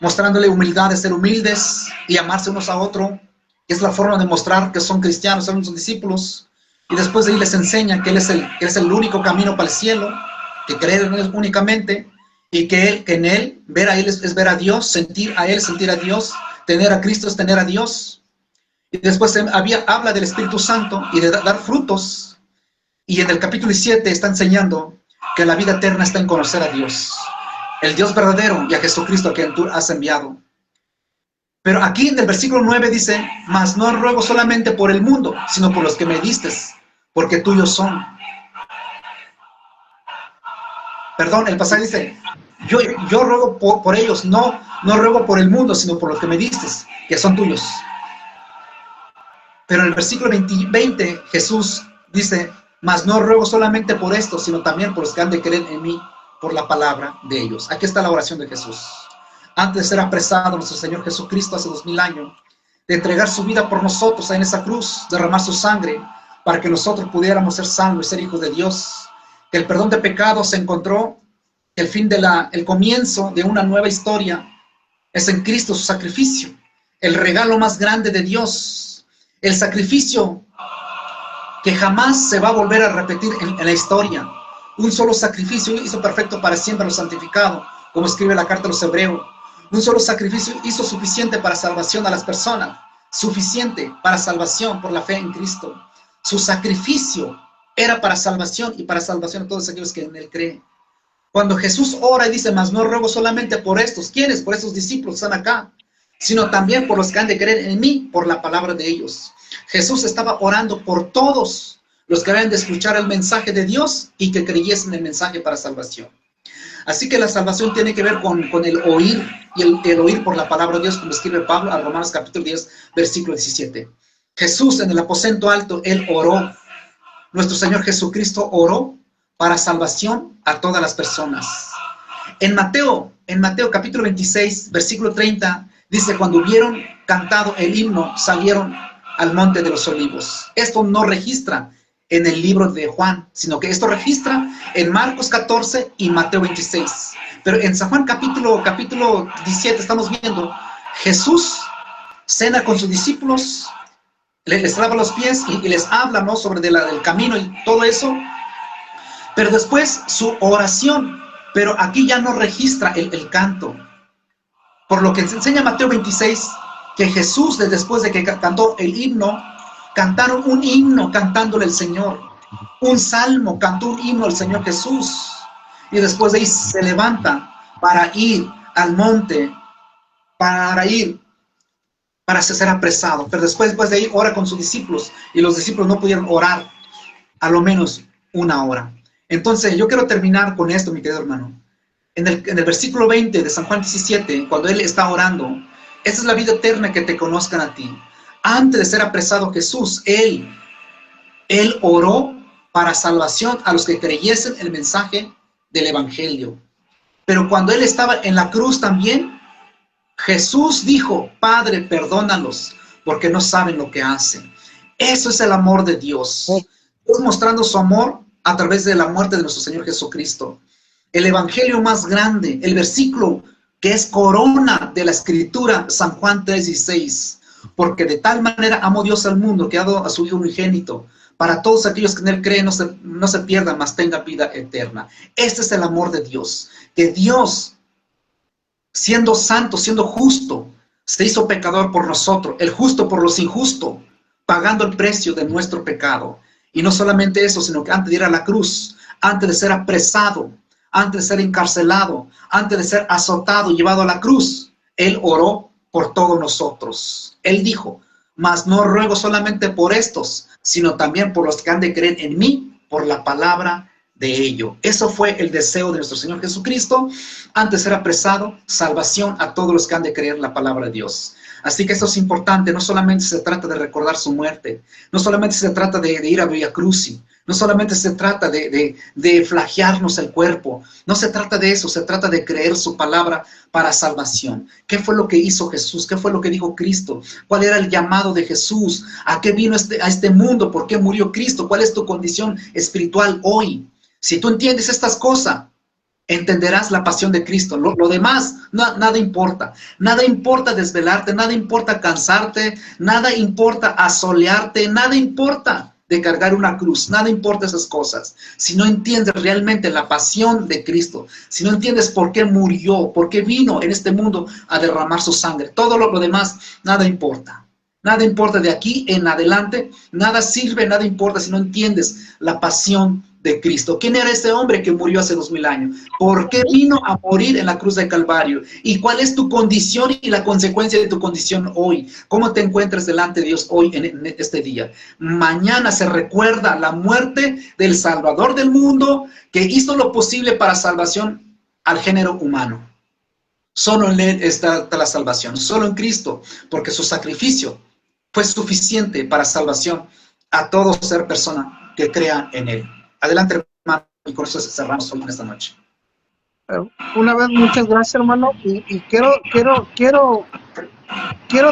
Speaker 1: mostrándole humildad, de ser humildes y amarse unos a otros. Es la forma de mostrar que son cristianos, son sus discípulos. Y después de ahí les enseña que Él es el único camino para el cielo, que creer en Él únicamente, y que en Él, ver a Él es ver a Dios, sentir a Él, sentir a Dios, tener a Cristo es tener a Dios. Y después habla del Espíritu Santo y de dar frutos. Y en el capítulo 7 está enseñando que la vida eterna está en conocer a Dios, el Dios verdadero, y a Jesucristo a quien tú has enviado. Pero aquí en el versículo 9 dice, mas no ruego solamente por el mundo, sino por los que me diste, porque tuyos son. Perdón, el pasaje dice, yo ruego por ellos, no ruego por el mundo, sino por los que me diste, que son tuyos. Pero en el versículo 20 Jesús dice, mas no ruego solamente por esto, sino también por los que han de creer en mí, por la palabra de ellos. Aquí está la oración de Jesús. Antes de ser apresado, nuestro Señor Jesucristo hace 2000 años, de entregar su vida por nosotros en esa cruz, derramar su sangre, para que nosotros pudiéramos ser salvos y ser hijos de Dios. Que el perdón de pecados se encontró, el comienzo de una nueva historia es en Cristo, su sacrificio, el regalo más grande de Dios, el sacrificio que jamás se va a volver a repetir en la historia. Un solo sacrificio hizo perfecto para siempre a los santificados, como escribe la carta a los Hebreos. Un solo sacrificio hizo suficiente para salvación a las personas, suficiente para salvación por la fe en Cristo. Su sacrificio era para salvación y para salvación a todos aquellos que en Él creen. Cuando Jesús ora y dice, mas no ruego solamente por estos, ¿quiénes? Por estos discípulos que están acá, sino también por los que han de creer en mí, por la palabra de ellos. Jesús estaba orando por todos los que habían de escuchar el mensaje de Dios y que creyesen el mensaje para salvación. Así que la salvación tiene que ver con el oír, y el oír por la palabra de Dios, como escribe Pablo a Romanos capítulo 10, versículo 17. Jesús en el aposento alto, Él oró. Nuestro Señor Jesucristo oró para salvación a todas las personas. En Mateo capítulo 26, versículo 30, dice, cuando hubieron cantado el himno, salieron al monte de los olivos. Esto no registra en el libro de Juan, sino que esto registra en Marcos 14 y Mateo 26. Pero en San Juan capítulo 17 estamos viendo, Jesús cena con sus discípulos, les lava los pies y les habla, ¿no?, sobre del camino y todo eso. Pero después su oración, pero aquí ya no registra el canto. Por lo que enseña Mateo 26, que Jesús, después de que cantó el himno, cantaron un himno cantándole al Señor. Un salmo, cantó un himno al Señor Jesús. Y después de ahí se levanta para ir al monte, para ser apresado. Pero después de ahí ora con sus discípulos, y los discípulos no pudieron orar a lo menos una hora. Entonces yo quiero terminar con esto, mi querido hermano. En el versículo 20 de San Juan 17, cuando él está orando, esta es la vida eterna, que te conozcan a ti. Antes de ser apresado Jesús, él oró para salvación a los que creyesen el mensaje del evangelio. Pero cuando él estaba en la cruz también, Jesús dijo, Padre, perdónalos, porque no saben lo que hacen. Eso es el amor de Dios. Dios mostrando su amor a través de la muerte de nuestro Señor Jesucristo. El evangelio más grande, el versículo que es corona de la escritura, San Juan 3:16. Porque de tal manera amó Dios al mundo, que ha dado a su Hijo unigénito, para todos aquellos que en él creen no se pierdan, mas tengan vida eterna. Este es el amor de Dios, que Dios, siendo santo, siendo justo, se hizo pecador por nosotros, el justo por los injustos, pagando el precio de nuestro pecado. Y no solamente eso, sino que antes de ir a la cruz, antes de ser apresado, antes de ser encarcelado, antes de ser azotado y llevado a la cruz, él oró por todos nosotros. Él dijo, mas no ruego solamente por estos, sino también por los que han de creer en mí, por la palabra de ello. Eso fue el deseo de nuestro Señor Jesucristo, antes de ser apresado, salvación a todos los que han de creer la palabra de Dios. Así que esto es importante, no solamente se trata de recordar su muerte, no solamente se trata de ir a Via Crucis, no solamente se trata de flagearnos el cuerpo, no se trata de eso, se trata de creer su palabra para salvación. ¿Qué fue lo que hizo Jesús? ¿Qué fue lo que dijo Cristo? ¿Cuál era el llamado de Jesús? ¿A qué vino a este mundo? ¿Por qué murió Cristo? ¿Cuál es tu condición espiritual hoy? Si tú entiendes estas cosas, entenderás la pasión de Cristo. Lo demás, nada importa. Nada importa desvelarte, nada importa cansarte, nada importa asolearte, nada importa de cargar una cruz, nada importa esas cosas. Si no entiendes realmente la pasión de Cristo, si no entiendes por qué murió, por qué vino en este mundo a derramar su sangre, todo lo demás, nada importa. Nada importa de aquí en adelante, nada sirve, nada importa si no entiendes la pasión de Cristo. ¿Quién era este hombre que murió hace 2000 años? ¿Por qué vino a morir en la cruz del Calvario? ¿Y cuál es tu condición y la consecuencia de tu condición hoy? ¿Cómo te encuentras delante de Dios hoy en este día? Mañana se recuerda la muerte del Salvador del mundo, que hizo lo posible para salvación al género humano. Solo en Él está la salvación, solo en Cristo, porque su sacrificio fue suficiente para salvación a todo ser persona que crea en Él. Adelante, hermano, y con eso cerramos hoy en esta noche.
Speaker 2: Una vez, muchas gracias, hermano, y quiero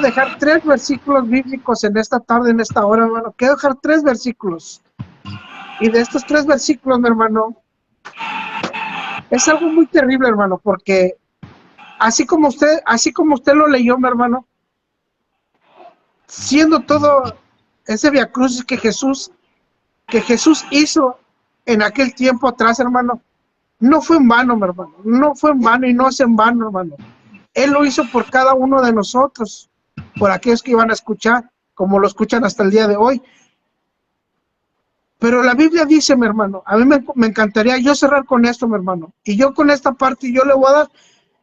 Speaker 2: dejar 3 versículos bíblicos en esta tarde, en esta hora, hermano. Quiero dejar 3 versículos. Y de estos 3 versículos, mi hermano, es algo muy terrible, hermano, porque así como usted lo leyó, mi hermano, siendo todo ese Via Crucis que Jesús hizo en aquel tiempo atrás, hermano, no fue en vano, mi hermano, no fue en vano y no es en vano, hermano. Él lo hizo por cada uno de nosotros, por aquellos que iban a escuchar, como lo escuchan hasta el día de hoy. Pero la Biblia dice, mi hermano, a mí me encantaría yo cerrar con esto, mi hermano, y yo con esta parte yo le voy a dar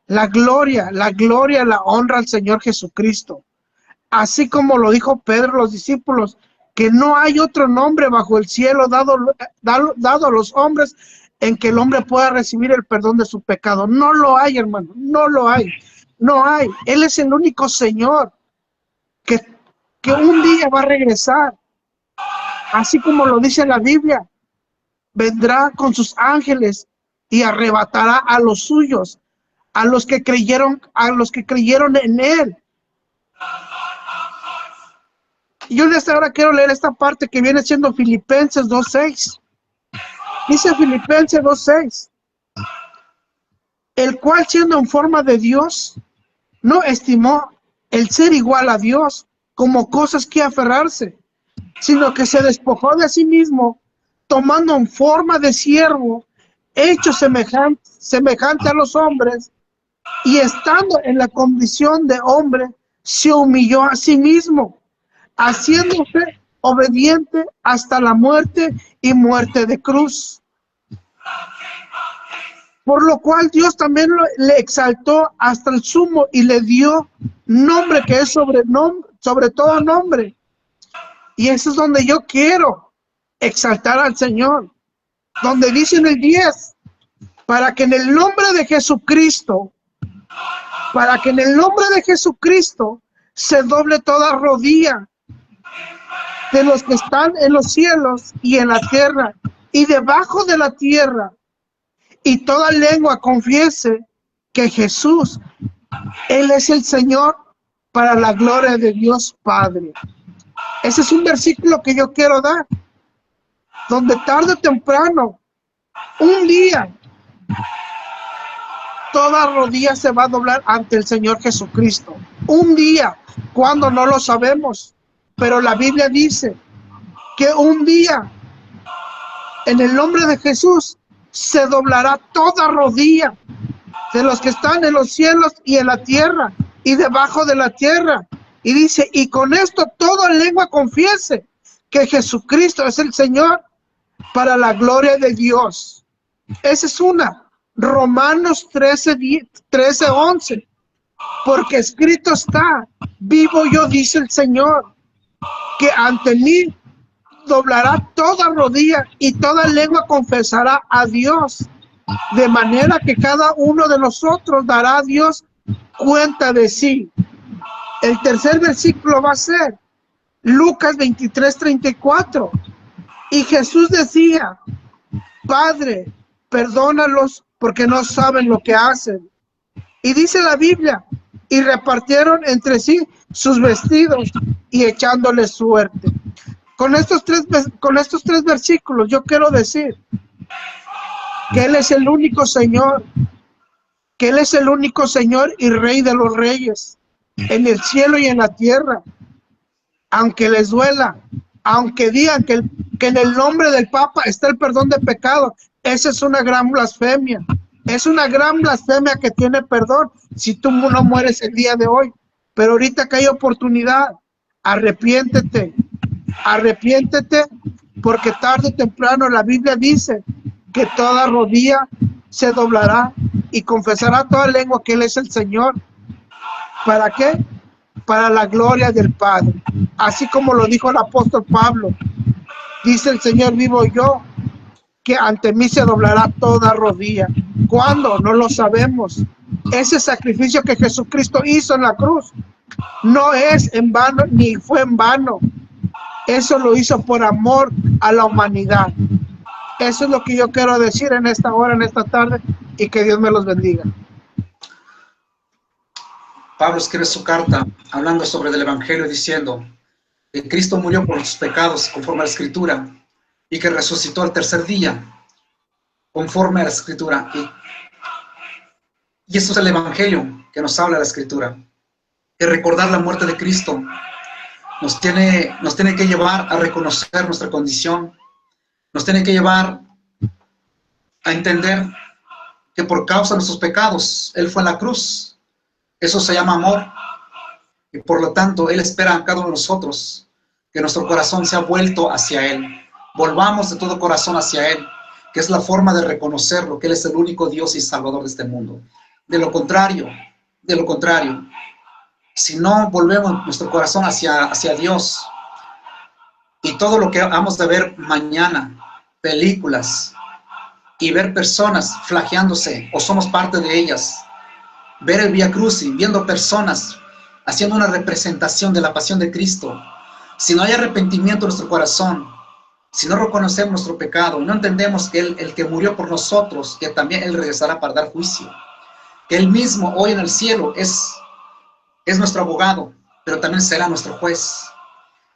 Speaker 2: la gloria, la honra al Señor Jesucristo. Así como lo dijo Pedro a los discípulos, que no hay otro nombre bajo el cielo dado a los hombres en que el hombre pueda recibir el perdón de su pecado. No lo hay, hermano, no lo hay, no hay. Él es el único Señor que un día va a regresar, así como lo dice la Biblia. vendrá con sus ángeles y arrebatará a los suyos, a los que creyeron en él. Yo en esta hora quiero leer esta parte que viene siendo Filipenses 2:6. Dice Filipenses 2:6, el cual siendo en forma de Dios, no estimó el ser igual a Dios como cosas que aferrarse, sino que se despojó de sí mismo, tomando en forma de siervo, hecho semejante a los hombres, y estando en la condición de hombre, se humilló a sí mismo, haciéndose obediente hasta la muerte y muerte de cruz. Por lo cual Dios también le exaltó hasta el sumo y le dio nombre que es sobre todo nombre. Y eso es donde yo quiero exaltar al Señor. Donde dice en el 10, para que en el nombre de Jesucristo, se doble toda rodilla de los que están en los cielos y en la tierra y debajo de la tierra, y toda lengua confiese que Jesús, Él es el Señor, para la gloria de Dios Padre. Ese es un versículo que yo quiero dar, donde tarde o temprano, un día, toda rodilla se va a doblar ante el Señor Jesucristo. Un día, cuando no lo sabemos, pero la Biblia dice que un día, en el nombre de Jesús, se doblará toda rodilla de los que están en los cielos y en la tierra y debajo de la tierra. Y dice, y con esto toda lengua confiese que Jesucristo es el Señor, para la gloria de Dios. Esa es una. Romanos 13:11. Porque escrito está, vivo yo, dice el Señor, que ante mí doblará toda rodilla y toda lengua confesará a Dios, de manera que cada uno de nosotros dará a Dios cuenta de sí. El tercer versículo va a ser Lucas 23:34. Y Jesús decía, Padre, perdónalos porque no saben lo que hacen. Y dice la Biblia, y repartieron entre sí sus vestidos y echándoles suerte. Con estos tres versículos yo quiero decir que Él es el único Señor, que Él es el único Señor y Rey de los reyes, en el cielo y en la tierra. Aunque les duela, aunque digan que en el nombre del Papa está el perdón de pecado, esa es una gran blasfemia. Es una gran blasfemia que tiene perdón si tú no mueres el día de hoy. Pero ahorita que hay oportunidad, arrepiéntete, porque tarde o temprano la Biblia dice que toda rodilla se doblará y confesará toda lengua que Él es el Señor. ¿Para qué? Para la gloria del Padre. Así como lo dijo el apóstol Pablo, dice el Señor, vivo yo, que ante mí se doblará toda rodilla. ¿Cuándo? No lo sabemos. Ese sacrificio que Jesucristo hizo en la cruz no es en vano ni fue en vano. Eso lo hizo por amor a la humanidad. Eso es lo que yo quiero decir en esta hora, en esta tarde, y que Dios me los bendiga.
Speaker 1: Pablo escribe su carta hablando sobre el Evangelio, diciendo que Cristo murió por sus pecados conforme a la Escritura y que resucitó al tercer día conforme a la Escritura. Y eso es el Evangelio que nos habla la Escritura. Que recordar la muerte de Cristo nos tiene que llevar a reconocer nuestra condición, nos tiene que llevar a entender que por causa de nuestros pecados Él fue en la cruz. Eso se llama amor, y por lo tanto Él espera a cada uno de nosotros que nuestro corazón sea vuelto hacia Él. Volvamos de todo corazón hacia Él, que es la forma de reconocerlo, que Él es el único Dios y Salvador de este mundo. De lo contrario, si no volvemos nuestro corazón hacia Dios, y todo lo que vamos de ver mañana, películas, y ver personas flagelándose, o somos parte de ellas, ver el Vía Crucis, viendo personas haciendo una representación de la pasión de Cristo, si no hay arrepentimiento en nuestro corazón, si no reconocemos nuestro pecado y no entendemos que Él, el que murió por nosotros, que también Él regresará para dar juicio, que Él mismo hoy en el cielo es nuestro abogado, pero también será nuestro juez.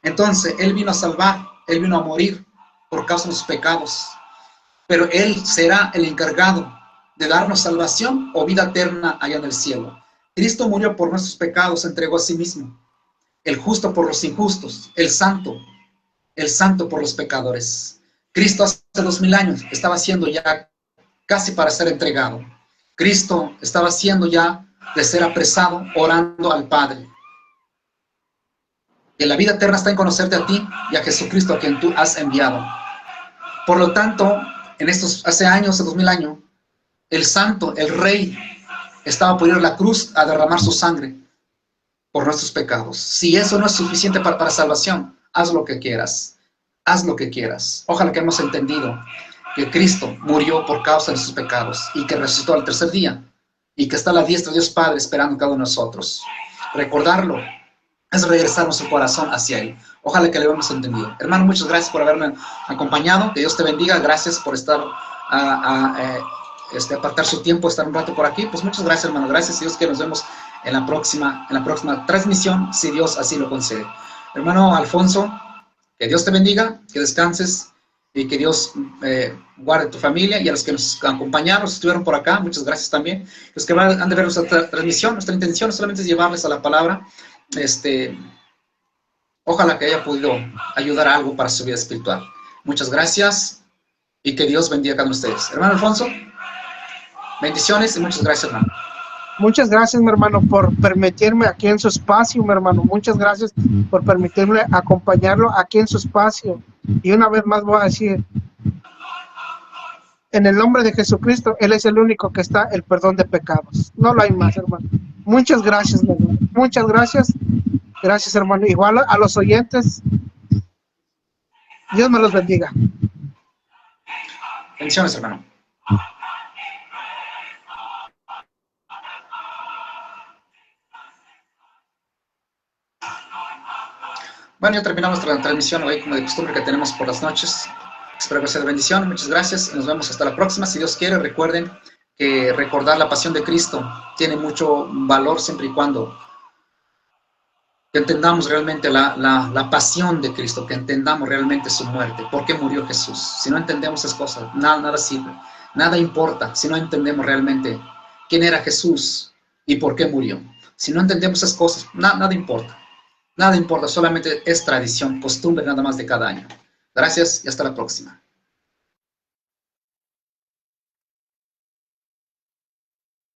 Speaker 1: Entonces, Él vino a salvar, Él vino a morir por causa de sus pecados, pero Él será el encargado de darnos salvación o vida eterna allá en el cielo. Cristo murió por nuestros pecados, se entregó a sí mismo, el justo por los injustos, el santo por los pecadores. Cristo hace 2000 años estaba siendo ya casi para ser entregado. Cristo estaba siendo ya de ser apresado, orando al Padre. Que la vida eterna está en conocerte a ti y a Jesucristo, a quien tú has enviado. Por lo tanto, hace años, hace 2000 años, el santo, el rey, estaba por ir a la cruz a derramar su sangre por nuestros pecados. Si eso no es suficiente para salvación, haz lo que quieras. Haz lo que quieras. Ojalá que hemos entendido que Cristo murió por causa de sus pecados y que resucitó al tercer día y que está a la diestra de Dios Padre esperando a cada uno de nosotros. Recordarlo es regresar nuestro corazón hacia Él. Ojalá que lo hayamos entendido. Hermano, muchas gracias por haberme acompañado. Que Dios te bendiga. Gracias por estar apartar su tiempo, estar un rato por aquí. Pues muchas gracias, hermano. Gracias, Dios, que nos vemos en la próxima transmisión, si Dios así lo concede. Hermano Alfonso, que Dios te bendiga, que descanses y que Dios guarde tu familia, y a los que nos acompañaron, estuvieron por acá, muchas gracias también. Los que han de ver nuestra transmisión, nuestra intención solamente es llevarles a la palabra. Ojalá que haya podido ayudar a algo para su vida espiritual. Muchas gracias y que Dios bendiga a cada uno de ustedes. Hermano Alfonso, bendiciones y muchas gracias, hermano.
Speaker 2: Muchas gracias, mi hermano, por permitirme aquí en su espacio, mi hermano. Muchas gracias por permitirme acompañarlo aquí en su espacio. Y una vez más voy a decir, en el nombre de Jesucristo, Él es el único que está el perdón de pecados. No lo hay más, hermano. Muchas gracias, mi hermano. Muchas gracias. Gracias, hermano. Igual a los oyentes. Dios me los bendiga.
Speaker 1: Bendiciones, hermano. Bueno, ya terminamos nuestra transmisión hoy, como de costumbre que tenemos por las noches. Espero que sea de bendición. Muchas gracias. Nos vemos hasta la próxima. Si Dios quiere, recuerden que recordar la pasión de Cristo tiene mucho valor siempre y cuando que entendamos realmente la pasión de Cristo, que entendamos realmente su muerte, por qué murió Jesús. Si no entendemos esas cosas, nada sirve, nada importa si no entendemos realmente quién era Jesús y por qué murió. Si no entendemos esas cosas, nada importa. Nada importa, solamente es tradición, costumbre nada más de cada año. Gracias y hasta la próxima.